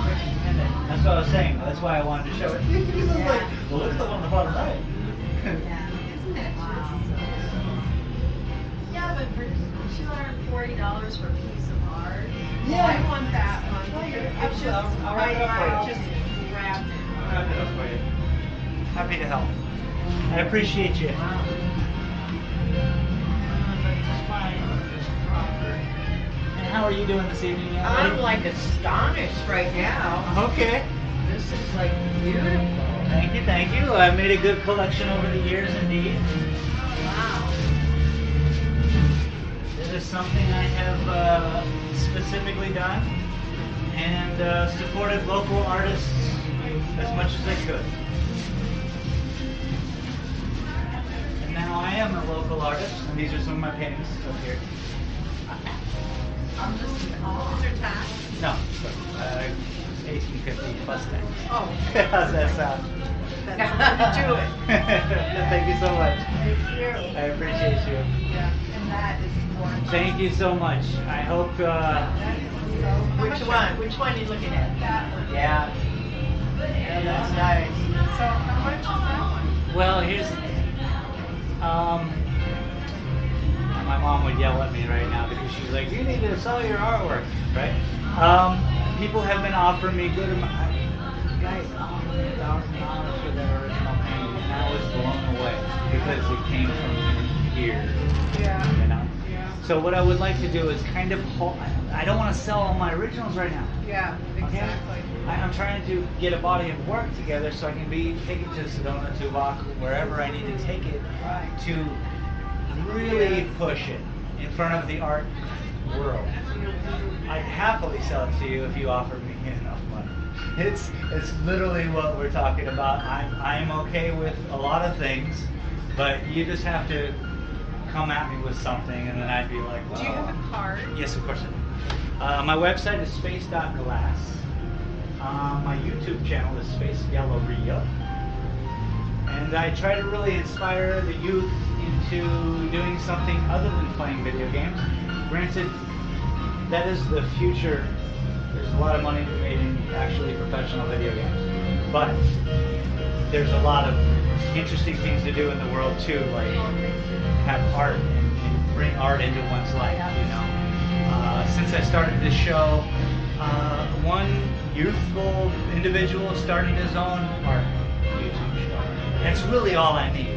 freaking pendant. That's what I was saying. That's why I wanted to show it. Yeah. Like, well, let's look on the bottom right. Yeah. Isn't it? Wow. Yeah, but for $240 for a piece of art. Yeah. I want that one. It's just, I'll wrap it up for you. I just grabbed it. I'll wrap it up for you. Happy to help. I appreciate you. And how are you doing this evening? young lady? I'm like astonished right now. Okay. This is like beautiful. Thank you, thank you. I made a good collection over the years, indeed. Wow. This is something I have specifically done and supported local artists as much as I could. And now I am a local artist, and these are some of my paintings up here. Is there tax? No, 1850 plus tax. Oh. How's that sound? That's do it. Thank you so much. Thank you. I appreciate you. Yeah, and that is gorgeous. Thank you so much. I hope, That is so. Which one? Which one are you looking at? That one. yeah. Yeah, that's nice. So how much is that one? Well, here's, my mom would yell at me right now because she's like, you need to sell your artwork, right? People have been offering me good amount, guys, $100,000 for their original painting, and I was blown away because it came from here, Yeah. you know? Yeah. So what I would like to do is kind of, I don't want to sell all my originals right now. Yeah, Okay? exactly. I'm trying to get a body of work together so I can take it to Sedona, Tubac, wherever I need to take it Right. to really push it in front of the art world. I'd happily sell it to you if you offered me enough money. It's literally what we're talking about. I'm okay with a lot of things, but you just have to come at me with something, and then I'd be like, well. Do you have a card? Yes, of course I do. My website is space.glass. My YouTube channel is Space Galleria. And I try to really inspire the youth into doing something other than playing video games. Granted, that is the future. There's a lot of money to be made in actually professional video games. But there's a lot of interesting things to do in the world too, like have art and bring art into one's life, you know. Since I started this show, one youthful individual started his own art YouTube show. That's really all I need.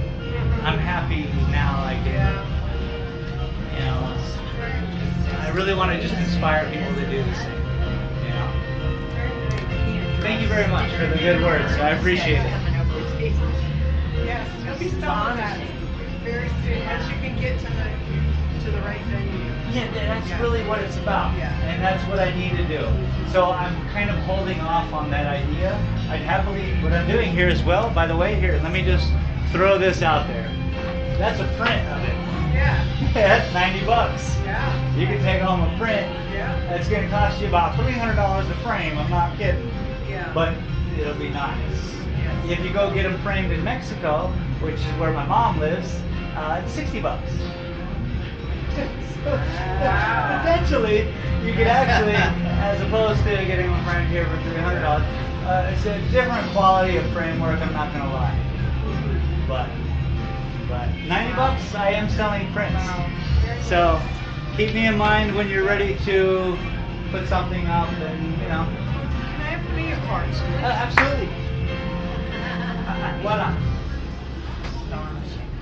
I'm happy now. I can, you know, I really want to just inspire people to do the same. You know. Thank you very much for the good words. I appreciate it. Yes, you'll be done with that very soon, once you can get to the right venue. Yeah, that's really what it's about, Yeah. and that's what I need to do. So I'm kind of holding off on that idea. I'd happily, what I'm doing here as well, by the way, here, let me just throw this out there. That's a print of it. Yeah, That's $90. yeah, You can take home a print. yeah, It's going to cost you about $300 a frame. I'm not kidding. yeah. But it'll be nice. Yes. If you go get them framed in Mexico, which is where my mom lives, it's $60. Wow. Potentially, you could actually, as opposed to getting them framed here for $300, it's a different quality of framework. I'm not gonna lie, but $90, I am selling prints. So keep me in mind when you're ready to put something up, and you know. Can I have one of your cards? Absolutely. Voila.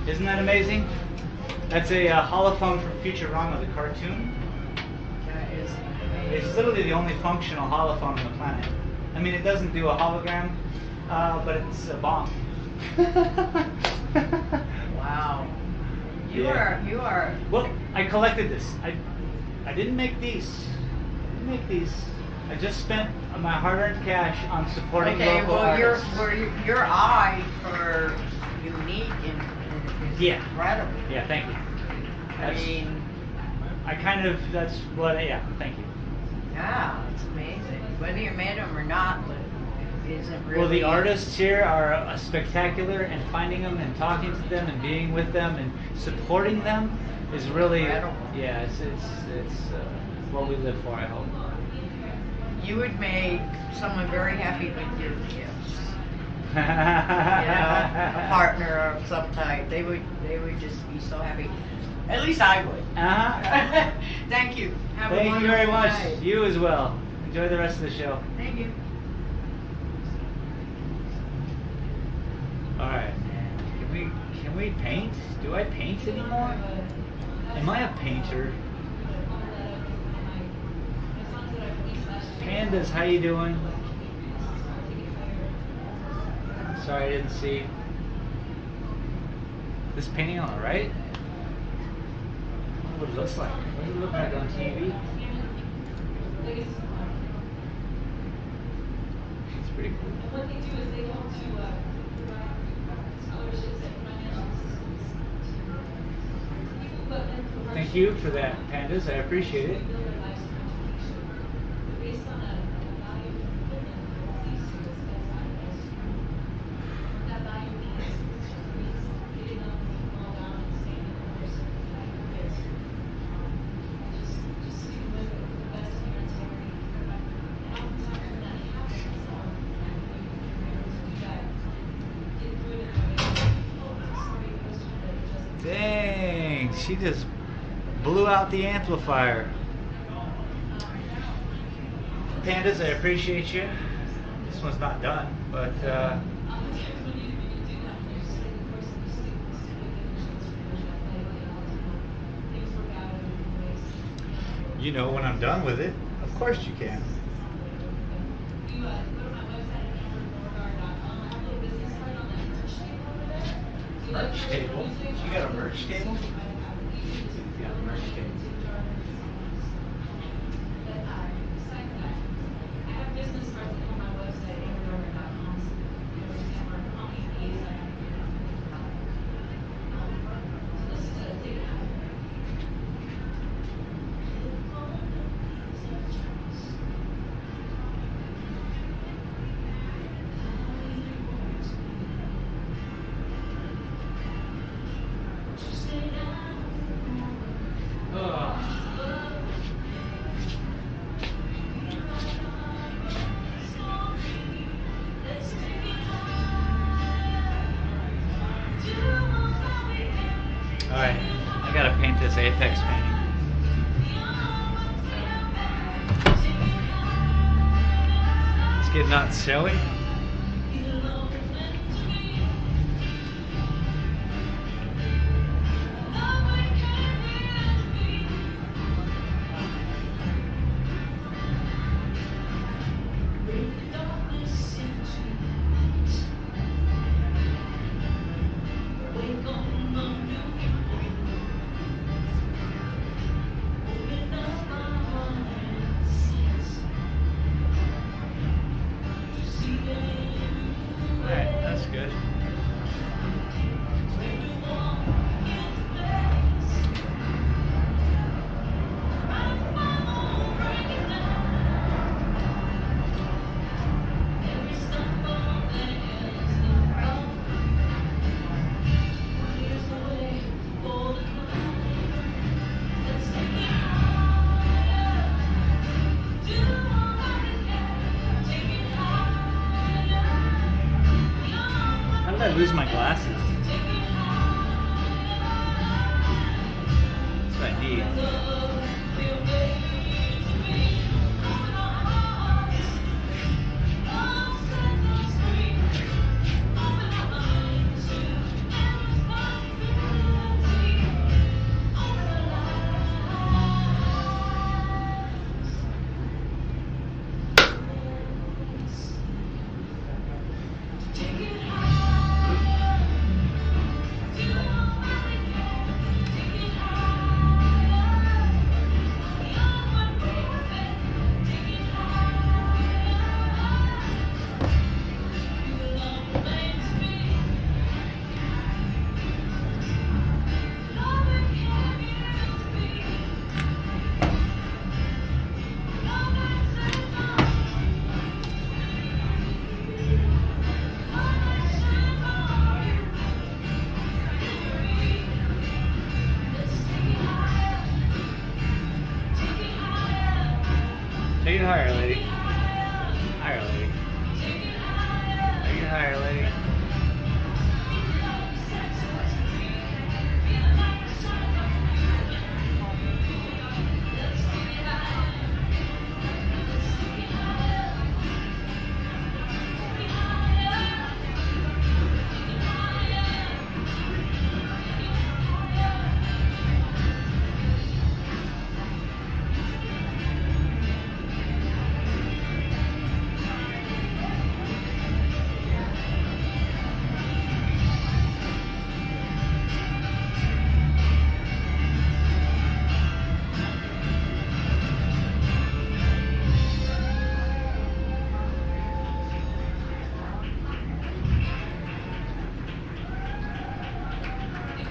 Isn't that amazing? That's a holophone from Futurama, the cartoon. That is It's literally the only functional holophone on the planet. I mean, it doesn't do a hologram, but it's a bomb. wow. You Yeah. are. Well, I collected this. I didn't make these. I just spent my hard-earned cash on supporting Okay, local well, artists. your eye for unique and is Yeah. incredible. Yeah, thank you. I That's- mean, that's what, yeah, thank you. yeah, it's amazing. Whether you met them or not, isn't really. Well, the artists here are spectacular, and finding them and talking to them and being with them and supporting them is really, Incredible. yeah, it's what we live for, I hope. You would make someone very happy with your gifts. You know, a partner of some type. They would just be so happy. At least I would. Uh-huh. Thank you. Have a Thank you very wonderful much. night. You as well. Enjoy the rest of the show. Thank you. All right. Can we paint? Do I paint anymore? Am I a painter? Pandas, how you doing? Sorry, I didn't see. This painting on the right? I wonder what it looks like. What does it look like on TV? It's pretty cool. Thank you for that, Pandas. I appreciate it. Dang, she just blew out the amplifier. Pandas, I appreciate you. This one's not done, but you know when I'm done with it. Of course you can. Merch table? You got a merch table? Yeah, merch table. Alright, I gotta paint this Apex painting. Let's get nuts, shall we? lose my glasses. That's what I need. Take it higher, lady. Higher, lady. Take it higher, lady.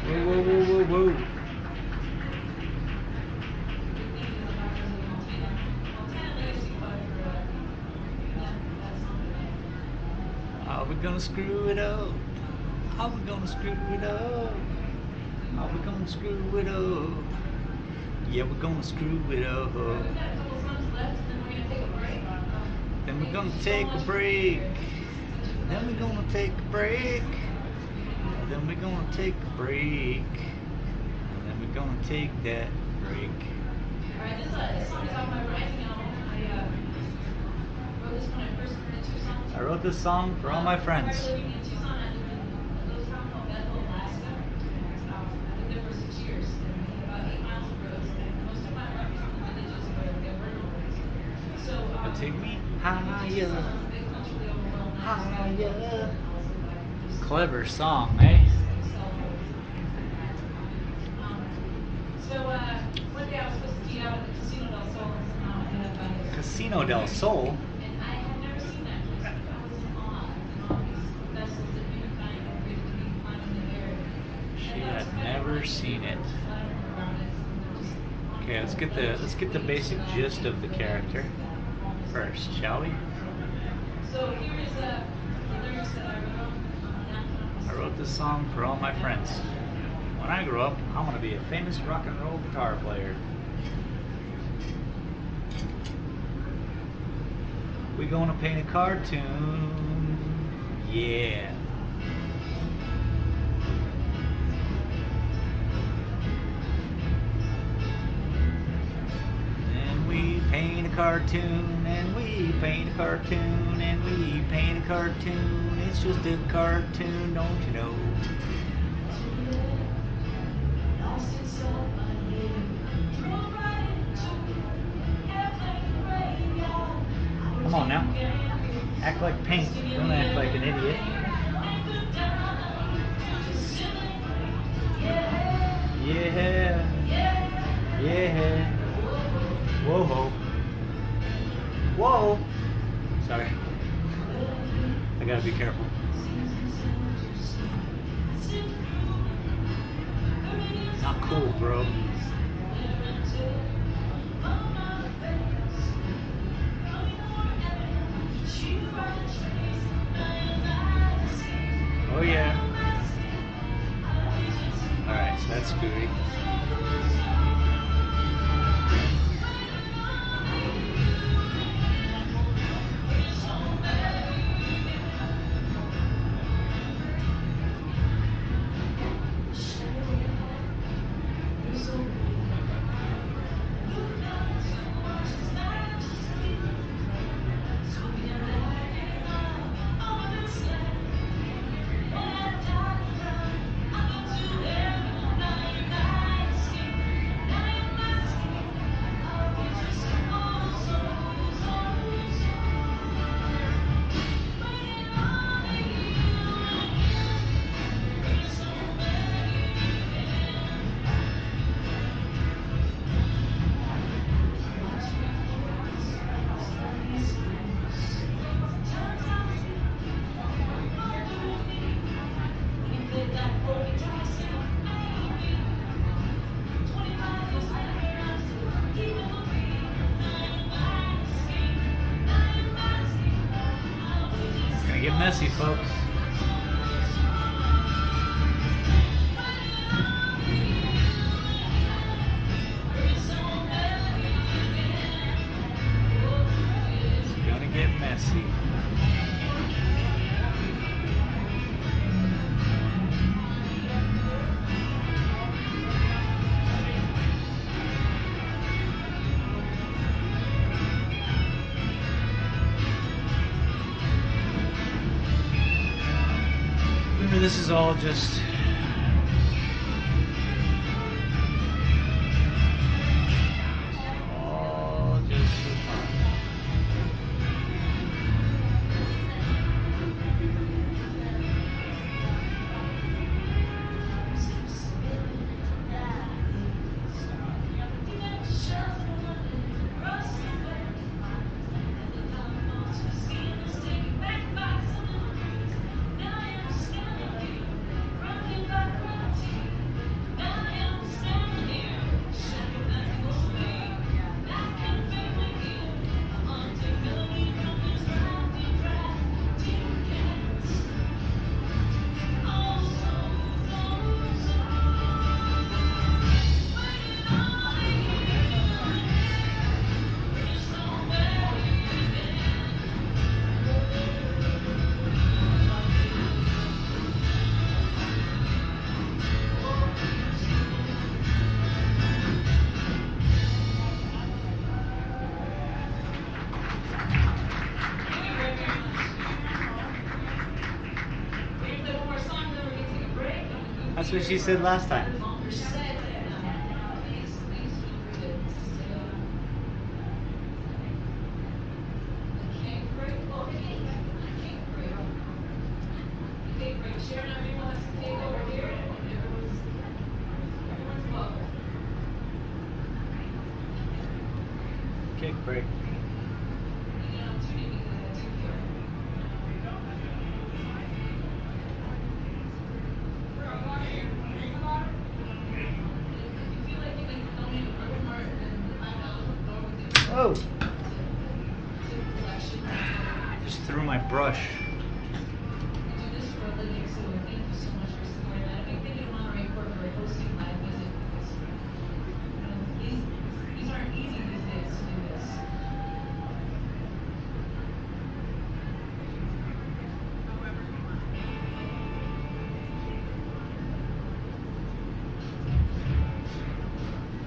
Whoa, whoa, whoa, whoa, whoa. Are we gonna screw it up? Are we gonna screw it up? Are we gonna screw it up? Yeah, we're gonna screw it up. Then we're gonna take a break. Then we're gonna take a break. Then we're gonna take a break. Then we're gonna take that break. Alright, this song is off my Rising album. I wrote this when I first heard it, Tucson. I wrote this song for all my friends. I started living in Tucson. I lived in a little town called Bethel, Alaska. I lived there for 6 years. And we had about 8 miles of roads. And most of my villages were no roads. So, But take me higher, culturally overwhelmed. higher. Clever song, eh? So, one day I was supposed to eat out at the Casino del Sol, and somehow I ended up at it. Casino del Sol. And I had never seen that place. I was in awe and all these vessels that humankind had created to be climbing the air. She had never seen it. Okay, let's get the basic gist of the character first, shall we? So here is the lyrics that I wrote. I wrote this song for all my friends. When I grow up, I'm gonna be a famous rock and roll guitar player. We gonna paint a cartoon, yeah. And we paint a cartoon, and we paint a cartoon, and we paint a cartoon. It's just a cartoon, don't you know? Come on now. Act like Pink. Don't act like an idiot. Yeah. Yeah. Whoa ho. Whoa. Sorry. I gotta be careful. Not cool, bro. Oh yeah. Alright, so that's Scooty. messy, folks. It's gonna get messy. Remember, this is all just for fun. That's what she said last time. Cake break. Oh! I just threw my brush. These aren't easy these days to do this.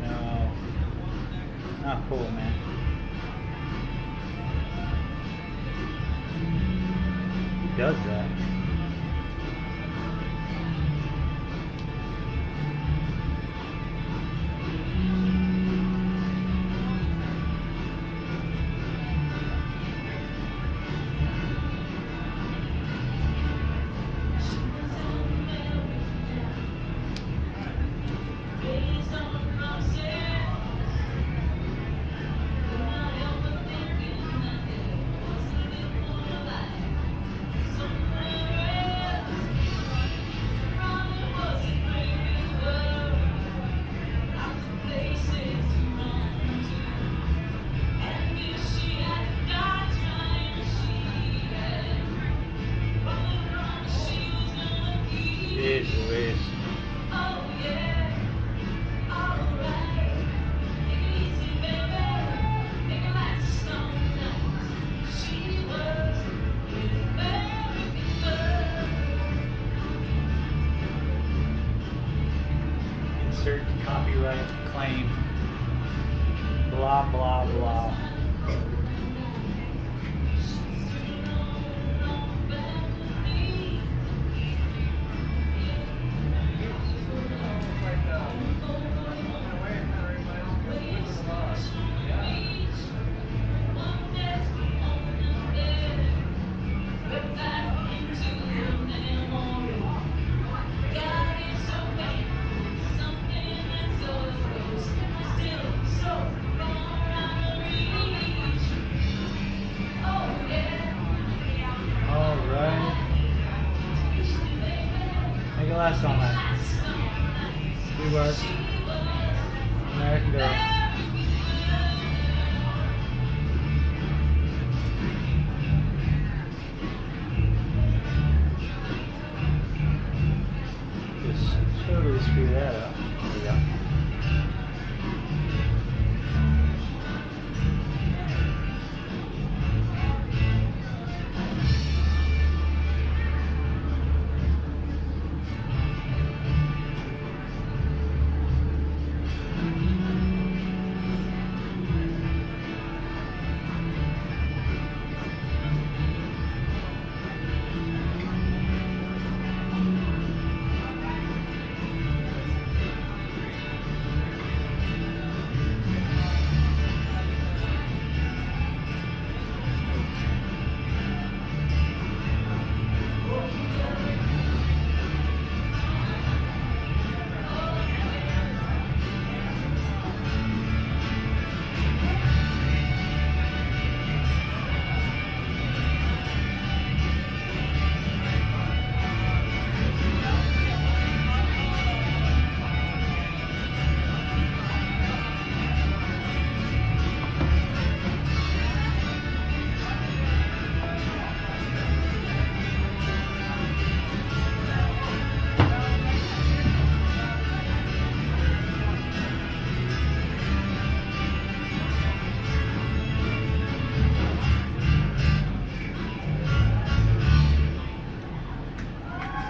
No. Not cool, man. Who does that? Jeez Louise. Insert copyright claim. Blah, blah, blah. Make it last all night. We was. American Girl. totally screw that up. There we go.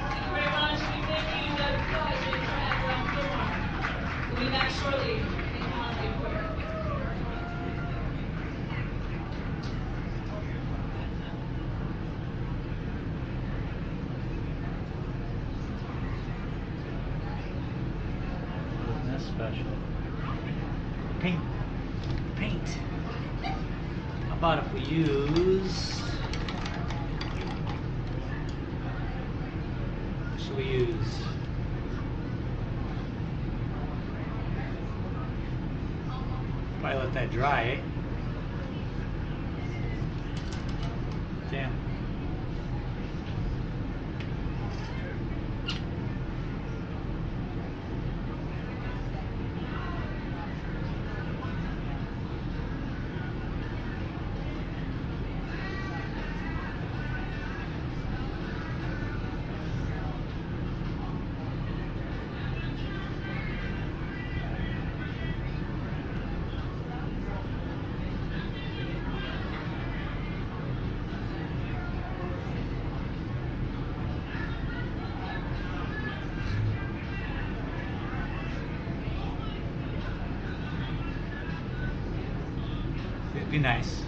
Thank you very much. We thank you, the judges, for having us on. We'll be back shortly. Thank you, Monty, for Isn't that special? Paint. Paint. How about if we use... What should we use? Probably let that dry, eh? Damn. It'd be nice.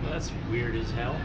Well, that's weird as hell.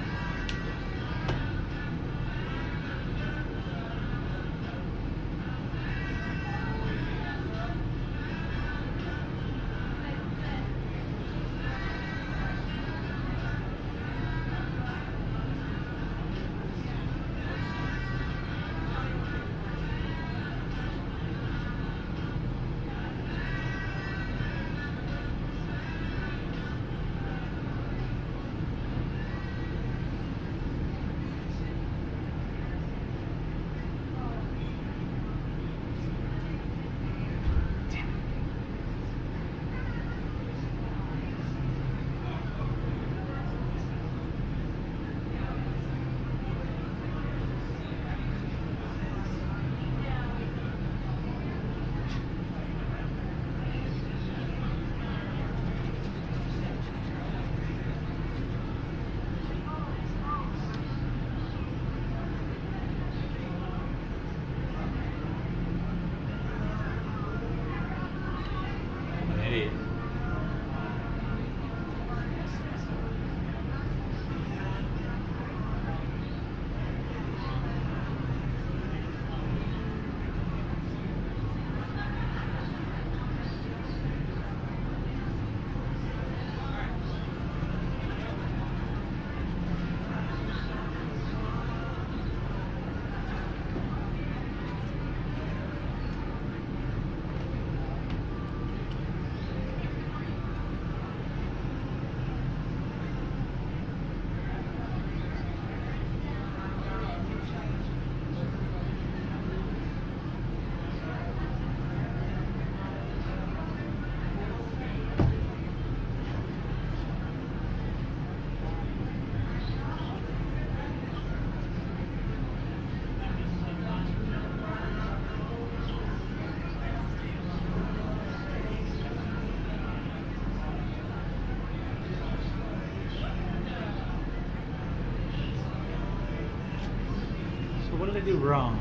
did I do wrong?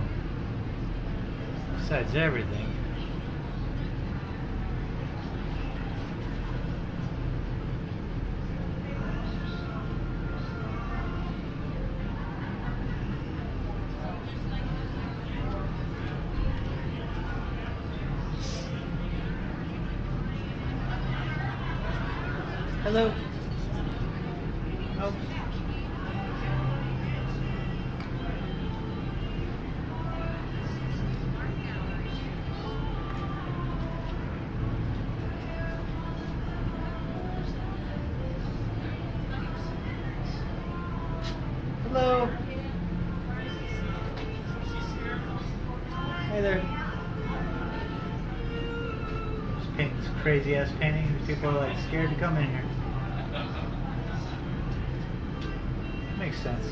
Besides everything. Hello. Oh. Hello. Hey there. Just painting this crazy ass painting. People are like scared to come in here. Makes sense.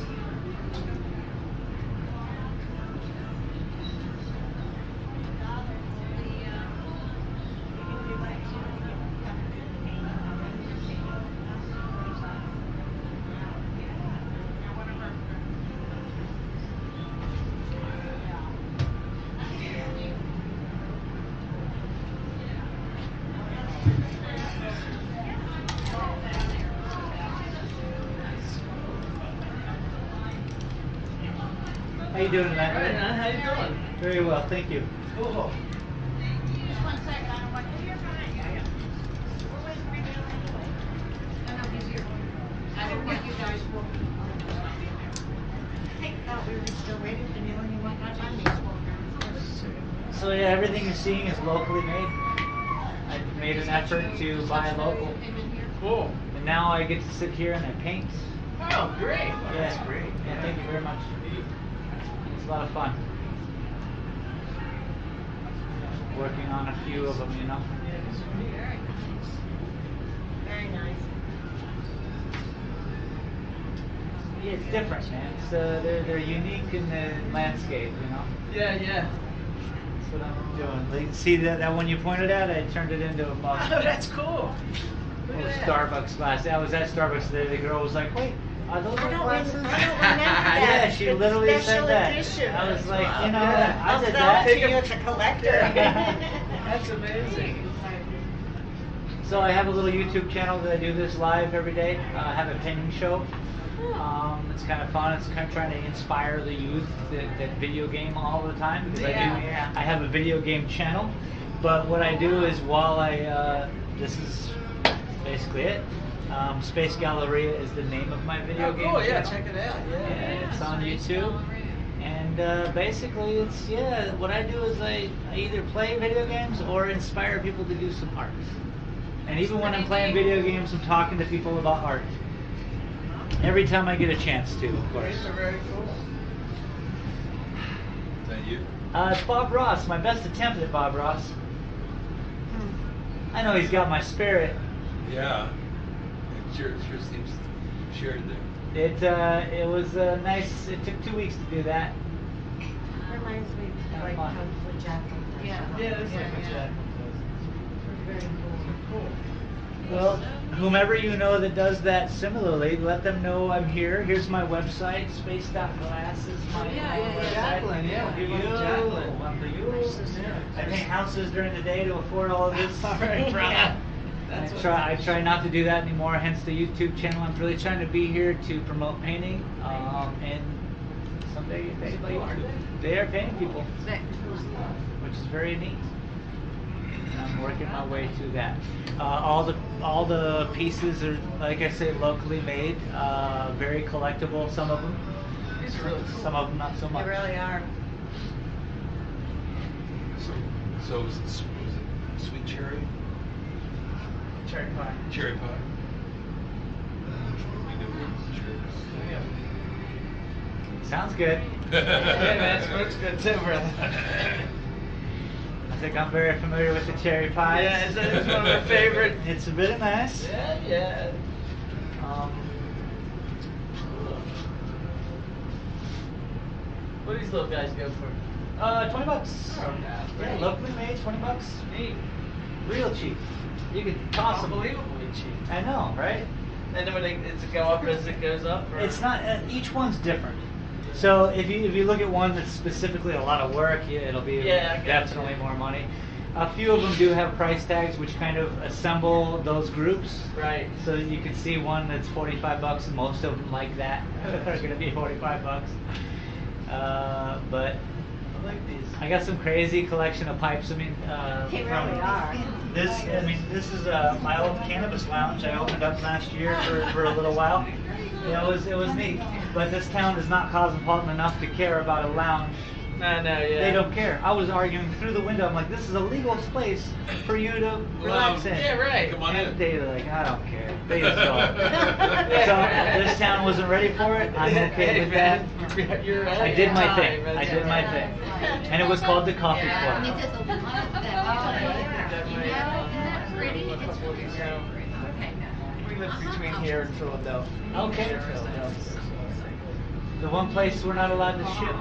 How you doing tonight? Alright, man, how you doing? Very well, thank you. Cool. Just 1 second, I don't want to hear from it. Yeah. We're waiting for you anyway. No, he's here. I didn't want you guys walking. I thought we were still waiting for you and you went out on these. So yeah, everything you're seeing is locally made. I made an effort to buy local, Cool. and now I get to sit here and I paint. Oh, great. Yeah, That's great. Yeah, thank you very much. It's a lot of fun. Working on a few of them, you know. Very nice. Yeah, it's different, man. It's they're unique in the landscape, you know. Yeah, yeah. That's what I'm doing. Like, see that one you pointed at? I turned it into a mug. Oh, that's cool. Look Little at that. Starbucks glass. I was at Starbucks today. The girl was like, "Wait, are those I your don't glasses?" remember that. Yeah, she It's literally said special that. edition. I was like, Wow. you know, Yeah. I I'll did sell that. it to you as a collector. That's amazing. So I have a little YouTube channel that I do this live every day. I have a painting show. It's kind of fun. It's kind of trying to inspire the youth that video game all the time because Yeah. I have a video game channel. But what I do is while this is basically it. Space Galleria is the name of my video Oh, game cool. Yeah, channel. check it out. Yeah. Yeah, it's on YouTube. And basically, it's what I do is I either play video games or inspire people to do some art. And even when I'm playing video games, I'm talking to people about art. Every time I get a chance to, of course. These are very cool. Is that you? It's Bob Ross, my best attempt at Bob Ross. I know he's got my spirit. Yeah. It sure seems shared there. It was nice. It took 2 weeks to do that. Reminds me of like Fun. Kung Fu Jack. Yeah, that's like what Yeah. Very cool. Well, whomever you know that does that similarly, let them know I'm here. Here's my website, space.glass is my website. Jacqueline, yeah. For you. Jacqueline. One for you. Yeah. I paint houses during the day to afford all of this. All right, brother. Yeah. That's what- I try not to do that anymore, hence the YouTube channel. I'm really trying to be here to promote painting, and someday they are painting people, which is very neat. And I'm working my way through that. All the pieces are, like I say, locally made, very collectible. Some of them, These are really cool. some of them not so They much. really are. So was it sweet cherry? Cherry pie. Cherry pie. We do cherry Sounds good. Yeah, man, it looks good too, brother. I think I'm very familiar with the cherry pies. Yeah, it's one of my favorite. It's a bit nice. Yeah, yeah. What do these little guys go for? $20. Oh, Yeah, locally made, $20. Neat. Real cheap. You could toss them. Unbelievably cheap. I know, right? And then when does it go up as it goes up? Or? It's not. Each one's different. So if you look at one that's specifically a lot of work, yeah, it'll be Yeah, I got definitely more money. A few of them do have price tags, which kind of assemble those groups. Right. So you can see one that's $45, and most of them like that are going to be $45. But I like these. I got some crazy collection of pipes. I mean, They from really are. this. I mean, this is my old cannabis lounge. I opened up last year for a little while. Yeah, it was neat. But this town is not cosmopolitan enough to care about a lounge. I know, yeah. They don't care. I was arguing through the window. I'm like, this is a legal place for you to relax in. Yeah, right. Come on And in. they were like, I don't care. They just don't. So this town wasn't ready for it. I'm okay with that. You're I did my thing. I did my thing. And it was called the Coffee And Club. it's just a lot of that. You know, isn't that pretty? It's really Yeah. pretty. Okay, We live between here and Philadelphia. Okay. The one place we're not allowed to ship.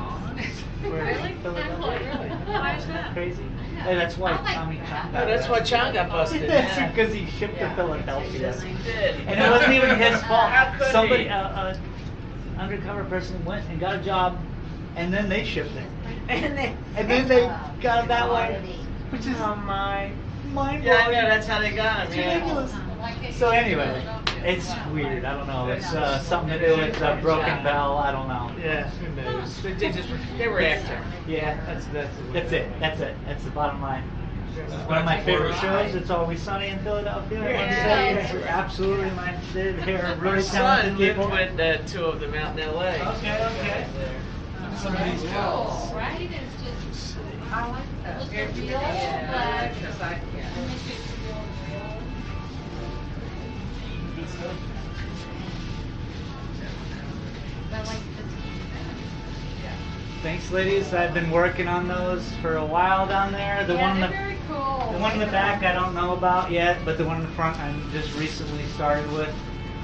We're in Really? Philadelphia. Why is that? Crazy. Hey, that's why I like Tommy Chong Oh, that's why Chong got busted. That's Yeah. because he shipped to Philadelphia. Yes, he did. And it wasn't even his fault. How could Somebody, he? undercover person went and got a job, and then they shipped it. And And then they got it that way, which is Oh my. mind Yeah, I blowing. know. That's how they got him. It's Yeah. ridiculous. So anyway, it's weird. I don't know. It's something to do with Broken Bell. I don't know. Yeah. Who knows? They were after. Yeah, That's it. That's the bottom line. One of my favorite shows. It's Always Sunny in Philadelphia. I want to say it's absolutely my. They're My really son talented lived people. with two of them out in L.A. Okay. Some of these Cool, right? It's just, I like that. Look at real, Yeah, but- 'cause I- yeah. but like, Thanks, ladies. I've been working on those for a while down there. The one in the very cool. the one in the back I don't know about yet, but the one in the front I'm just recently started with.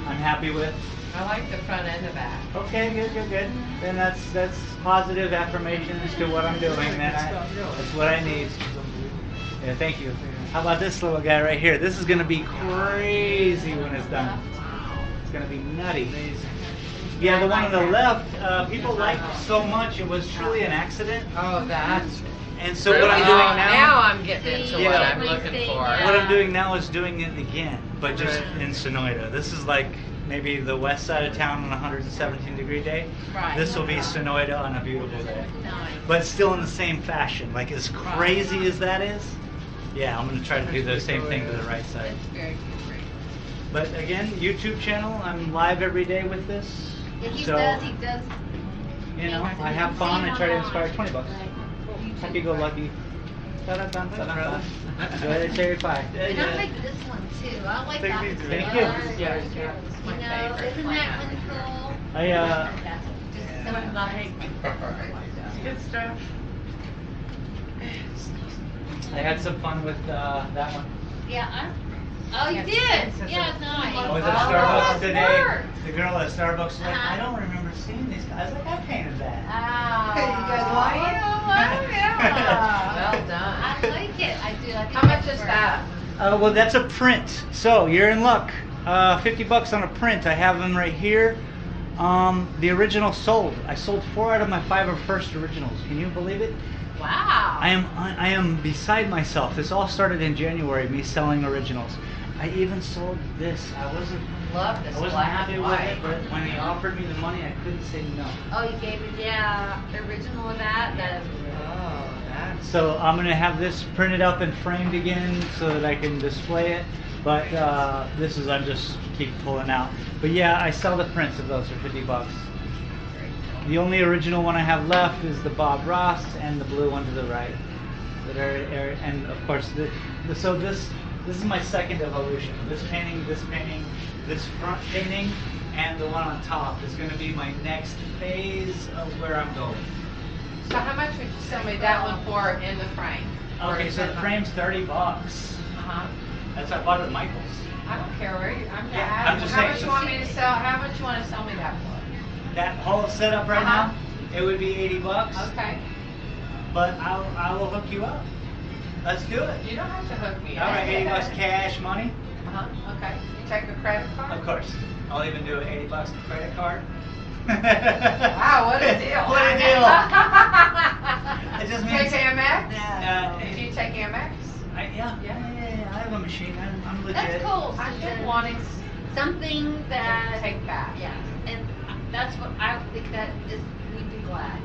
I'm happy with. I like the front and the back. Okay, good. Then that's positive affirmations to what I'm doing. Then that's what I need. Yeah, thank you. How about this little guy right here? This is gonna be crazy when it's done. It's gonna be nutty. Yeah, the one on the left, people liked so much it was truly an accident. Oh, that's. And so what I'm doing Now now, I'm getting into what Yeah. I'm looking for. what I'm doing now is doing it again, but just in Sonoyta. This is like maybe the west side of town on a 117-degree day. Right. This will be Sonoyta on a beautiful day, Nice. but still in the same fashion. Like as crazy as that is, yeah, I'm gonna try to do the same thing to the right side. That's very good. But again, YouTube channel, I'm live every day with this. Yeah, he So, does. you know, I have fun. I try to inspire $20. Happy go lucky. Dun-dun-dun, dun-dun-dun. Enjoy the cherry pie. And I like this one too. I like Thank that. you. one. Thank you. Yeah, it's You my know, favorite isn't that one plant. cool? I Just so nice. Good stuff. I had some fun with that one. Yeah, oh, you did? Yeah, nice. I was at Oh, Starbucks that today. worked. The girl at Starbucks was like, Uh-huh. I don't remember seeing these guys. Like, I painted that. Ah. Hey, you guys like it? Oh, yeah. Well done. I like it. I do. I think How much that's is worth that? Well, that's a print. So you're in luck. $50 on a print. I have them right here. The original sold. I sold 4 out of my 5 first originals. Can you believe it? Wow. I am beside myself. This all started in January. Me selling originals. I even sold this. I wasn't Love this happy black with and it, white. but when he offered me the money, I couldn't say no. Oh, you gave it, yeah, the original of that. Oh, that's. So I'm gonna have this printed up and framed again so that I can display it. But this is I'm just keep pulling out. But yeah, I sell the prints of those for $50. The only original one I have left is the Bob Ross and the blue one to the right. That are and of course so this is my second evolution. This painting, this front painting, and the one on top is going to be my next phase of where I'm going. So how much would you sell me that one for in the frame? Okay, so the frame's $30. Uh-huh. That's I bought it at Michael's. I don't care where you, Yeah, I'm just how saying, much so- you want me to sell, how much you want to sell me that for? That whole setup right Uh-huh. now, it would be $80. Okay. But I will hook you up. Let's do it. You don't have to hook me All up. right, $80 cash money. Uh-huh, okay. You take a credit card? Of course. I'll even do an $80 credit card. Wow, what a deal. What a deal. It just Take means. Amex? Yeah. Do you take Amex? Yeah. I have a machine. I'm legit. That's cool. I've been wanting Something that. take back. Yeah, and that's what I think that is, we'd be glad.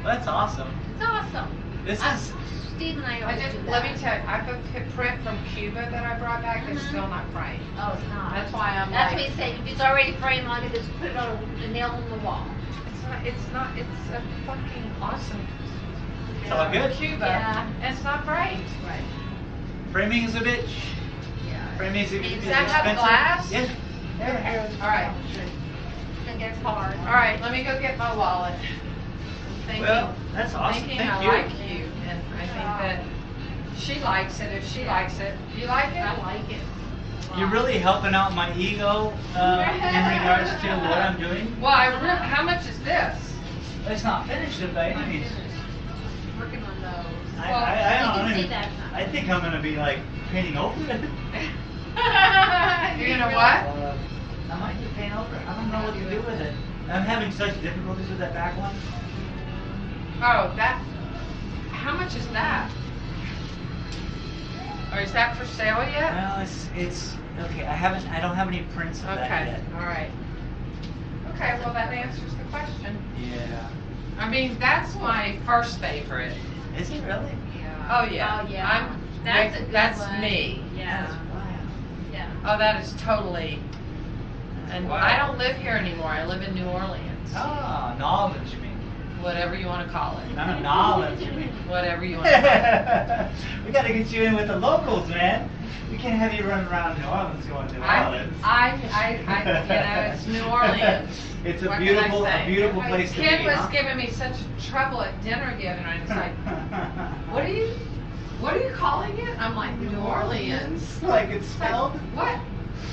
Well, that's awesome. It's awesome. This is. Steve and I I always just, do that. let me tell you, I have a print from Cuba that I brought back that's still not framed. Oh, it's not. That's why I'm That's like- what he's saying, if it's already framed on it, just put it on a nail on the wall. It's a fucking awesome. It's all good. Cuba. Yeah. And it's not framed. Right. Framing is a bitch. Yeah. Framing is Does expensive. that have glass? Yeah. All right. It gets hard. All right, let me go get my wallet. Thinking, Well, that's awesome. thinking Thank I you. like you, and I think that she likes it if she likes it. You like it? I like it. You're really helping out my ego in regards to what I'm doing. Well, how much is this? It's not finished by any means. Working on those. I You don't can know. see that. I think I'm gonna be like painting over it. You're gonna what? I might be painting over it. I don't know what to do with it. I'm having such difficulties with that back one. Oh, that, how much is that? Or is that for sale yet? Well, it's okay. I don't have any prints of that Okay, yet. all right. Okay, well, that answers the question. Yeah. I mean, that's my first favorite. Is it really? Oh, yeah. Oh, yeah. That's a good That's one. me. Yeah. Wow. Yeah. Oh, that is totally, and Wow. I don't live here anymore. I live in New Orleans. Ah, knowledge, you mean? Whatever you want to call it. Not knowledge, you mean? Whatever you want to call it. We gotta get you in with the locals, man. We can't have you running around New Orleans going to New Orleans. It's New Orleans. It's a What can I say? beautiful place to be, Kid was huh? giving me such trouble at dinner the other night. It's like, what are you calling it? I'm like, New Orleans. Like it's It's like, spelled? what?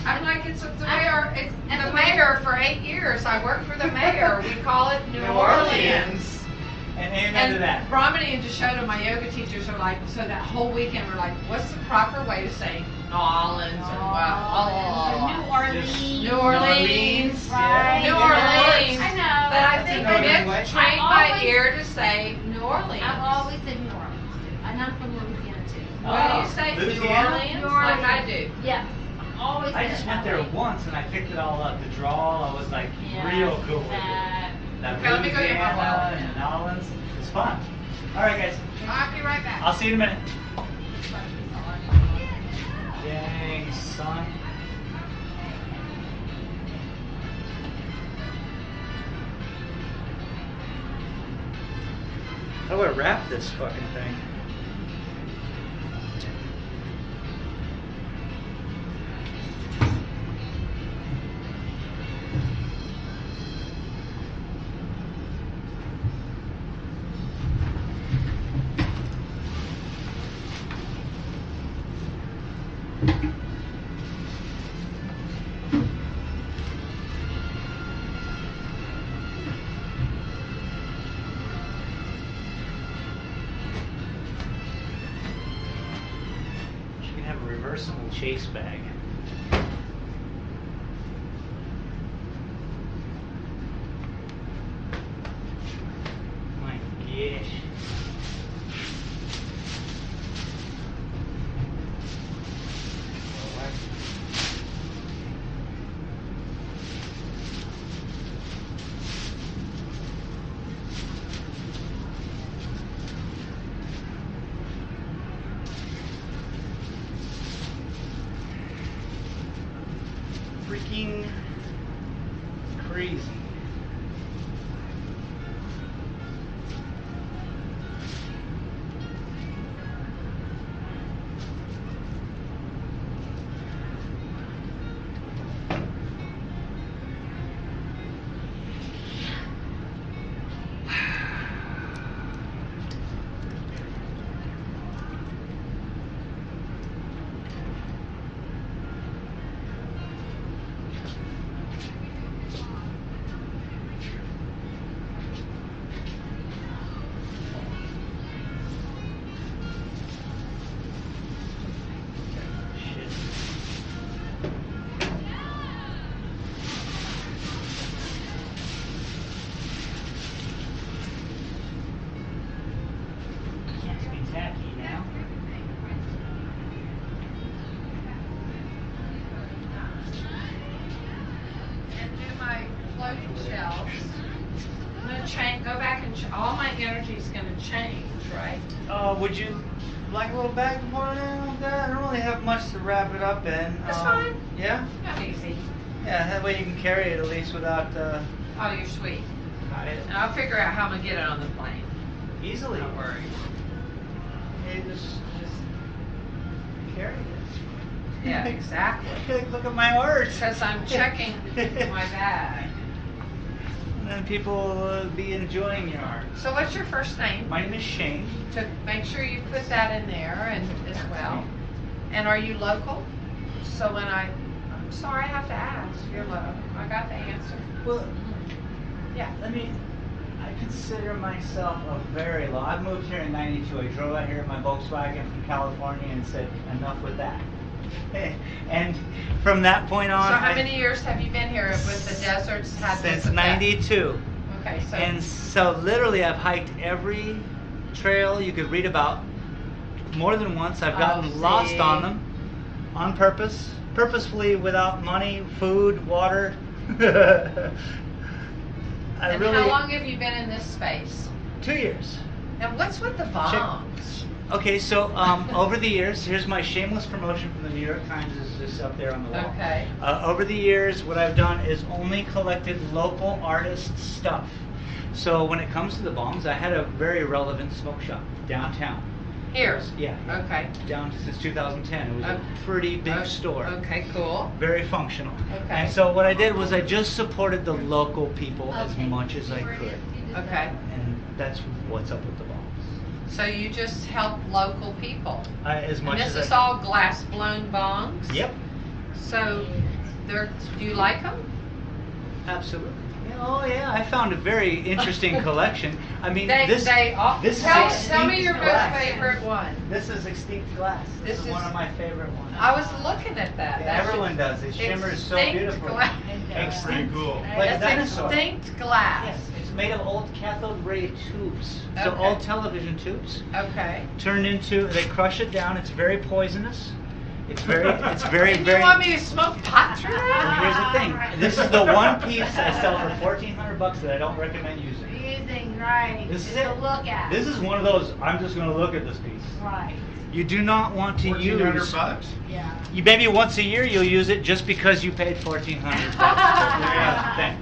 I'm like, it's the mayor. It's the mayor for 8 years. I worked for the mayor. We call it New Orleans. And amen to that. Brahmini and Jashoda, my yoga teachers, are like, so that whole weekend we're like, what's the proper way to say New Orleans or what? New Orleans. New Orleans. Right. New Orleans. I know. But I think Know it's what? trained I by always- ear to say New Orleans. I've always said New Orleans too. And I'm from Louisiana too. What do you say? Louisiana? New Orleans? New Like I Orleans. do. Yeah. Always I said just it went that there way. once and I picked it all up. The drawl, I was like Yeah, real cool with it. that- That Okay, let me go get my wallet. Louisiana and New Orleans. It's fun. All right, guys. I'll be right back. I'll see you in a minute. Dang, son. How do I wrap this fucking thing? You can have a reversible chase bag. My gosh. Freaking crazy. change, right? Would you like a little bag to pour it in? I don't really have much to wrap it up in. That's fine. Yeah? Not easy. Yeah, that way you can carry it at least without, Oh, you're sweet. I- And I'll figure out how I'm gonna get it on the plane. easily. Don't worry. You just carry it. Yeah, exactly. Look at my art. Because I'm checking my bag. And then people will be enjoying your art. So what's your first name? My name is Shane. To make sure you put that in there and as well. And are you local? So when I'm sorry, I have to ask. You're local. I got the answer. Well, Yeah. I consider myself a very low. I moved here in '92. I drove out here in my Volkswagen from California and said, enough with that. And from that point on, So how many years have you been here with the deserts? Had this since effect? '92. Okay, so And so literally I've hiked every trail you could read about more than once. I've gotten Oh, lost see. on them on purpose, purposefully without money, food, water. I and really how long have you been in this space? 2 years. And what's with the bombs? Okay, so over the years, here's my shameless promotion from the New York Times. Is just up there on the wall. Okay. Over the years, what I've done is only collected local artists' stuff. So when it comes to the bombs, I had a very relevant smoke shop downtown. Here. Yeah. Okay. Down since 2010. It was Okay. a pretty big store. Okay, cool. Very functional. Okay. And so what I did was I just supported the local people as much as I could. Okay. And that's what's up with the bombs. So you just help local people. As much And as this is I all glass blown bombs? Yep. So do you like them? Absolutely. Yeah, oh yeah, I found a very interesting collection. I mean, They this all, this is tell extinct me your glass. most favorite one. This is extinct glass. This This is is- one of my favorite ones. I was looking at that. Yeah, That's everyone does. It shimmers so extinct beautifully. glass. That's pretty cool. Like a That's dinosaur. extinct glass. Yes, it's made of old cathode ray tubes. So Okay. old television tubes Okay. turned into. They crush it down. It's very poisonous. It's very. It's very And very. you want me to smoke pot through And that? here's the thing. This is the one piece I sell for $1,400 that I don't recommend using. Using, right, This just is to it. look at. This is one of those. I'm just going to look at this piece. Right, You do not want to use. $1,400. yeah. You maybe once a year you'll use it just because you paid $1,400.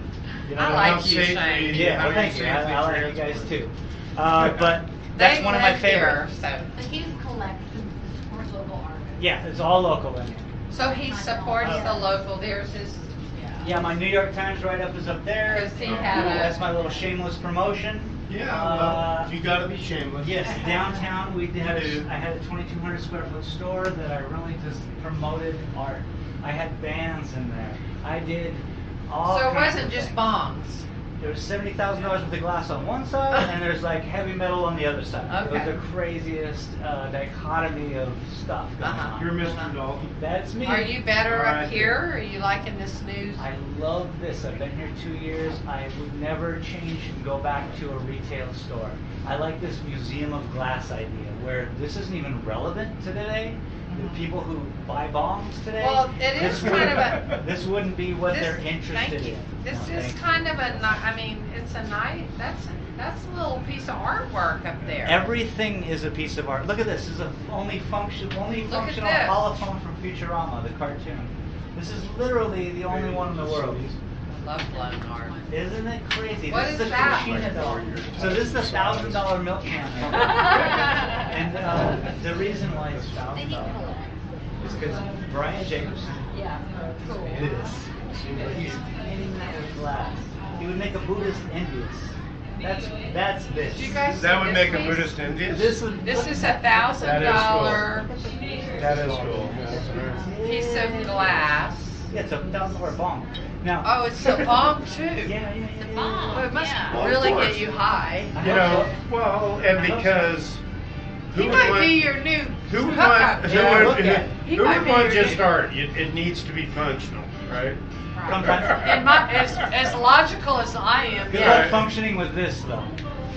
You know, I How like you, safely- Shane. Yeah, how well, thank you. safely I like you transported. guys too. But that's They one of my live here, favorites. so. But he's collecting for local artists. Yeah, it's all local in here. So he supports the local. There's his. Yeah, my New York Times write-up is up there. Because he had a- That's my little shameless promotion. Yeah, Uh, well, you gotta be shameless. Yes, downtown I had a 2,200 square foot store that I really just promoted art. I had bands in there. I did all So it kinds wasn't of just things. bombs. There was $70,000 worth of glass on one side, and there's like heavy metal on the other side. It Okay. was the craziest dichotomy of stuff going Uh-huh. on. You're Mr. Dalton. That's me. Are you better All up right. here? Or are you liking this new? I love this. I've been here 2 years. I would never change and go back to a retail store. I like this museum of glass idea where this isn't even relevant to today. The people who buy bombs today. Well, it is this kind of wouldn't- a- This wouldn't be what This- they're interested thank you. in. This No, is thank you. kind of I mean, it's a nice. That's a little piece of artwork up there. Everything is a piece of art. Look at this. This is a only at functional this. holophone from Futurama, the cartoon. This is literally the only one in the world. I love blown art. Isn't it crazy? What This is a that? Kushina doll. So this is a $1,000 milk can. And the reason why it's $1,000 is because Brian Jacobson Yeah. Cool. did this. He's painting that with glass. He would make a Buddhist envious. That's this. Did you guys That see would this make a piece? Buddhist envious? This would. This is $1,000 That is cool. piece of glass. Yeah, it's a $1,000 bomb. Now. Oh, it's a bomb too. Yeah. Well, it must Yeah. really Of course. get you high. I You hope know, so. well, and because He who would might want, be your new who would hookup. want, Yeah, who look would, at it. He who might would be want your just new- art? It needs to be functional, right? Sometimes. And as logical as I am, Good yeah. luck functioning with this though.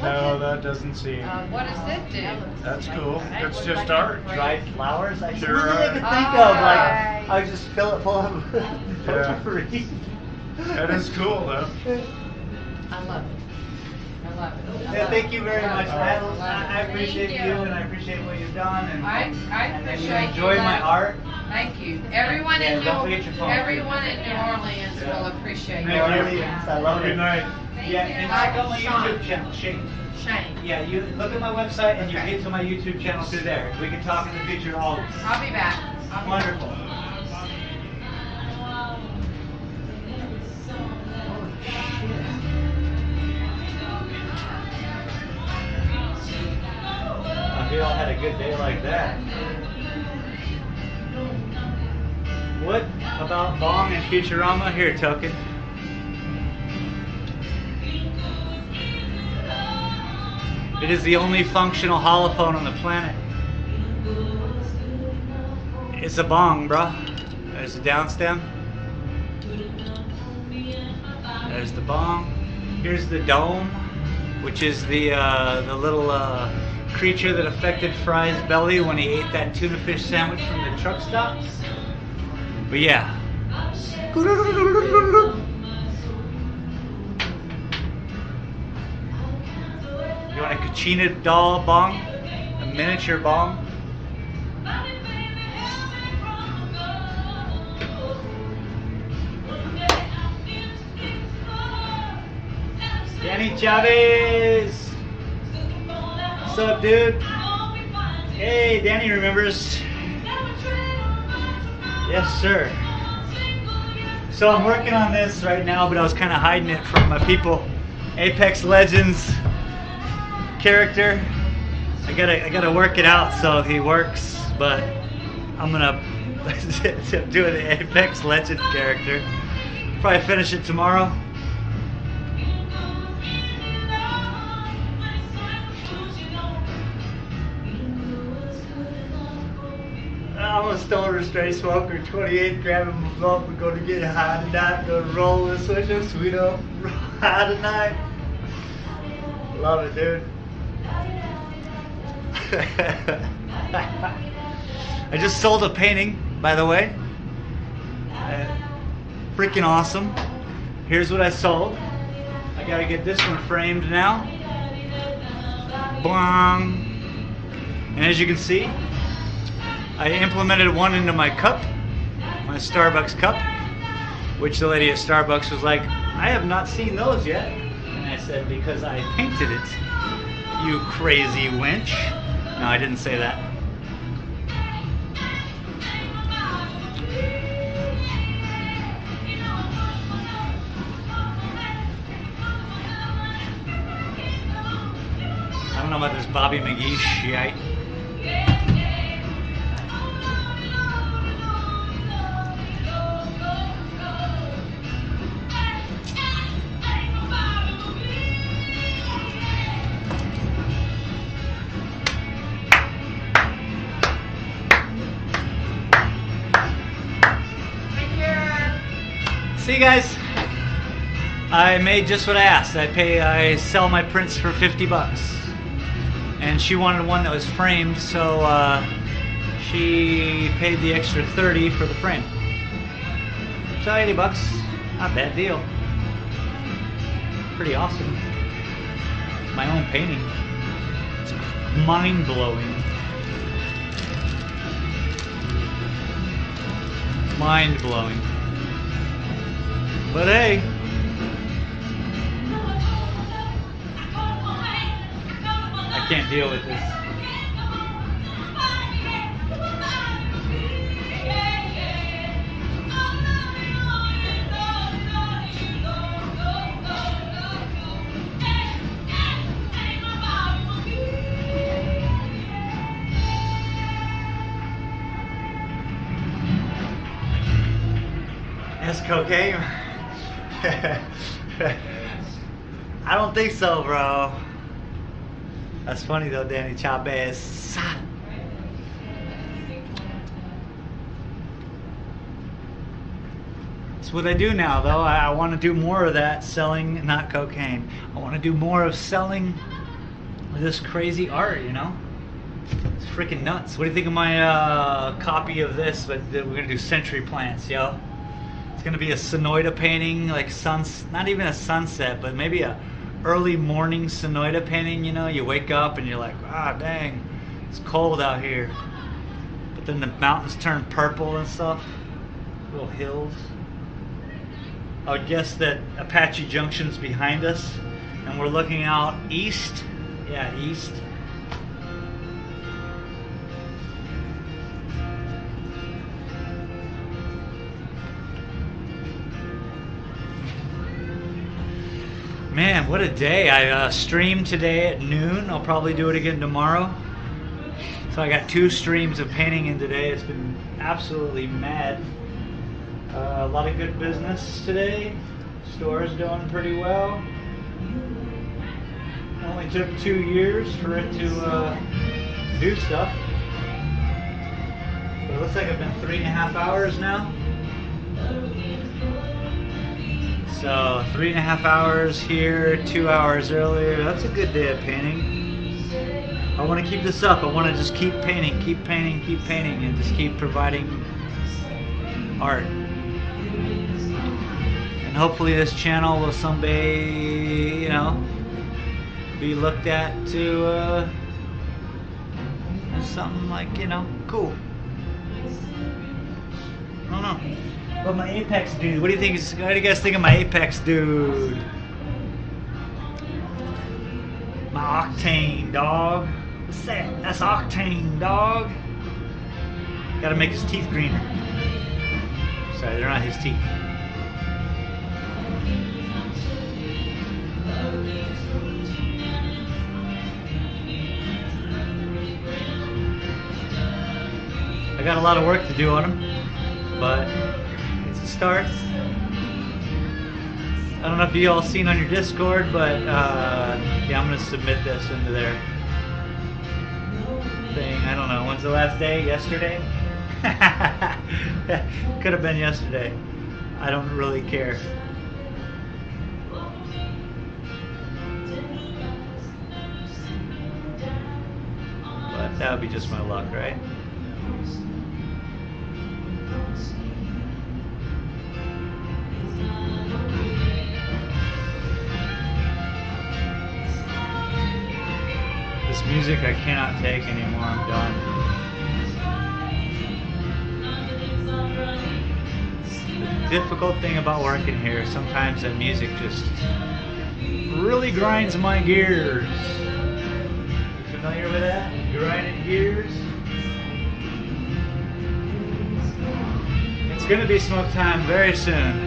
No, that doesn't seem. What does it do? That's cool. It's just art. Dried flowers. I Sure really are. could think of like Alright. I would just fill it full of Yeah. potpourri. That is cool, though. I love it. I love it. Yeah, thank you very much. I Love it. appreciate Thank you, and I appreciate what you've done. And I and that appreciate you you. enjoy my Love. art. Thank you. Everyone Yeah, in don't forget your phone. everyone in New Orleans will appreciate New you. Orleans, I love it. Yeah, and check out my Sean. YouTube channel, Shane. Shane. Yeah, you look at my website and you Okay. get to my YouTube channel through there. We can talk in the future always. I'll be back. I'll be back. Wonderful. If we all had a good day like that. What about Bong and Futurama? Here, Token. It is the only functional holophone on the planet. It's a bong, bruh. There's the downstem. There's the bong. Here's the dome, which is the little creature that affected Fry's belly when he ate that tuna fish sandwich from the truck stops. But yeah. You want a Kachina doll bong? A miniature bong? Danny Chavez! What's up, dude? Hey, Danny remembers. Yes, sir. So I'm working on this right now, but I was kind of hiding it from my people. Apex Legends character. I gotta work it out so he works, but I'm gonna do an Apex Legends character. Probably finish it tomorrow. I'm a stoner, straight smoker, 28, grabbing my blunt. We're gonna get high tonight, gonna roll this switch up, sweet up, high tonight. Love it, dude. I just sold a painting, by the way. Freaking awesome. Here's what I sold. I gotta get this one framed now. Bong. And as you can see, I implemented one into my cup, my Starbucks cup, which the lady at Starbucks was like, I have not seen those yet. And I said, because I painted it, you crazy wench. No, I didn't say that. I don't know about this Bobby McGee shite. See you guys. I made just what I asked. I sell my prints for 50 bucks. And she wanted one that was framed, so she paid the extra 30 for the frame. So 80 bucks, not a bad deal. Pretty awesome. My own painting. It's mind-blowing. Mind-blowing. But hey, I can't deal with this. That's cocaine? I don't think so, bro. That's funny though, Danny Chavez. That's what I do now, though. I want to do more of that, selling, not cocaine. I want to do more of selling this crazy art, you know? It's freaking nuts. What do you think of my copy of this? But we're going to do century plants, yo. It's going to be a Sonoida painting, like not even a sunset, but maybe a early morning Sonoyta painting, you know, you wake up and you're like, ah, dang, it's cold out here. But then the mountains turn purple and stuff, little hills. I would guess that Apache Junction's behind us, and we're looking out east. Yeah, east. Man, what a day. I streamed today at noon. I'll probably do it again tomorrow. So I got 2 streams of painting in today. It's been absolutely mad. A lot of good business today. Store's doing pretty well. It only took 2 years for it to do stuff. But it looks like I've been 3.5 hours now. So 3.5 hours here, 2 hours earlier. That's a good day of painting. I want to keep this up. I want to just keep painting, and just keep providing art. And hopefully this channel will someday, you know, be looked at to as something like, you know, cool. I don't know. But my Apex dude, what do you think? What do you guys think of my Apex dude? My Octane dog. What's that? That's Octane dog. Gotta make his teeth greener. Sorry, they're not his teeth. I got a lot of work to do on him, but it's a start. I don't know if you all seen on your Discord, but yeah, I'm gonna submit this into their thing. I don't know. When's the last day? Yesterday? Could have been yesterday. I don't really care. But that would be just my luck, right? This music I cannot take anymore. I'm done. The difficult thing about working here, sometimes that music just really grinds my gears. You familiar with that? Grinding gears? It's gonna be smoke time very soon.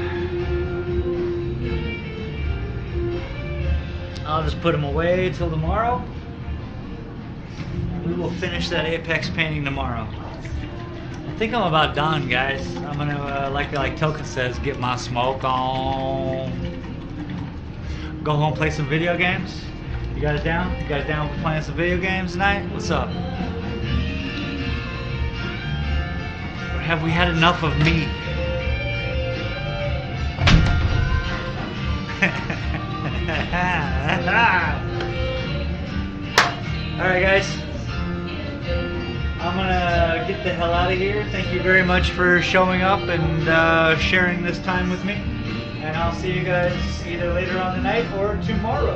I'll just put them away till tomorrow. We will finish that Apex painting tomorrow. I think I'm about done, guys. I'm gonna, like Token says, get my smoke on. Go home, play some video games. You guys down? You guys down with playing some video games tonight? What's up? Or have we had enough of me? Alright, guys. I'm gonna get the hell out of here. Thank you very much for showing up and sharing this time with me. And I'll see you guys either later on tonight or tomorrow.